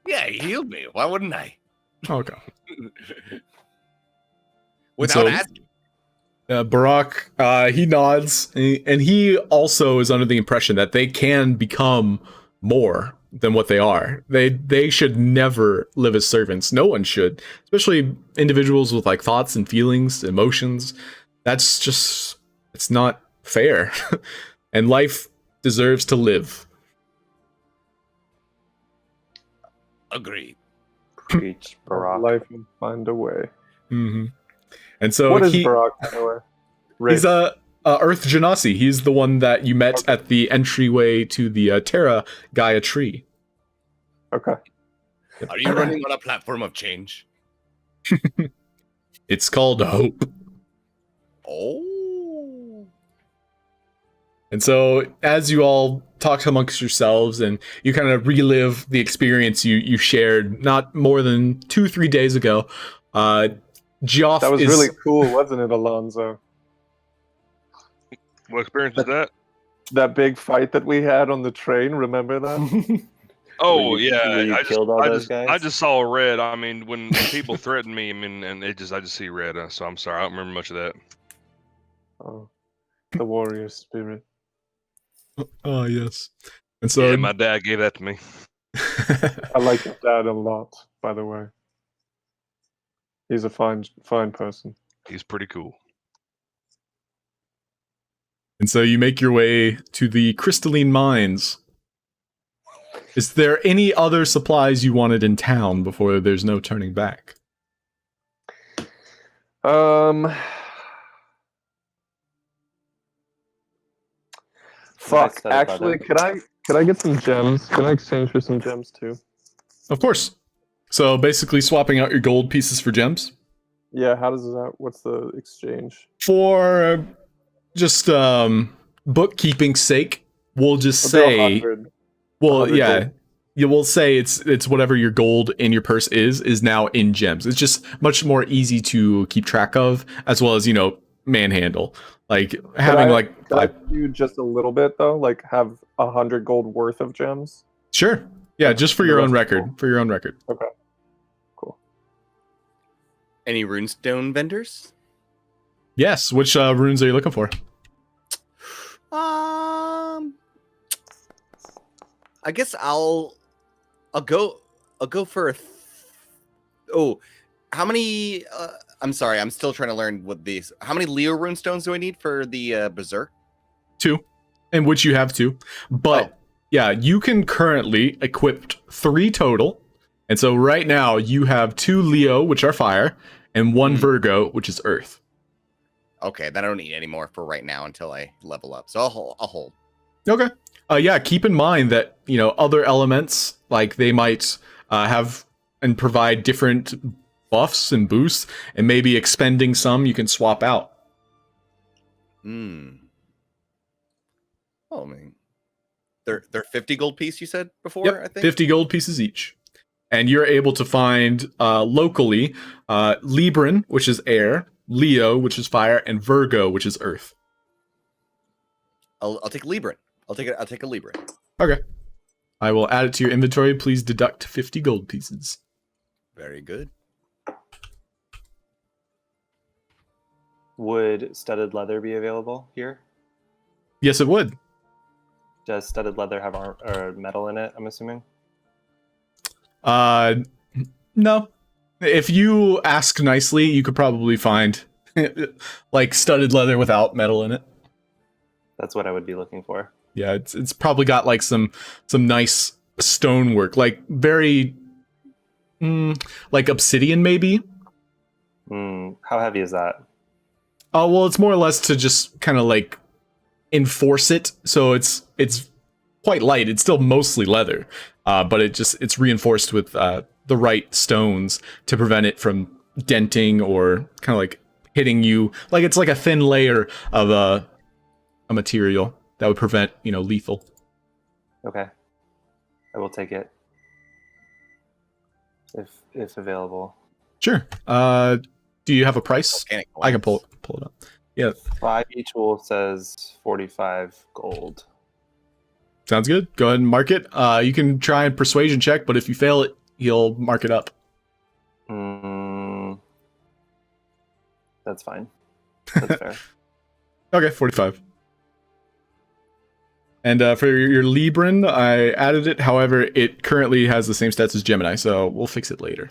Yeah, he healed me. Why wouldn't I? Okay. Without So- asking. Barack, he nods, and he also is under the impression that they can become more than what they are. They should never live as servants. No one should, especially individuals with like thoughts and feelings, emotions. That's just, it's not fair. And life deserves to live. Agreed. Preach, Barack. Life will find a way. Mm-hmm. And so What is he, Barack, by the way? he's a Earth Genasi. He's the one that you met at the entryway to the Terra Gaia tree. Okay. Are you running on a platform of change? It's called Hope. Oh. And so, as you all talk amongst yourselves and you kind of relive the experience you shared not more than 2-3 days ago, Geoff That was is really cool, wasn't it, Alonso? What experience is that? That big fight that we had on the train, remember that? Oh Where you- yeah, where you I killed all those I guys? just saw red. I mean, when people threaten me, I mean, and I just see red. So I'm sorry, I don't remember much of that. Oh, the warrior spirit. oh yes. And so Yeah, my dad gave that to me. I like your dad a lot, by the way. He's a fine person. He's pretty cool. and so you make your way to the crystalline mines. Is there any other supplies you wanted in town before there's no turning back? Fuck. set up by Actually, then. could I get some gems? Can I exchange for some gems too? Of course. So basically swapping out your gold pieces for gems. Yeah. How does that? What's the exchange? For just bookkeeping's sake, we'll just I'll go say 100. well 100 yeah gold. you will say it's whatever your gold in your purse is now in gems. It's just much more easy to keep track of, as well as manhandle, like having Could I do just a little bit though? Like have 100 gold worth of gems? sure, yeah, just for The your own rest is record, for your own record. Okay. Cool. Any runestone vendors? Yes, which runes are you looking for? I guess I'll go for how many I'm sorry, I'm still trying to learn what these. How many Leo runestones do I need for the Berserk? 2, and which you have 2, but Oh. yeah, you can currently equip 3 total, and so right now you have 2 Leo, which are fire, and 1 Mhm. Virgo, which is earth. Okay, then I don't need any more for right now until I level up. So I'll hold. Okay. Yeah, keep in mind that, other elements, like they might have and provide different buffs and boosts, and maybe expending some you can swap out. Hmm. Oh, I mean, they're 50 gold piece. You said before, Yep, I think. 50 gold pieces each. And you're able to find locally Libran, which is air, Leo, which is fire, and Virgo, which is earth. I'll take Libran. I'll take a Libran. Okay. I will add it to your inventory. Please deduct 50 gold pieces. Very good. Would studded leather be available here? Yes, it would. Does studded leather have or metal in it, I'm assuming? No. If you ask nicely, you could probably find like studded leather without metal in it. That's what I would be looking for. Yeah, it's probably got like some nice stonework, like very like obsidian maybe. How heavy is that? Oh, well, it's more or less to just kind of like enforce it. So it's quite light. It's still mostly leather, but it's reinforced with the right stones to prevent it from denting or kind of like hitting you. Like it's like a thin layer of a material that would prevent, lethal. Okay, I will take it if available. Sure. Do you have a price? Volcanic I can glass. pull it up. Yeah, 5 each wool says 45 gold. sounds good. Go ahead and mark it. You can try and persuasion check, but if you fail it, he'll mark it up. That's fine. That's fair. Okay, 45. And for your Libran, I added it. However, it currently has the same stats as Gemini, so we'll fix it later.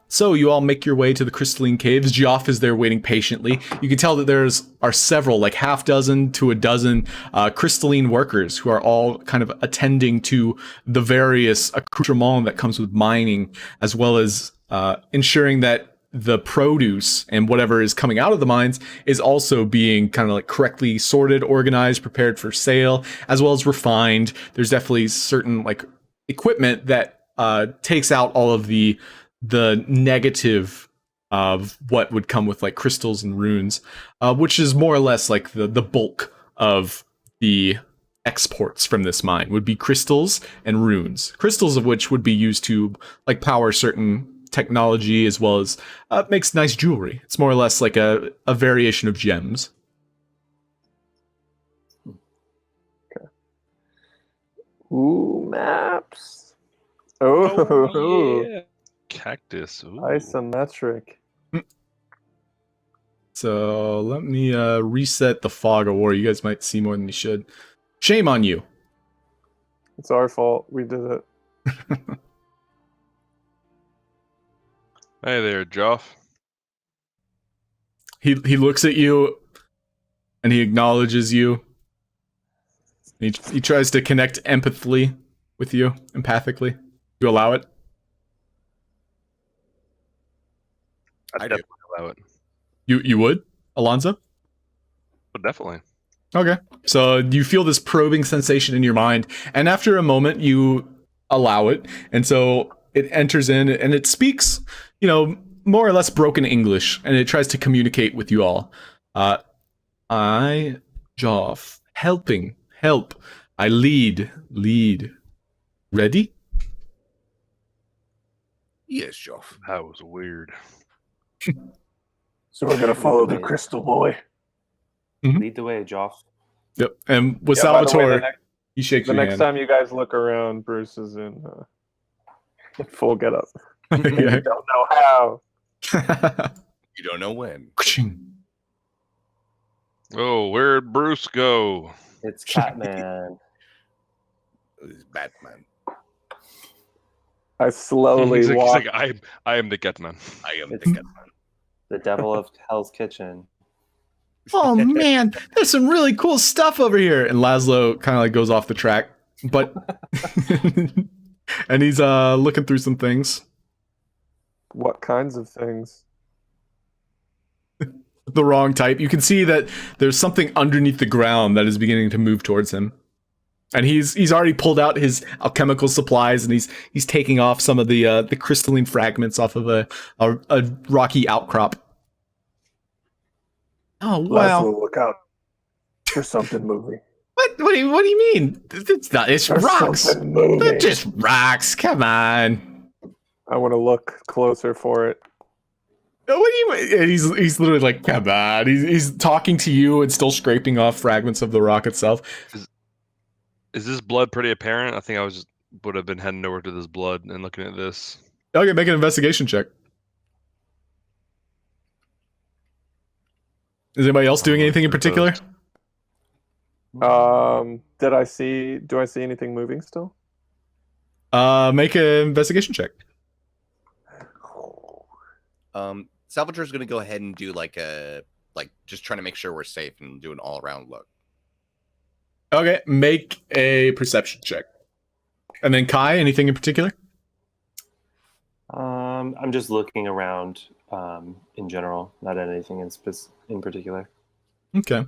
So you all make your way to the Crystalline Caves. Geoff is there waiting patiently. You can tell that are several, like half dozen to a dozen crystalline workers who are all kind of attending to the various accoutrement that comes with mining, as well as ensuring that the produce and whatever is coming out of the mines is also being kind of like correctly sorted, organized, prepared for sale, as well as refined. There's definitely certain like equipment that takes out all of the negative of what would come with like crystals and runes, which is more or less like the bulk of the exports from this mine would be crystals and runes. Crystals of which would be used to like power certain technology, as well as makes nice jewelry. It's more or less like a variation of gems. Okay. Ooh, maps. Oh, yeah. Cactus. Ooh. isometric. So let me reset the fog of war. You guys might see more than you should. Shame on you. It's our fault. We did it. Hey there, Joff. He looks at you and he acknowledges you. He tries to connect empathically with you, empathically. You allow it? I I do. definitely allow it. You would, Alonso? But definitely. Okay. So you feel this probing sensation in your mind, and after a moment you allow it, and so it enters in and it speaks, more or less broken English, and it tries to communicate with you all. I, Joff, help. I lead. Ready? Yes, Joff. That was weird. So we're gonna follow the crystal boy. Lead the way, Joff. Yep. And with Yeah, by the way, Salvatore, he shakes The your next hand. time you guys look around, Bruce is in full getup. Yeah. You don't know how. You don't know when. Oh, where'd Bruce go? It's Catman. It's Batman. I slowly He's walk. like, I am the Catman. I am It's- the Catman. The devil of Hell's Kitchen. Oh man, there's some really cool stuff over here. And Laszlo kind of like goes off the track, but and he's looking through some things. What kinds of things? The wrong type. You can see that there's something underneath the ground that is beginning to move towards him. And he's already pulled out his alchemical supplies, and he's taking off some of the crystalline fragments off of a rocky outcrop. Oh wow! Laszlo, look out. There's something moving. What do you mean? It's not. It's There's rocks. something moving. They're just rocks. Come on. I want to look closer for it. What do you mean? He's literally like, come on. He's talking to you and still scraping off fragments of the rock itself. Is this blood pretty apparent? I think would have been heading over to this blood and looking at this. Okay, make an investigation check. Is anybody else doing anything in particular? Do I see anything moving still? Make an investigation check. Salvatore's gonna go ahead and do just trying to make sure we're safe and do an all around look. Okay, make a perception check. And then Kai, anything in particular? I'm just looking around in general, not at anything in particular. Okay.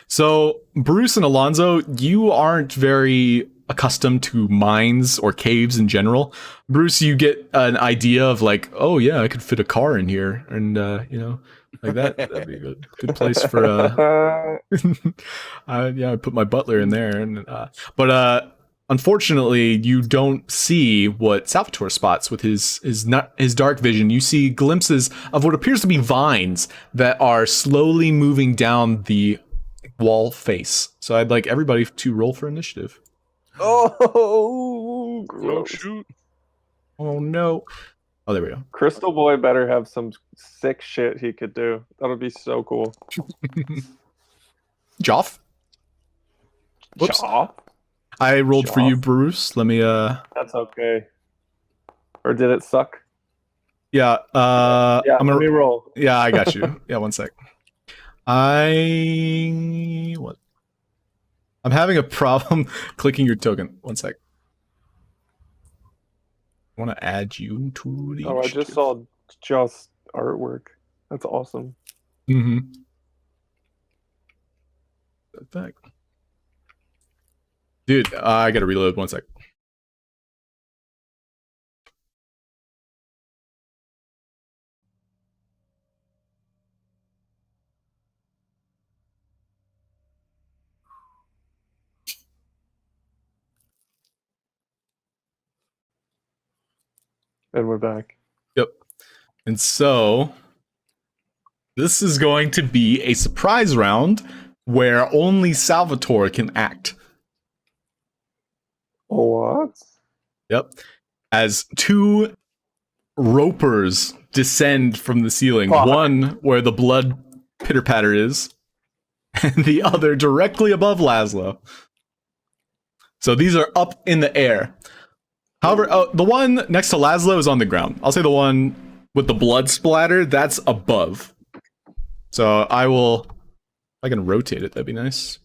So, Bruce and Alonso, you aren't very accustomed to mines or caves in general. Bruce, you get an idea of like, oh yeah, I could fit a car in here, and like that'd be a good place for I put my butler in there, and but unfortunately, you don't see what Salvatore spots with his dark vision. You see glimpses of what appears to be vines that are slowly moving down the wall face. So I'd like everybody to roll for initiative. Oh, gross. Shoot! Oh no! Oh, there we go. Crystal Boy better have some sick shit he could do. That would be so cool. Joff? Whoops. Shaw? I rolled for Joff? you, Bruce. Let me That's okay. Or did it suck? yeah, Yeah, I'm let me gonna roll. yeah, I got you. Yeah, one sec. I'm having a problem clicking your token. One sec. I want to add you to the Oh, I just saw just artwork. That's awesome. Mm-hmm. Back. Dude, I gotta reload. One sec. And we're back. Yep. And so this is going to be a surprise round where only Salvatore can act. What? Yep. As two ropers descend from the ceiling, Fuck. one where the blood pitter patter is, and the other directly above Laszlo. So these are up in the air. However, the one next to Laszlo is on the ground. I'll say the one with the blood splatter, that's above. So if I can rotate it, that'd be nice.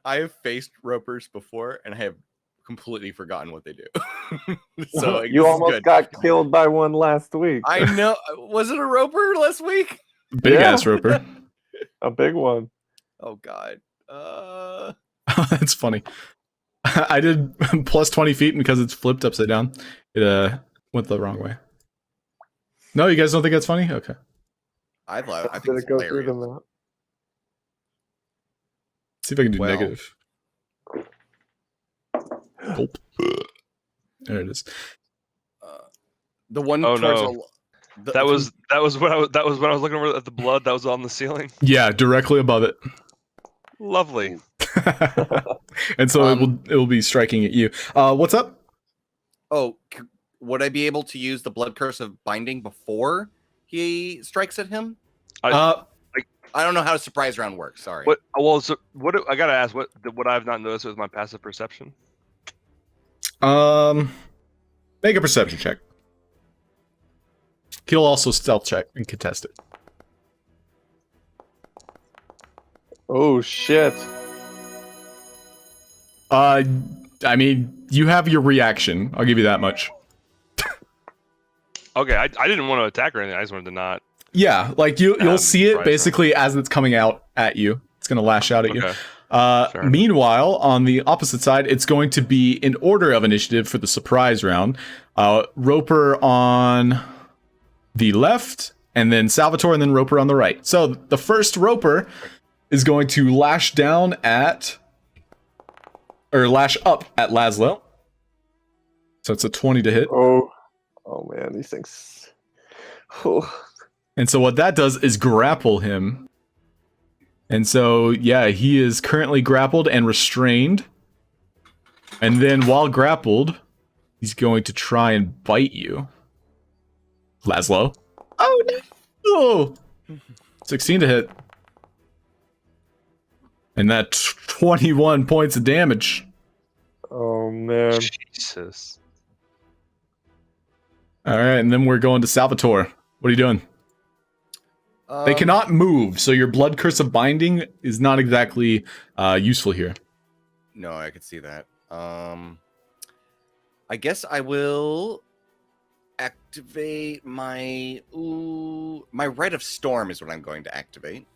I have faced ropers before, and I have completely forgotten what they do. So like, You this is almost good. got killed by one last week. I know. Was it a roper last week? Big Yeah. ass roper. A big one. Oh God. That's funny. I did plus 20 feet, and because it's flipped upside down, it went the wrong way. No, you guys don't think that's funny? Okay. I think Did it's it go through hilarious. the map? See if I can do Well. negative. Gulp. There it is. The one. Oh, towards no. the- That was when I was looking over at the blood that was on the ceiling. Yeah, directly above it. Lovely. And so it will be striking at you. What's up? Oh, would I be able to use the blood curse of binding before he strikes at him? I don't know how a surprise round works. Sorry. What? Well, so what? I gotta ask. What I've not noticed with my passive perception? Make a perception check. He'll also stealth check and contest it. Oh shit. I mean, you have your reaction. I'll give you that much. Okay, I didn't want to attack or anything. I just wanted to not. Yeah, like you'll see it right, basically as it's coming out at you. It's gonna lash out at you. Okay. Fair enough. Meanwhile, on the opposite side, it's going to be in order of initiative for the surprise round. Roper on the left, and then Salvatore, and then Roper on the right. So the first Roper is going to lash down at, or lash up at Laszlo. So it's a 20 to hit. Oh man, these things. Oh. And so what that does is grapple him. And so, yeah, he is currently grappled and restrained. And then while grappled, he's going to try and bite you. Laszlo. Oh no! Oh! 16 to hit. And that 21 points of damage. Oh man. Jesus. Alright, and then we're going to Salvatore. What are you doing? They cannot move, so your blood curse of binding is not exactly useful here. No, I could see that. I guess I will activate my my Rite of Storm is what I'm going to activate.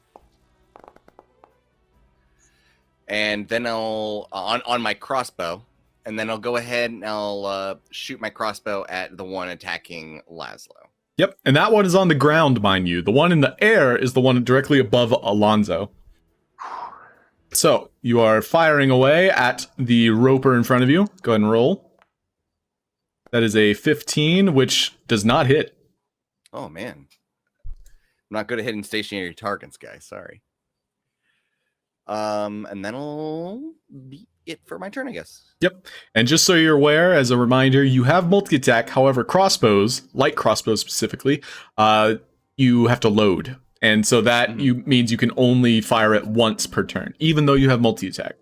And then I'll on my crossbow, and then I'll go ahead and I'll shoot my crossbow at the one attacking Laszlo. Yep, and that one is on the ground, mind you. The one in the air is the one directly above Alonso. So, you are firing away at the roper in front of you. Go ahead and roll. That is a 15, which does not hit. Oh, man. I'm not good at hitting stationary targets, guys. Sorry. And then I'll be it for my turn, I guess. Yep. And just so you're aware, as a reminder, you have multi-attack. However, crossbows, light crossbows specifically, you have to load. And so that means you can only fire it once per turn, even though you have multi-attack.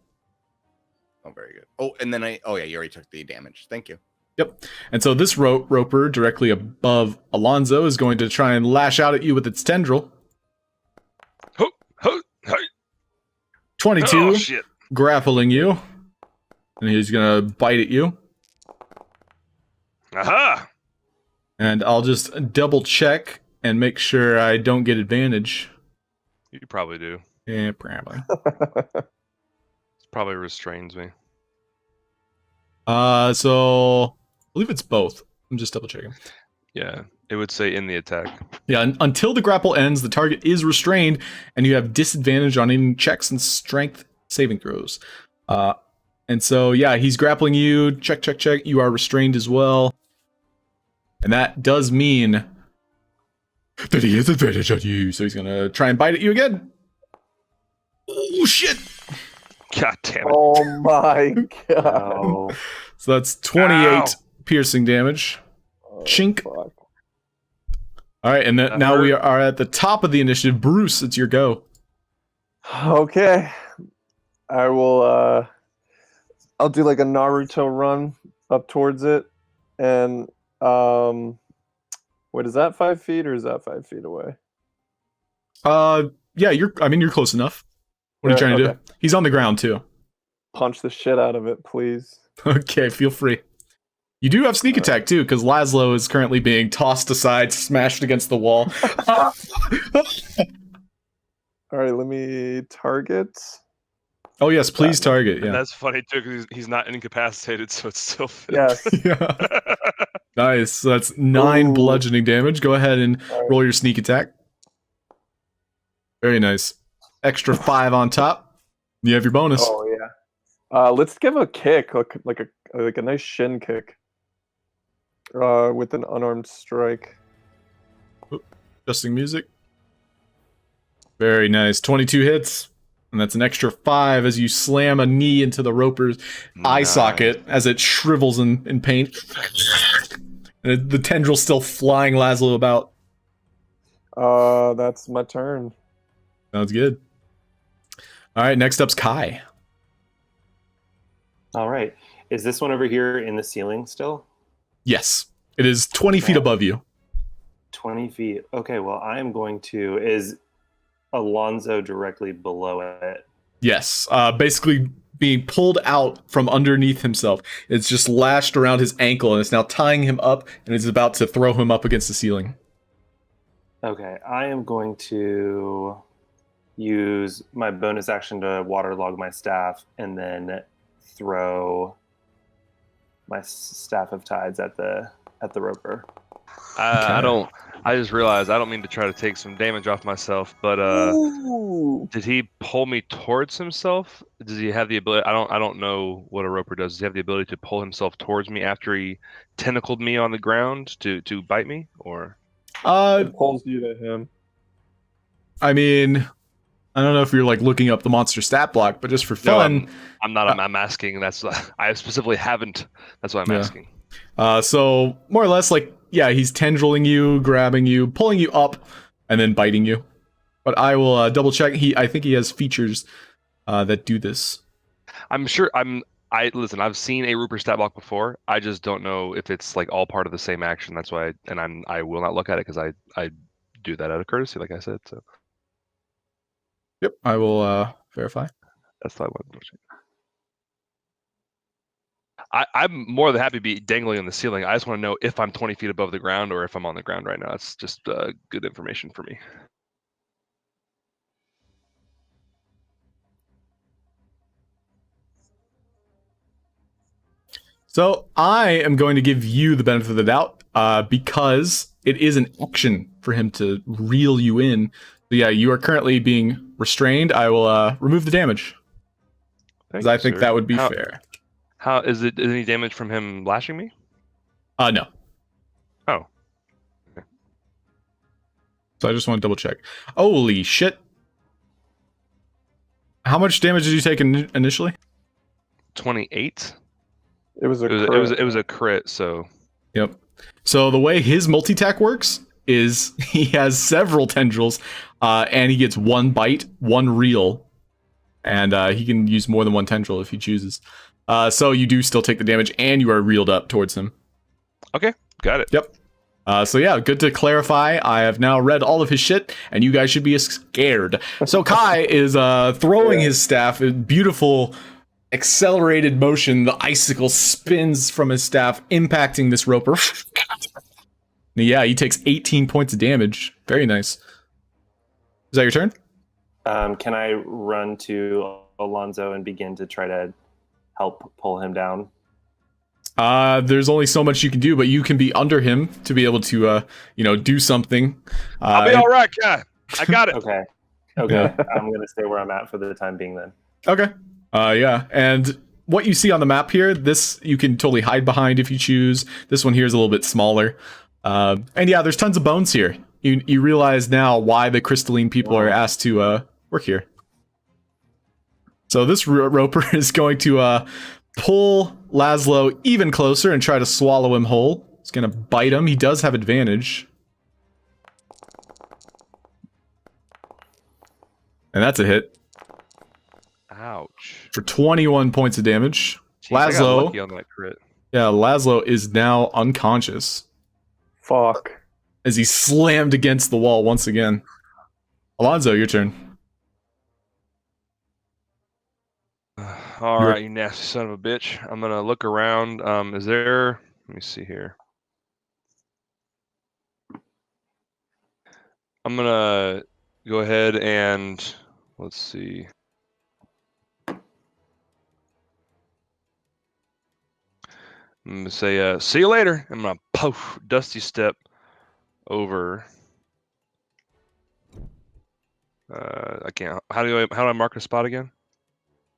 Oh, very good. Oh, and then you already took the damage. Thank you. Yep. And so this roper directly above Alonso is going to try and lash out at you with its tendril. 22, Oh, shit. grappling you. And he's going to bite at you. Aha! And I'll just double check and make sure I don't get advantage. You probably do. Yeah, probably. It probably restrains me. So I believe it's both. I'm just double checking. Yeah, it would say in the attack. Yeah, until the grapple ends, the target is restrained, and you have disadvantage on any checks and strength saving throws. And so, yeah, he's grappling you. Check. You are restrained as well. And that does mean that he has advantage on you. So he's going to try and bite at you again. Oh, shit. God damn it. Oh my god. Oh, So that's 28 Ow. piercing damage. Oh, Chink. fuck. All right, and now we are at the top of the initiative. Bruce, it's your go. Okay. I will I'll do like a Naruto run up towards it. And wait, is that 5 feet or is that 5 feet away? Yeah, you're close enough. What are you trying to do? He's on the ground too. Punch the shit out of it, please. Okay, feel free. You do have sneak attack too, because Laszlo is currently being tossed aside, smashed against the wall. All right, let me target. Oh yes, please target. And Yeah. that's funny too, because he's not incapacitated, so it's still fit. Yes. Yeah. Nice. So that's 9 Ooh. bludgeoning damage. Go ahead and roll your sneak attack. Very nice. Extra 5 on top. You have your bonus. Oh yeah. Let's give a kick, like a nice shin kick. With an unarmed strike. Adjusting music. Very nice. 22 hits. And that's an extra 5 as you slam a knee into the roper's eye Nice. socket as it shrivels in pain. And the tendril's still flying Laszlo about. That's my turn. Sounds good. All right, next up's Kai. all right. Is this one over here in the ceiling still? Yes, it is 20 feet above you. 20 feet. Okay, well, I am going to. Is Alonso directly below it? Yes, basically being pulled out from underneath himself. It's just lashed around his ankle and it's now tying him up and is about to throw him up against the ceiling. Okay, I am going to use my bonus action to waterlog my staff and then throw my staff of tides at the roper. I just realized I don't mean to try to take some damage off myself, but Ooh. did he pull me towards himself? Does he have the ability? I don't know what a roper does. Does he have the ability to pull himself towards me after he tentacled me on the ground to bite me? Or It pulls you to him. I mean, I don't know if you're like looking up the monster stat block, but just for No, fun. I'm not. I'm asking. That's I specifically haven't. That's why I'm Yeah. asking. So more or less, like, yeah, he's tendriling you, grabbing you, pulling you up, and then biting you. But I will double check. I think he has features that do this. I'm sure. I listen. I've seen a Rupert stat block before. I just don't know if it's like all part of the same action. That's why. I will not look at it because I do that out of courtesy, like I said. So Yep, I will verify. that's why I wanted to check. I'm more than happy to be dangling on the ceiling. I just want to know if I'm 20 feet above the ground or if I'm on the ground right now. It's just good information for me. So I am going to give you the benefit of the doubt because it is an action for him to reel you in. So yeah, you are currently being restrained. I will remove the damage because I think that would be fair. How is it? Is any damage from him lashing me? No. Oh. Okay. So I just want to double check. Holy shit. How much damage did you take initially? 28. It was a It was a crit. So. Yep. So the way his multi-tack works is he has several tendrils, and he gets one bite, one reel, and he can use more than one tendril if he chooses. So you do still take the damage, and you are reeled up towards him. Okay, got it. Yep. So yeah, good to clarify. I have now read all of his shit, and you guys should be scared. So Kai is throwing his staff in beautiful accelerated motion. The icicle spins from his staff, impacting this roper. Yeah, he takes 18 points of damage. Very nice. Is that your turn? Can I run to Alonso and begin to try to help pull him down? There's only so much you can do, but you can be under him to be able to, do something. I'll be all right, Kai. I got it. Okay. Yeah. I'm going to stay where I'm at for the time being then. Okay. Yeah. And what you see on the map here, this you can totally hide behind if you choose. This one here is a little bit smaller. And yeah, there's tons of bones here. You realize now why the crystalline people are asked to work here. So this roper is going to pull Laszlo even closer and try to swallow him whole. It's going to bite him. He does have advantage. And that's a hit. Ouch. For 21 points of damage. Jeez, I got Laszlo. lucky on that crit. Yeah, Laszlo is now unconscious Fuck. as he's slammed against the wall once again. Alonso, your turn. All right, you nasty son of a bitch. I'm gonna look around. Is there? Let me see here. I'm gonna go ahead and let's see. I'm gonna say, "See you later." I'm gonna poof, dusty step over. I can't. How do I mark a spot again?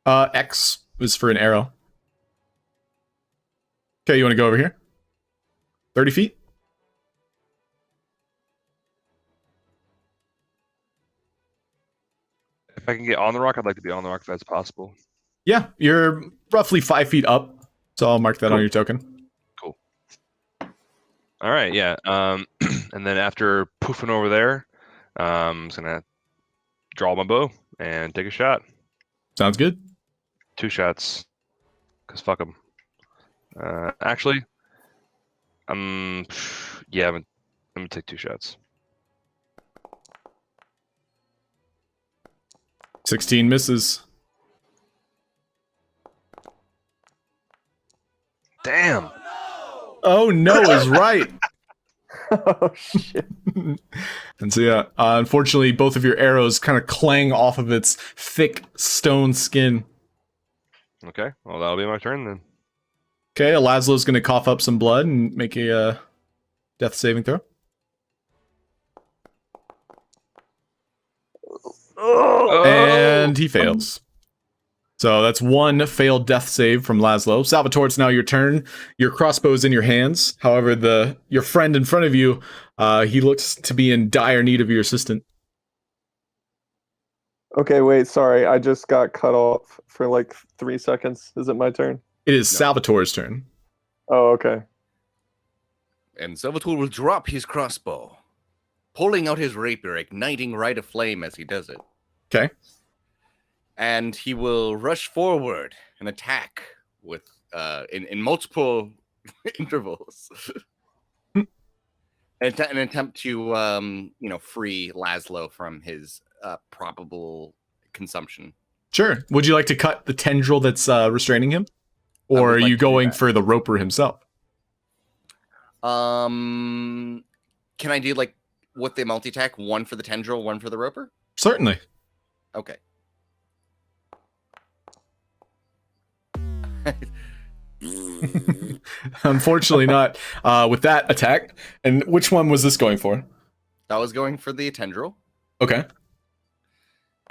X is for an arrow. Okay, you want to go over here? 30 feet? If I can get on the rock, I'd like to be on the rock if that's possible. Yeah, you're roughly 5 feet up, so I'll mark that on your token. Cool. All right, yeah. And then after poofing over there, I'm just gonna draw my bow and take a shot. Sounds good. 2 shots, cause fuck them. Actually, yeah, I'm gonna take 2 shots. 16 misses. Damn. Oh no is right. Oh shit. And so yeah, unfortunately, both of your arrows kind of clang off of its thick stone skin. Okay, well that'll be my turn then. Okay, Laszlo's going to cough up some blood and make a death saving throw. And he fails. So that's 1 failed death save from Laszlo. Salvatore, it's now your turn. Your crossbow's in your hands. However, your friend in front of you, he looks to be in dire need of your assistance. Okay, wait, sorry. I just got cut off for like 3 seconds. Is it my turn? It is No. Salvatore's turn. Oh, okay. And Salvatore will drop his crossbow, pulling out his rapier, igniting right aflame as he does it. Okay. And he will rush forward and attack with in multiple intervals. An attempt to free Laszlo from his probable consumption. Sure. Would you like to cut the tendril that's restraining him? I Or would are like you to do going that. for the roper himself? Can I do like with the multi-attack, one for the tendril, one for the roper? Certainly. Okay. Unfortunately not with that attack. And which one was this going for? I was going for the tendril, Okay.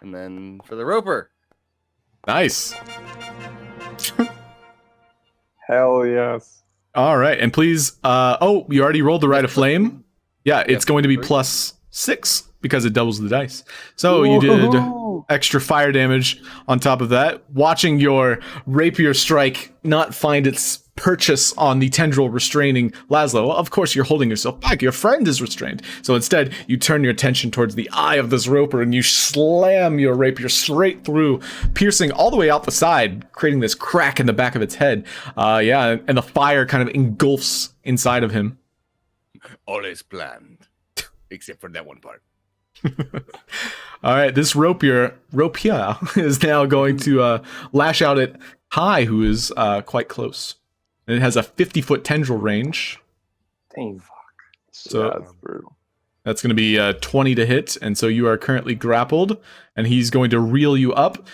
and then for the roper. Nice. Hell yes. All right. And please, you already rolled the rite of flame? Yeah, it's Yes, going to be please. +6 because it doubles the dice. So you did Woohoo! extra fire damage on top of that. Watching your rapier strike not find its purchase on the tendril restraining Laszlo. Of course, you're holding yourself back. Your friend is restrained. So instead, you turn your attention towards the eye of this roper and you slam your rapier straight through, piercing all the way out the side, creating this crack in the back of its head. And the fire kind of engulfs inside of him. All is planned, except for that one part. All right, this rapier is now going to lash out at Kai, who is quite close. And it has a 50-foot tendril range. Dang. So Yeah, that's brutal. that's going to be 20 to hit. And so you are currently grappled, and he's going to reel you up.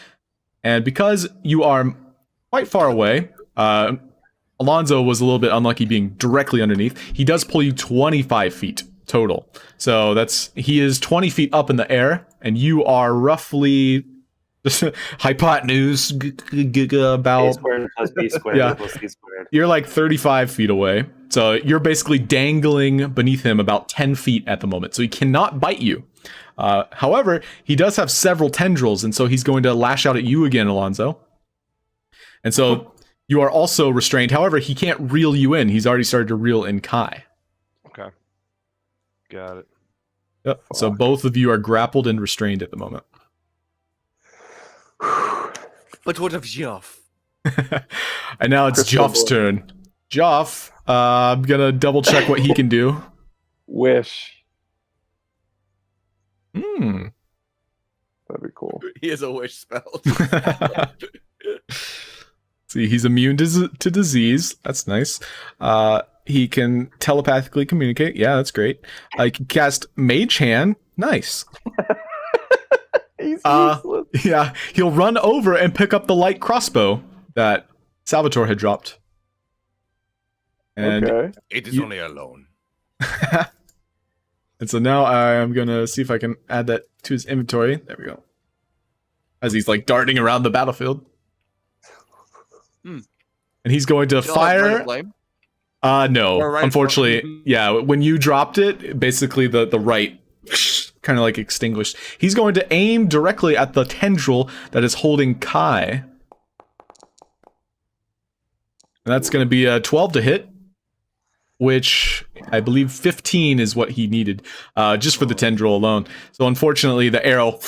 And because you are quite far away, Alonso was a little bit unlucky being directly underneath. He does pull you 25 feet total. So he is 20 feet up in the air, and you are roughly hypotenuse A about squared plus B squared Yeah. equals C squared. you're like 35 feet away. So you're basically dangling beneath him about 10 feet at the moment. So he cannot bite you. However, he does have several tendrils, and so he's going to lash out at you again, Alonso. And so you are also restrained. However, he can't reel you in. He's already started to reel in Kai. Okay. Got it. Yep. So both of you are grappled and restrained at the moment. But what of Geoff? And now it's Crystal Joff's ball. turn. Joff, I'm gonna double check what he can do. Wish. Hmm. That'd be cool. He has a wish spell. See, he's immune to disease. That's nice. He can telepathically communicate. Yeah, that's great. He can cast Mage Hand. Nice. He's Uh, useless. Yeah, he'll run over and pick up the light crossbow that Salvatore had dropped. And Okay. It is You- only alone. and so now I'm gonna see if I can add that to his inventory. There we go. As he's like darting around the battlefield. Hmm. And he's going to Still has Ray fire. of Flame? No. Or right Unfortunately, for- yeah, when you dropped it, basically the right kind of like extinguished. He's going to aim directly at the tendril that is holding Kai. And that's going to be a 12 to hit, which I believe 15 is what he needed, just for the tendril alone. So unfortunately, the arrow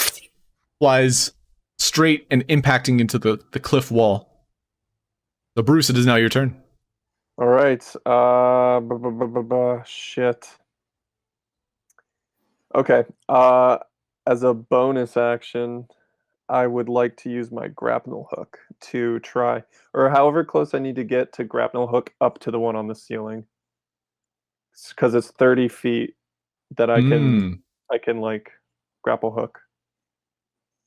flies straight and impacting into the cliff wall. So Bruce, it is now your turn. All right. Shit. Okay. As a bonus action, I would like to use my grapnel hook to try, or however close I need to get to grapnel hook up to the one on the ceiling, because it's 30 feet that I can like grapple hook.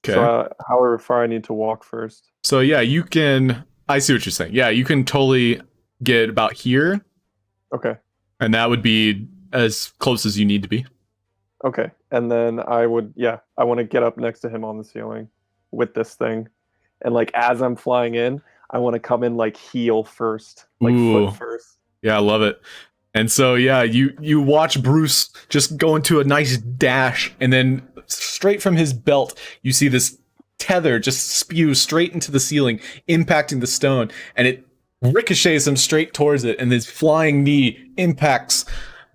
Okay. So however far I need to walk first. So yeah, you can. I see what you're saying. Yeah, you can totally get about here, Okay. and that would be as close as you need to be. Okay. And then I want to get up next to him on the ceiling with this thing. And like as I'm flying in, I want to come in like heel first, like Ooh. foot first. Yeah, I love it. And so yeah, you watch Bruce just go into a nice dash, and then straight from his belt, you see this tether just spews straight into the ceiling, impacting the stone, and it ricochets him straight towards it, and his flying knee impacts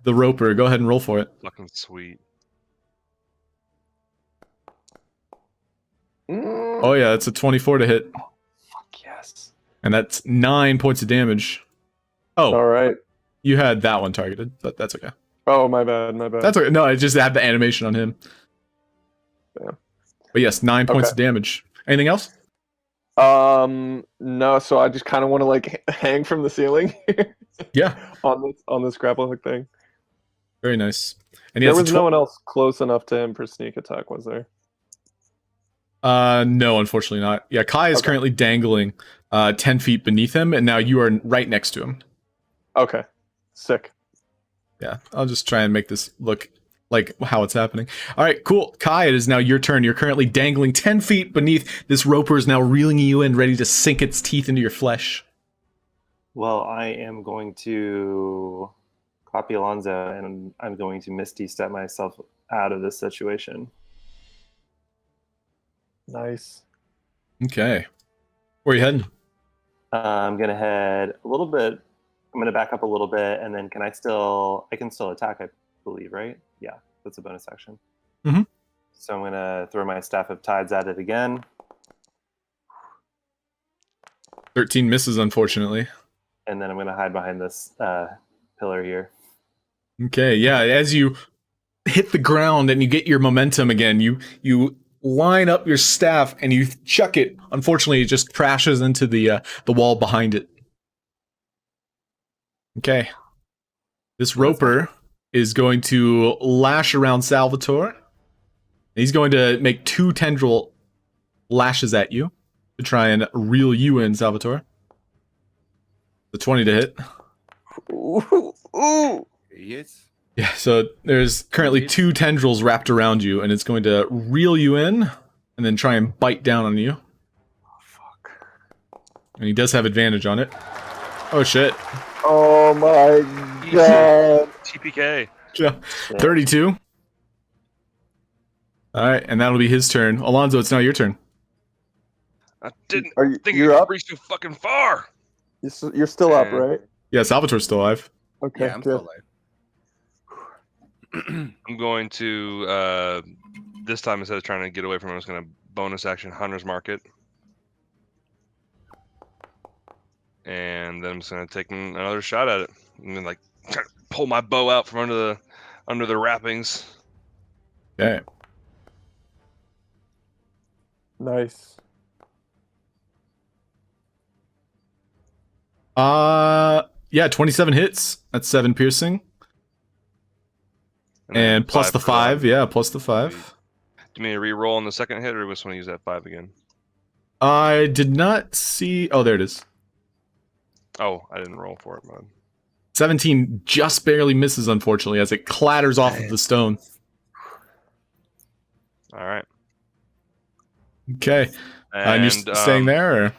the roper. Go ahead and roll for it. Fucking sweet. Oh yeah, it's a 24 to hit, Fuck yes. and that's 9 points of damage. Oh, All right. you had that one targeted, but that's okay. Oh, my bad. That's okay. No, I just had the animation on him. Yeah. But yes, 9 points Okay. of damage. Anything else? No. So I just kind of want to like hang from the ceiling Yeah, on this grapple hook thing. very nice. And There yes, was no one else close enough to him for sneak attack, was there? No, unfortunately not. Yeah, Kai is Okay. currently dangling 10 feet beneath him, and now you are right next to him. Okay. Sick. Yeah, I'll just try and make this look like how it's happening. All right, cool. Kai, it is now your turn. You're currently dangling 10 feet beneath. This roper is now reeling you in, ready to sink its teeth into your flesh. Well, I am going to copy Alonso, and I'm going to Misty step myself out of this situation. Nice. Okay. Where are you heading? I'm gonna head a little bit. I'm gonna back up a little bit, and then I can still attack, I believe, right? Yeah, that's a bonus action. Mhm. So I'm gonna throw my Staff of Tides at it again, 13 misses, unfortunately. and then I'm gonna hide behind this pillar here. Okay, yeah, as you hit the ground and you get your momentum again, you line up your staff and you chuck it. Unfortunately, it just crashes into the wall behind it. Okay. This roper is going to lash around Salvatore. He's going to make 2 tendril lashes at you to try and reel you in, Salvatore. The 20 to hit. Ooh. Yes. Yeah, so there's currently 2 tendrils wrapped around you, and it's going to reel you in and then try and bite down on you. Fuck. And he does have advantage on it. Oh shit. Oh my Easy. god. TPK. Yeah. 32. Alright, and that'll be his turn. Alonso, it's now your turn. I didn't Are you? think You're you could up. reach too fucking far. You're still up, Yeah. right? Yeah, Salvatore's still alive. Okay. Yeah, I'm good. still alive. I'm going to this time, instead of trying to get away from him, I'm just going to bonus action Hunter's Market. And then I'm just going to take another shot at it. And then, like, try to pull my bow out from under the wrappings. Okay. Nice. Yeah, 27 hits. That's 7 piercing. then And plus 5 the for 5. that. Yeah, plus the 5. Do you mean to re-roll on the second hit, or just want to use that 5 again? I did not see. Oh, there it is. Oh, I didn't roll for it, man. 17 just barely misses, unfortunately, as it clatters off of the stone. All right. Okay. And you're staying there? Or?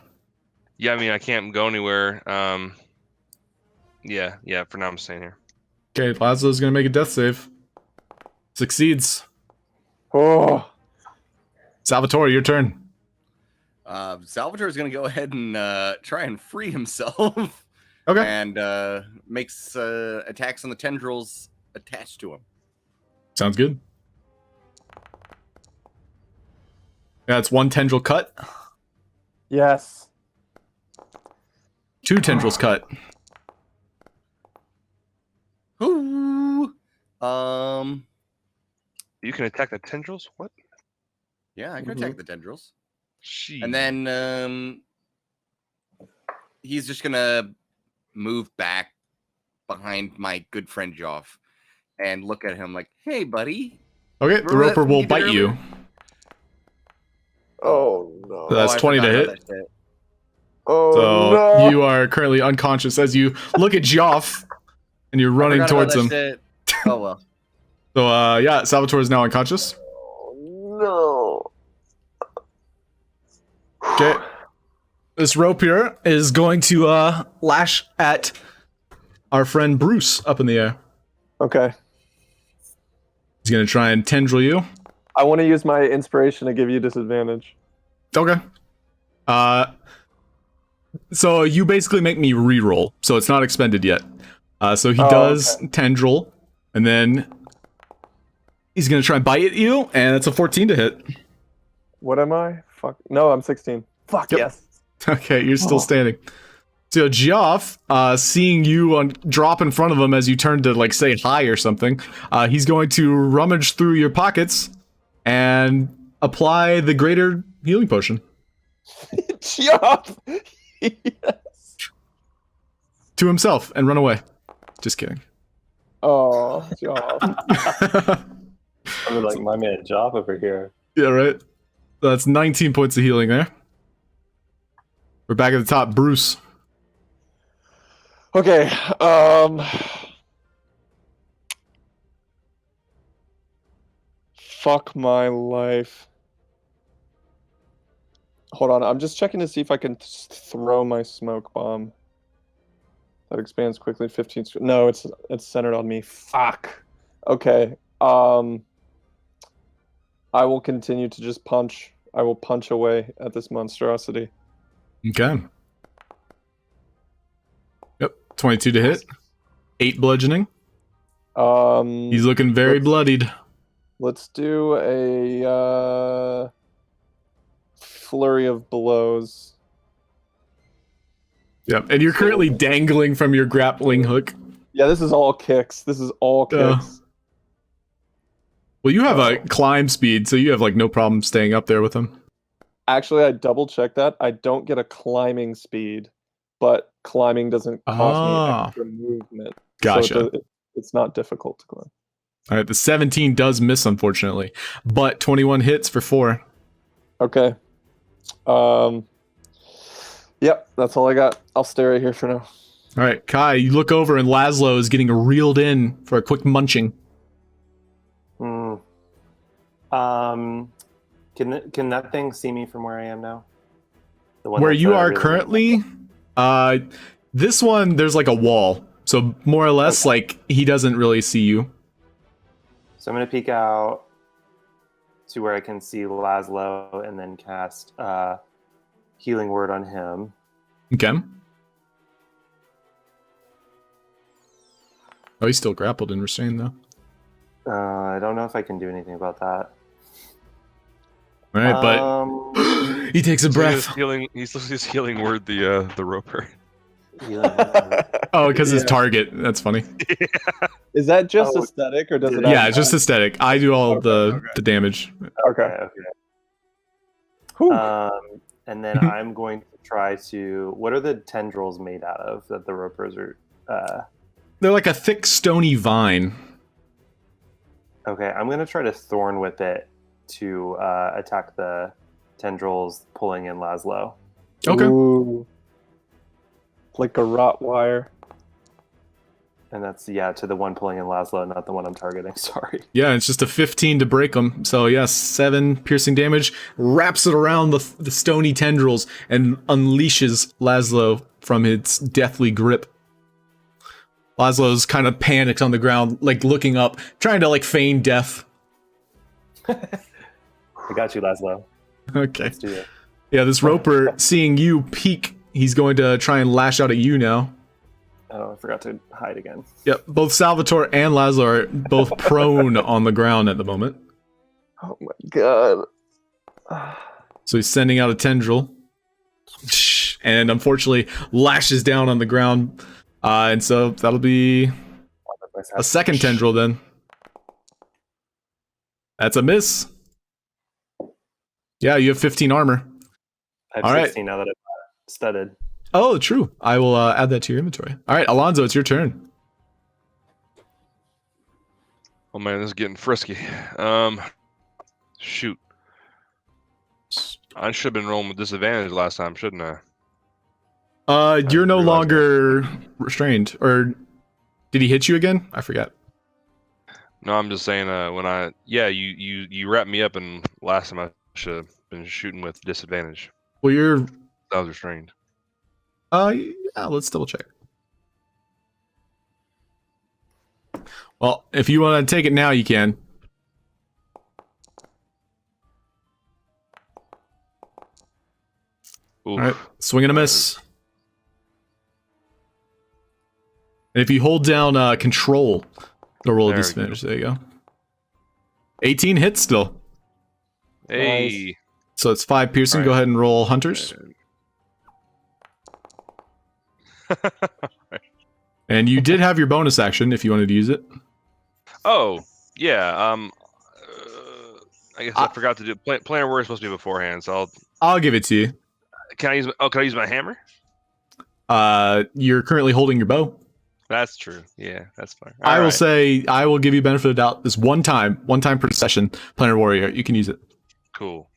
Yeah, I mean, I can't go anywhere. Yeah, for now I'm staying here. Okay, Laszlo's going to make a death save. Succeeds. Oh. Salvatore, your turn. Salvatore is going to go ahead and try and free himself. Okay. And makes attacks on the tendrils attached to him. Sounds good. Yeah, it's 1 tendril cut. Yes. 2 tendrils cut. Ooh. You can attack the tendrils? What? Yeah, I can attack the tendrils. She. And then he's just gonna move back behind my good friend Joff and look at him like, "Hey, buddy." Okay, the Remember roper that will you did bite you. earlier? Oh no. So that's I 20 to forgot hit. about that shit. Oh So no. you are currently unconscious as you look at Joff and you're I running forgot about towards that him. shit. Oh well. So yeah, Salvatore is now unconscious. Oh, no. Okay. This rope here is going to lash at our friend Bruce up in the air. Okay. He's going to try and tendril you. I want to use my inspiration to give you disadvantage. Okay. So you basically make me re-roll, so it's not expended yet. So he does tendril, and then he's gonna try and bite at you, and it's a 14 to hit. What am I? Fuck. No, I'm 16. Fuck Yep. yes. Okay, you're still standing. So Geoff, seeing you drop in front of him as you turn to like say hi or something, he's going to rummage through your pockets and apply the greater healing potion Jump. Yes. to himself and run away. Just kidding. Oh, jump. I'm like my man Job over here. Yeah, right. That's 19 points of healing there. We're back at the top. Bruce. Okay. Fuck my life. Hold on, I'm just checking to see if I can throw my smoke bomb. That expands quickly. 15. No, it's centered on me. Fuck. Okay. I will continue to just punch. I will punch away at this monstrosity. Okay. Yep. 22 to hit. 8 bludgeoning. He's looking very bloodied. Let's do a flurry of blows. Yep. And you're currently dangling from your grappling hook. Yeah, this is all kicks. This is all kicks. Well, you have a climb speed, so you have like no problem staying up there with him. Actually, I double checked that. I don't get a climbing speed, but climbing doesn't cost me extra movement. Gotcha. So it's not difficult to climb. All right, the 17 does miss, unfortunately, but 21 hits for 4. Okay. Yep, that's all I got. I'll stay right here for now. All right, Kai, you look over and Laszlo is getting reeled in for a quick munching. Can that thing see me from where I am now? The one Where that's, you are really currently, this one, there's like a wall. So more or less, like, he doesn't really see you. So I'm going to peek out to where I can see Laszlo and then cast Healing Word on him. Okay. Oh, he's still grappled and restrained, though. I don't know if I can do anything about that. All right, but he takes a breath. He's healing word the roper. Oh, because his target. That's funny. Is that just aesthetic, or does it? Yeah, it's just aesthetic. I do all the damage. Okay. And then I'm going to try to. What are the tendrils made out of that the ropers are? They're like a thick, stony vine. Okay, I'm going to try to thorn whip it to attack the tendrils pulling in Laszlo. Okay. Ooh. Like a Rottweiler. And that's, to the one pulling in Laszlo, not the one I'm targeting. Sorry. Yeah, it's just a 15 to break them. So, yeah, 7 piercing damage. Wraps it around the stony tendrils and unleashes Laszlo from its deathly grip. Laszlo's kind of panicked on the ground, like looking up, trying to like feign death. I got you, Laszlo. Okay. Let's do it. Yeah, this roper, seeing you peek, he's going to try and lash out at you now. Oh, I forgot to hide again. Yep, both Salvatore and Laszlo are both prone on the ground at the moment. Oh my god. So he's sending out a tendril. And unfortunately lashes down on the ground. And so that'll be a second tendril then. That's a miss. Yeah, you have 15 armor. I have All 16 now that I've studded. Oh, true. I will add that to your inventory. All right, Alonso, it's your turn. Oh man, this is getting frisky. Shoot. I should have been rolling with disadvantage last time, shouldn't I? You're no longer restrained. Or did he hit you again? I forget. No, I'm just saying you wrapped me up, and last time I should have been shooting with disadvantage. Well, you're... I was restrained. Yeah, let's double check. Well, if you want to take it now, you can. Oof. All right, swing and a miss. And if you hold down control, the roll of There we disadvantage. There you go. 18 hits still. Hey. So it's 5 piercing. Right. Go ahead and roll hunters. And you did have your bonus action if you wanted to use it. Oh, yeah. I guess I forgot to do planner word is supposed to be beforehand, so I'll give it to you. can I use my hammer? You're currently holding your bow. That's true. Yeah, that's fine. I will say I will give you benefit of doubt this one time per session. Planner warrior, you can use it. Cool.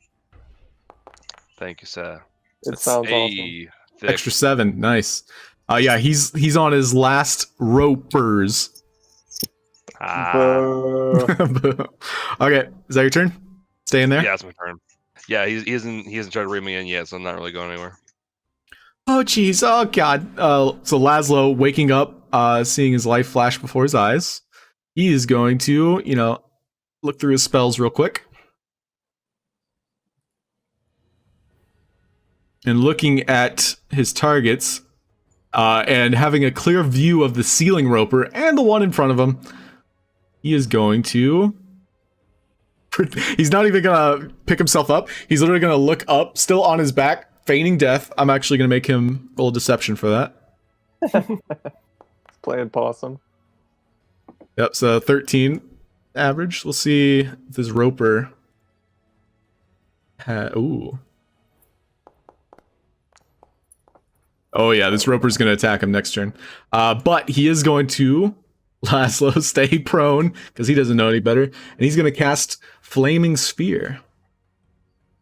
Thank you, sir. It sounds awesome. Hey, thick. Extra 7, nice. Yeah, he's on his last ropers. Ah, Boo. Okay, is that your turn? Stay in there. yeah, that's my turn. Yeah, he hasn't tried to rein me in yet, so I'm not really going anywhere. Oh jeez, oh god. So Laszlo waking up, seeing his life flash before his eyes. He is going to, look through his spells real quick. And looking at his targets, and having a clear view of the ceiling roper and the one in front of him, he is going to... He's not even gonna pick himself up. He's literally gonna look up, still on his back, feigning death. I'm actually gonna make him roll deception for that. Playing possum. Yep, so 13 average. We'll see if this roper... Ooh. Oh yeah, this roper's going to attack him next turn. But he is going to, Laszlo, stay prone, because he doesn't know any better. And he's going to cast Flaming Sphere.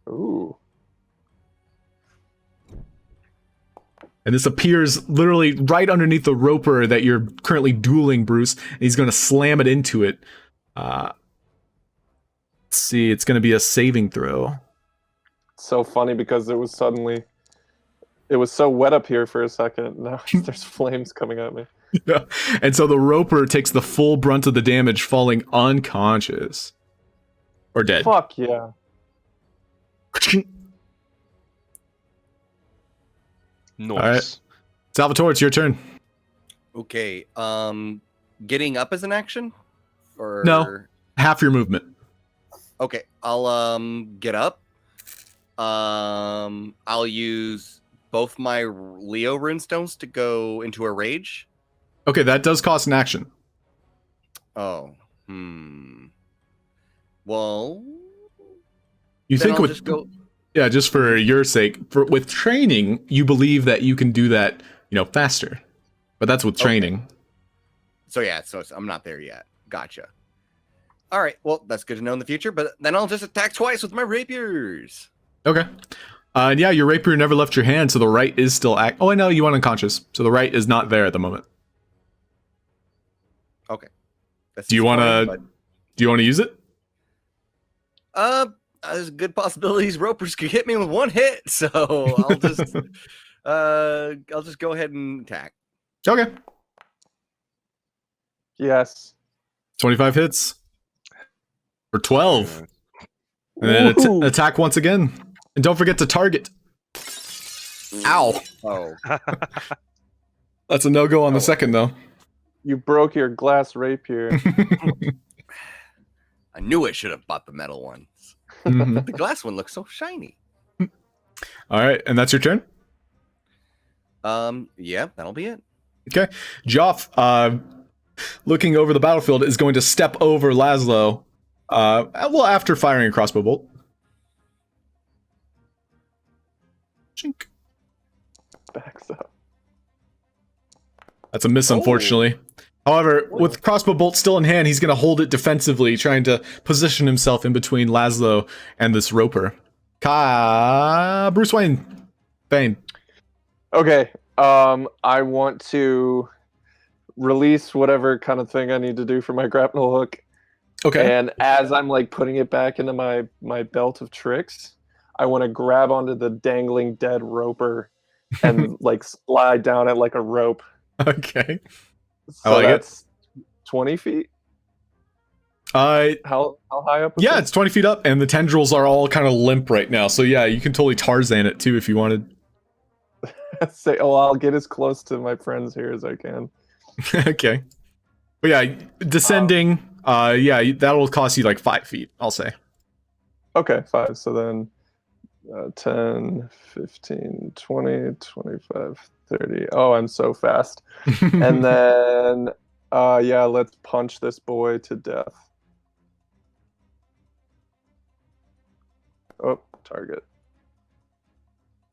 Ooh. And this appears literally right underneath the roper that you're currently dueling, Bruce. And he's going to slam it into it. Let's see, it's going to be a saving throw. So funny because it was so wet up here for a second. Now there's flames coming at me. Yeah. And so the roper takes the full brunt of the damage, falling unconscious. Or dead. Fuck yeah. Nice. All right. Salvatore, it's your turn. Okay. Getting up as an action? Or No. Half your movement. Okay, I'll get up. I'll use both my Leo runestones to go into a rage. Okay, that does cost an action. Oh. Well, You then think I'll with just go. Yeah, just for your sake, with training, you believe that you can do that, faster. But that's with training. So yeah, so I'm not there yet. Gotcha. All right, well, that's good to know in the future. But then I'll just attack twice with my rapiers. Okay. And yeah, your rapier never left your hand, so the right is still Oh, I know you went unconscious, so the right is not there at the moment. Okay. That's Do you want to use it? There's good possibilities ropers could hit me with one hit, so I'll just go ahead and attack. Okay. Yes. 25 hits. For 12. And then Woohoo. attack once again. And don't forget to target. Ow. Oh. That's a no-go on the second, though. You broke your glass rapier. I knew I should have bought the metal ones. Mhm. The glass one looks so shiny. All right, and that's your turn? Yeah, that'll be it. Okay. Joff, looking over the battlefield, is going to step over Laszlo. After firing a crossbow bolt. Chink. Backs up. That's a miss, unfortunately. However, with crossbow bolt still in hand, he's going to hold it defensively, trying to position himself in between Laszlo and this roper. Bruce Wayne. Bane. Okay. I want to release whatever kind of thing I need to do for my grapnel hook. Okay. And as I'm putting it back into my belt of tricks, I want to grab onto the dangling dead roper and slide down it like a rope. Okay. So I like that's 20 feet. How high up? Yeah, it's 20 feet up, and the tendrils are all kind of limp right now. So yeah, you can totally Tarzan it too if you wanted. Say, oh, I'll get as close to my friends here as I can. Okay. But yeah, descending. Yeah, that'll cost you like 5 feet. I'll say. Okay, 5. So then 10, 15, 20, 25, 30. Oh, I'm so fast. And then, yeah, let's punch this boy to death. Oh, target.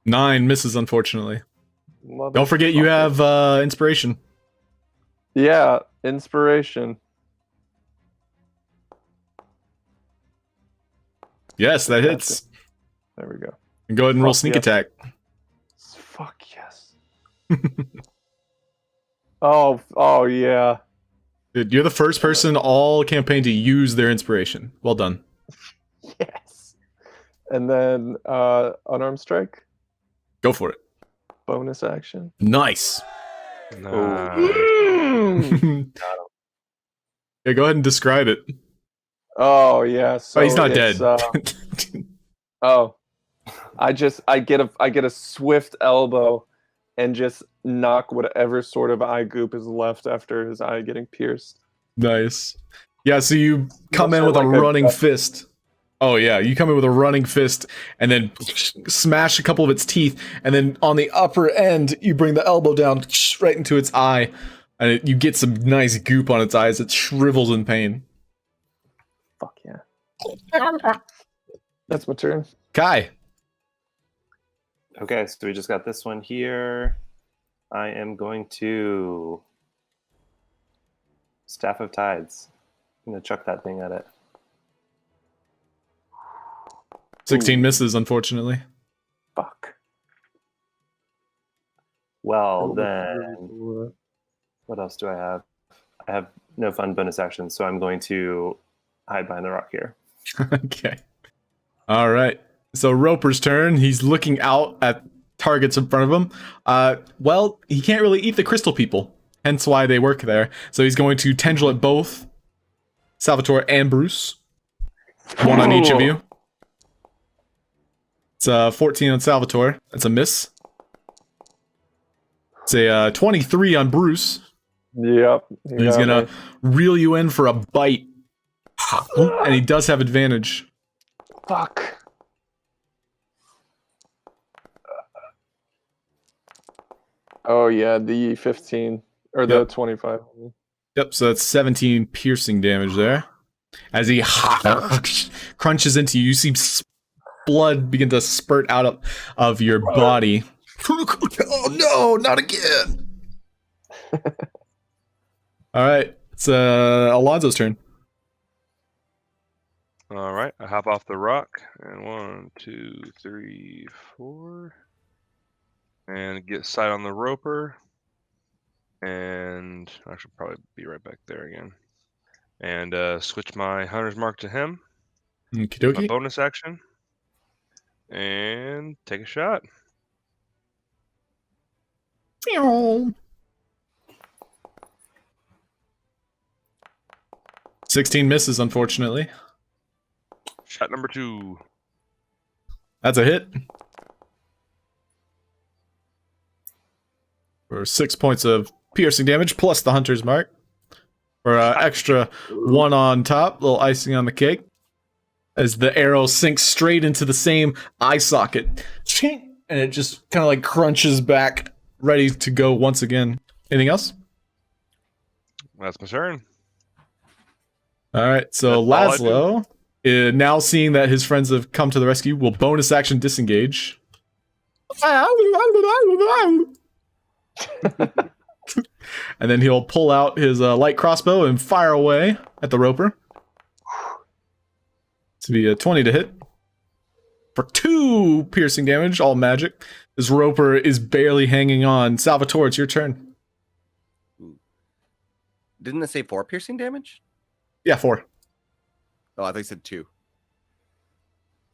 9 misses, unfortunately. Don't forget you have inspiration. Yeah, inspiration. Yes, that hits. There we go. And go ahead and roll Fuck sneak yes. attack. Fuck yes. Oh yeah. Dude, you're the first person all campaign to use their inspiration. Well done. Yes. And then unarmed strike, Go for it. bonus action. Nice. Nice. Yeah, go ahead and describe it. Oh yeah. So Oh, he's not it's, dead. oh, I get a swift elbow, and just knock whatever sort of eye goop is left after his eye getting pierced. Nice. Yeah, so you come Looks in with like a a- running fist. Oh yeah, you come in with a running fist and then smash a couple of its teeth, and then on the upper end you bring the elbow down right into its eye, and you get some nice goop on its eyes. It shrivels in pain. Fuck yeah. That's my turn. Kai. Okay, so we just got this one here. I am going to Staff of Tides. I'm gonna chuck that thing at it. 16 misses, unfortunately. Fuck. Well, then, what else do I have? I have no fun bonus actions, so I'm going to hide behind the rock here. Okay. All right. So Roper's turn. He's looking out at targets in front of him. Well, he can't really eat the crystal people, hence why they work there. So he's going to tendril at both Salvatore and Bruce. One on each of you. It's 14 on Salvatore. That's a miss. It's a 23 on Bruce. Yep. He's gonna reel you in for a bite. And he does have advantage. Fuck. Oh yeah, the 15 or the Yep. 25. Yep, so that's 17 piercing damage there. As he crunches into you, you see blood begin to spurt out of your body. Oh no, not again! Alright, it's Alonso's turn. All right, I hop off the rock, and 1, 2, 3, 4, and get sight on the roper, and I should probably be right back there again, and switch my hunter's mark to him, my Okie bonus action, and take a shot. dokie. 16 misses, unfortunately. Shot number 2. That's a hit. For 6 points of piercing damage, plus the hunter's mark. For extra 1 on top, little icing on the cake. As the arrow sinks straight into the same eye socket. And it just kind of like crunches back, ready to go once again. Anything else? That's my turn. Alright, so That's all I Laszlo, now seeing that his friends have come to the rescue, will bonus action disengage. And then he'll pull out his light crossbow and fire away at the roper. To be a 20 to hit. For 2 piercing damage, all magic. This roper is barely hanging on. Salvatore, it's your turn. Didn't it say 4 piercing damage? Yeah, 4. Oh, I think it said 2.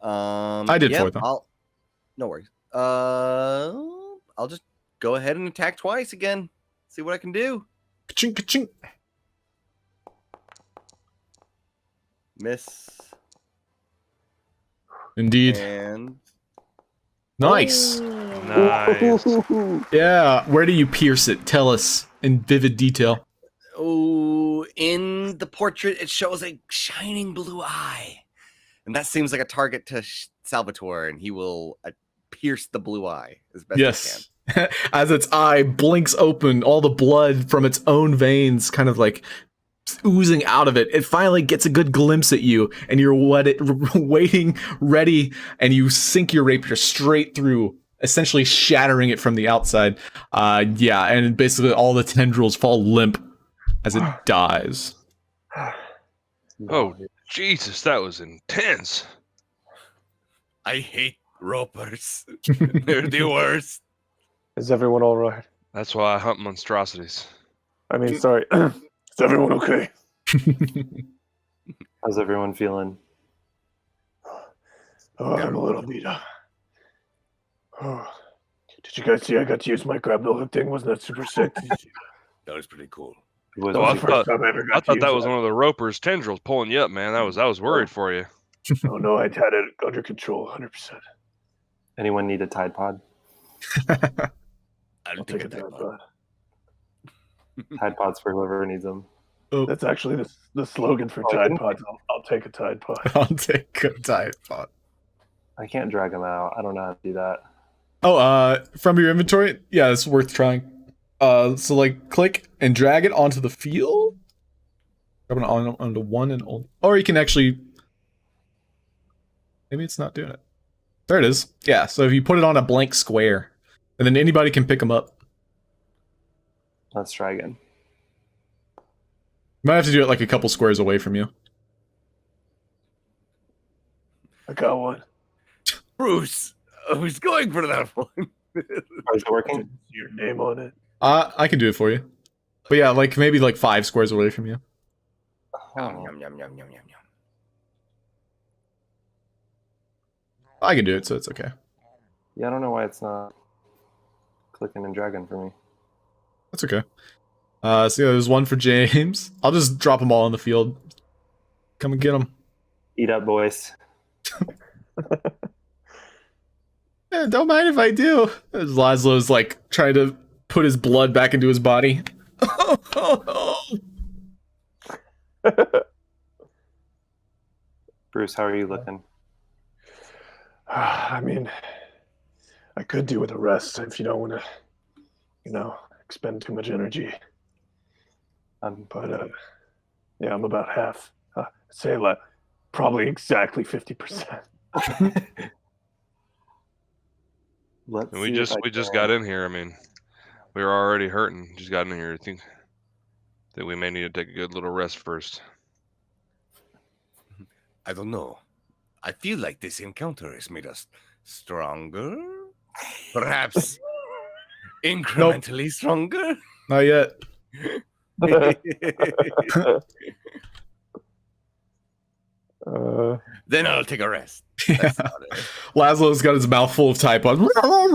I did 4 though. No worries. I'll just go ahead and attack twice again. See what I can do. Ka-ching, ka-ching. Miss. Indeed. And Nice. Nice. Yeah, where do you pierce it? Tell us in vivid detail. Oh, in the portrait, it shows a shining blue eye. And that seems like a target to Salvatore, and he will pierce the blue eye as best he can. Yes. As its eye blinks open, all the blood from its own veins kind of like oozing out of it. It finally gets a good glimpse at you, and you're waiting, ready, and you sink your rapier straight through, essentially shattering it from the outside. Yeah, and basically all the tendrils fall limp as it dies. Oh, Jesus, that was intense. I hate ropers. They're the worst. Is everyone all right? That's why I hunt monstrosities. I mean, sorry. Is everyone okay? How's everyone feeling? Oh, I'm a little beat up. Oh. Did you guys see I got to use my grab the hook thing? Wasn't that super sick? That was pretty cool. It was That was the I first time I ever got I to thought use that was one of the roper's tendrils pulling you up, man. I was worried for you. Oh no, I had it under control, 100%. Anyone need a Tide Pod? I I'll don't take think a it's Tide Pod. Tide Pods for whoever needs them. That's actually the slogan for Oh, I Tide didn't- Pods. I'll take a Tide Pod. I'll take a Tide Pod. I can't drag them out. I don't know how to do that. Oh, from your inventory? Yeah, it's worth trying. So like click and drag it onto the field. Grab it onto one and only. Or you can actually. Maybe it's not doing it. There it is. Yeah, so if you put it on a blank square, and then anybody can pick them up. Let's try again. You might have to do it like a couple squares away from you. I got one. Bruce, I was going for that one. Oh, is it working? Didn't see your name on it. I can do it for you. But yeah, like maybe like 5 squares away from you. Oh. Yum, yum, yum, yum, yum, yum. I can do it, so it's okay. Yeah, I don't know why it's not clicking and dragging for me. That's okay. So yeah, there's one for James. I'll just drop them all in the field. Come and get them. Eat up, boys. Eh, don't mind if I do. As Laszlo's like trying to put his blood back into his body. Bruce, how are you looking? I mean, I could do with a rest if you don't want to, expend too much energy. But yeah, I'm about half. Say like probably exactly 50%. Let's And we see just if I we just can- got in here. I mean, we were already hurting. Just got in here. I think that we may need to take a good little rest first. I don't know. I feel like this encounter has made us stronger. Perhaps incrementally stronger. Not yet. Then I'll take a rest. Yeah. That's about it. Laszlo's got his mouth full of Tide Pods. I'll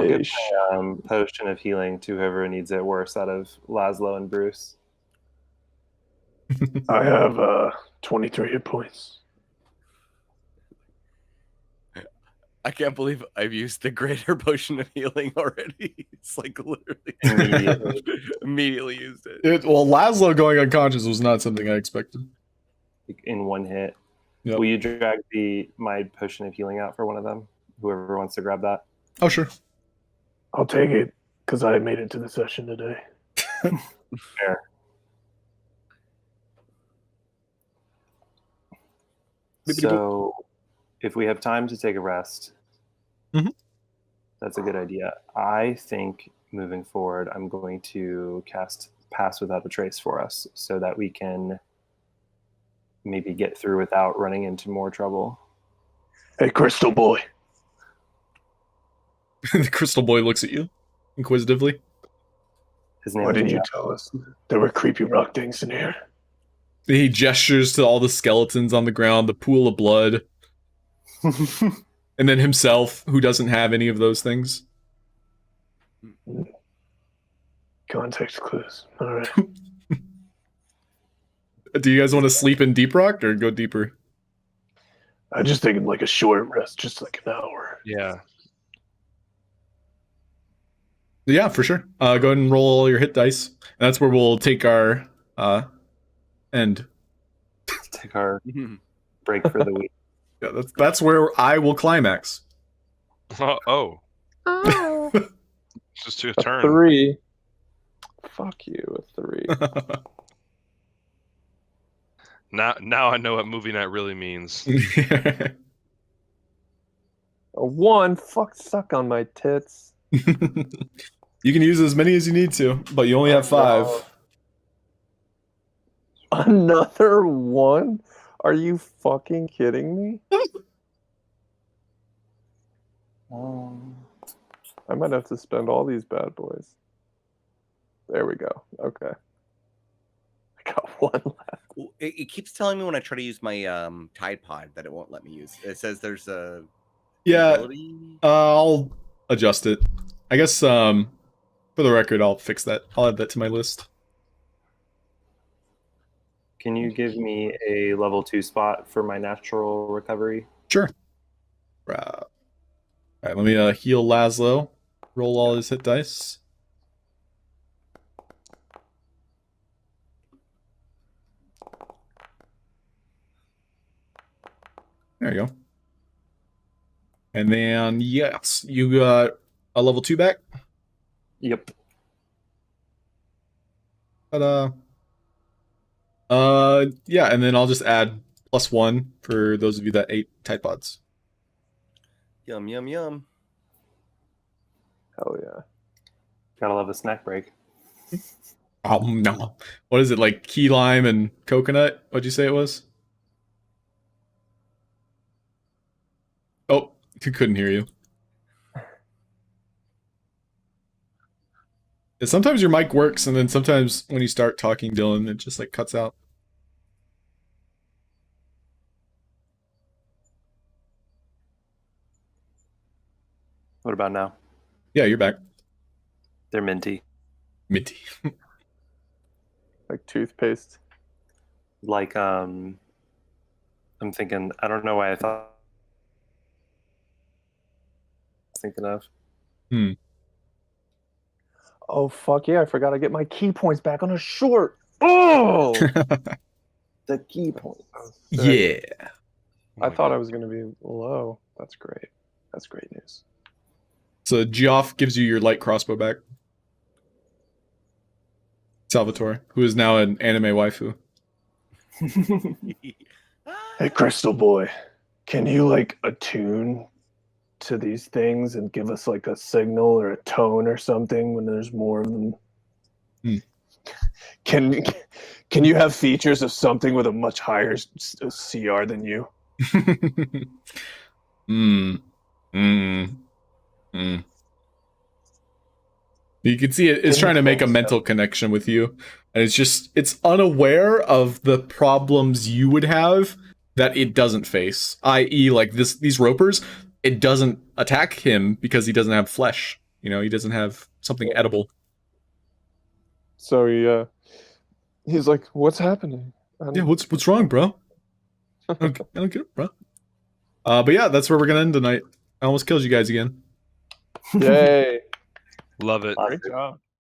give Ish. my potion of healing to whoever needs it worse out of Laszlo and Bruce. I have 23 hit points. I can't believe I've used the greater potion of healing already. It's like literally immediately used it. Well, Laszlo going unconscious was not something I expected. In one hit. Yep. Will you drag my potion of healing out for one of them? Whoever wants to grab that. Oh, sure. I'll take it because I made it to the session today. Fair. So, if we have time to take a rest, Mhm. that's a good idea. I think moving forward, I'm going to cast Pass Without a Trace for us so that we can maybe get through without running into more trouble. Hey, Crystal Boy. The crystal boy looks at you inquisitively. His name Why is didn't you Gaia. tell us there were creepy rock things in here? He gestures to all the skeletons on the ground, the pool of blood, and then himself, who doesn't have any of those things. Context clues. All right. Do you guys want to sleep in Deeprock or go deeper? I just taking like a short rest, just like an hour. Yeah. Yeah, for sure. Go ahead and roll all your hit dice. And that's where we'll take our end. Take our break for the week. Yeah, that's where I will climax. Oh. Oh. It's just your A turn. 3. Fuck you, a 3. Now I know what movie night really means. A 1. Fuck, suck on my tits. You can use as many as you need to, but you only have 5. No. Another 1? Are you fucking kidding me? I might have to spend all these bad boys. There we go. Okay. I got 1 left. It keeps telling me when I try to use my Tide Pod that it won't let me use. It says there's a Yeah, ability. I'll adjust it. I guess for the record, I'll fix that. I'll add that to my list. Can you give me a level 2 spot for my natural recovery? Sure. All right, let me heal Laszlo. Roll all his hit dice. There you go. And then, yes, you got a level 2 back. Yep. Ta-da. Yeah, and then I'll just add +1 for those of you that ate Tide Pods. Yum, yum, yum. Hell yeah. Gotta love a snack break. Oh, no. What is it, like key lime and coconut? What'd you say it was? Oh, couldn't hear you. Yeah, sometimes your mic works, and then sometimes when you start talking, Dylan, it just like cuts out. What about now? Yeah, you're back. They're minty. Minty. Like toothpaste. Like, I'm thinking, I don't know why I thought I was thinking of. Oh, fuck yeah. I forgot I get my key points back on a short. Oh! The key points. Yeah. I thought I was going to be low. That's great. That's great news. So Geoff gives you your light crossbow back. Salvatore, who is now an anime waifu. Hey, Crystal Boy, can you like attune to these things and give us like a signal or a tone or something when there's more of them? Can you have features of something with a much higher CR than you? You can see it's trying to make a mental connection with you, and it's unaware of the problems you would have that it doesn't face. I.e., like these ropers, it doesn't attack him because he doesn't have flesh. You know, he doesn't have something edible. So he's like, "What's happening?" Yeah, what's wrong, bro? I don't get it, bro. But yeah, that's where we're gonna end tonight. I almost killed you guys again. Yay! Love it. Great job.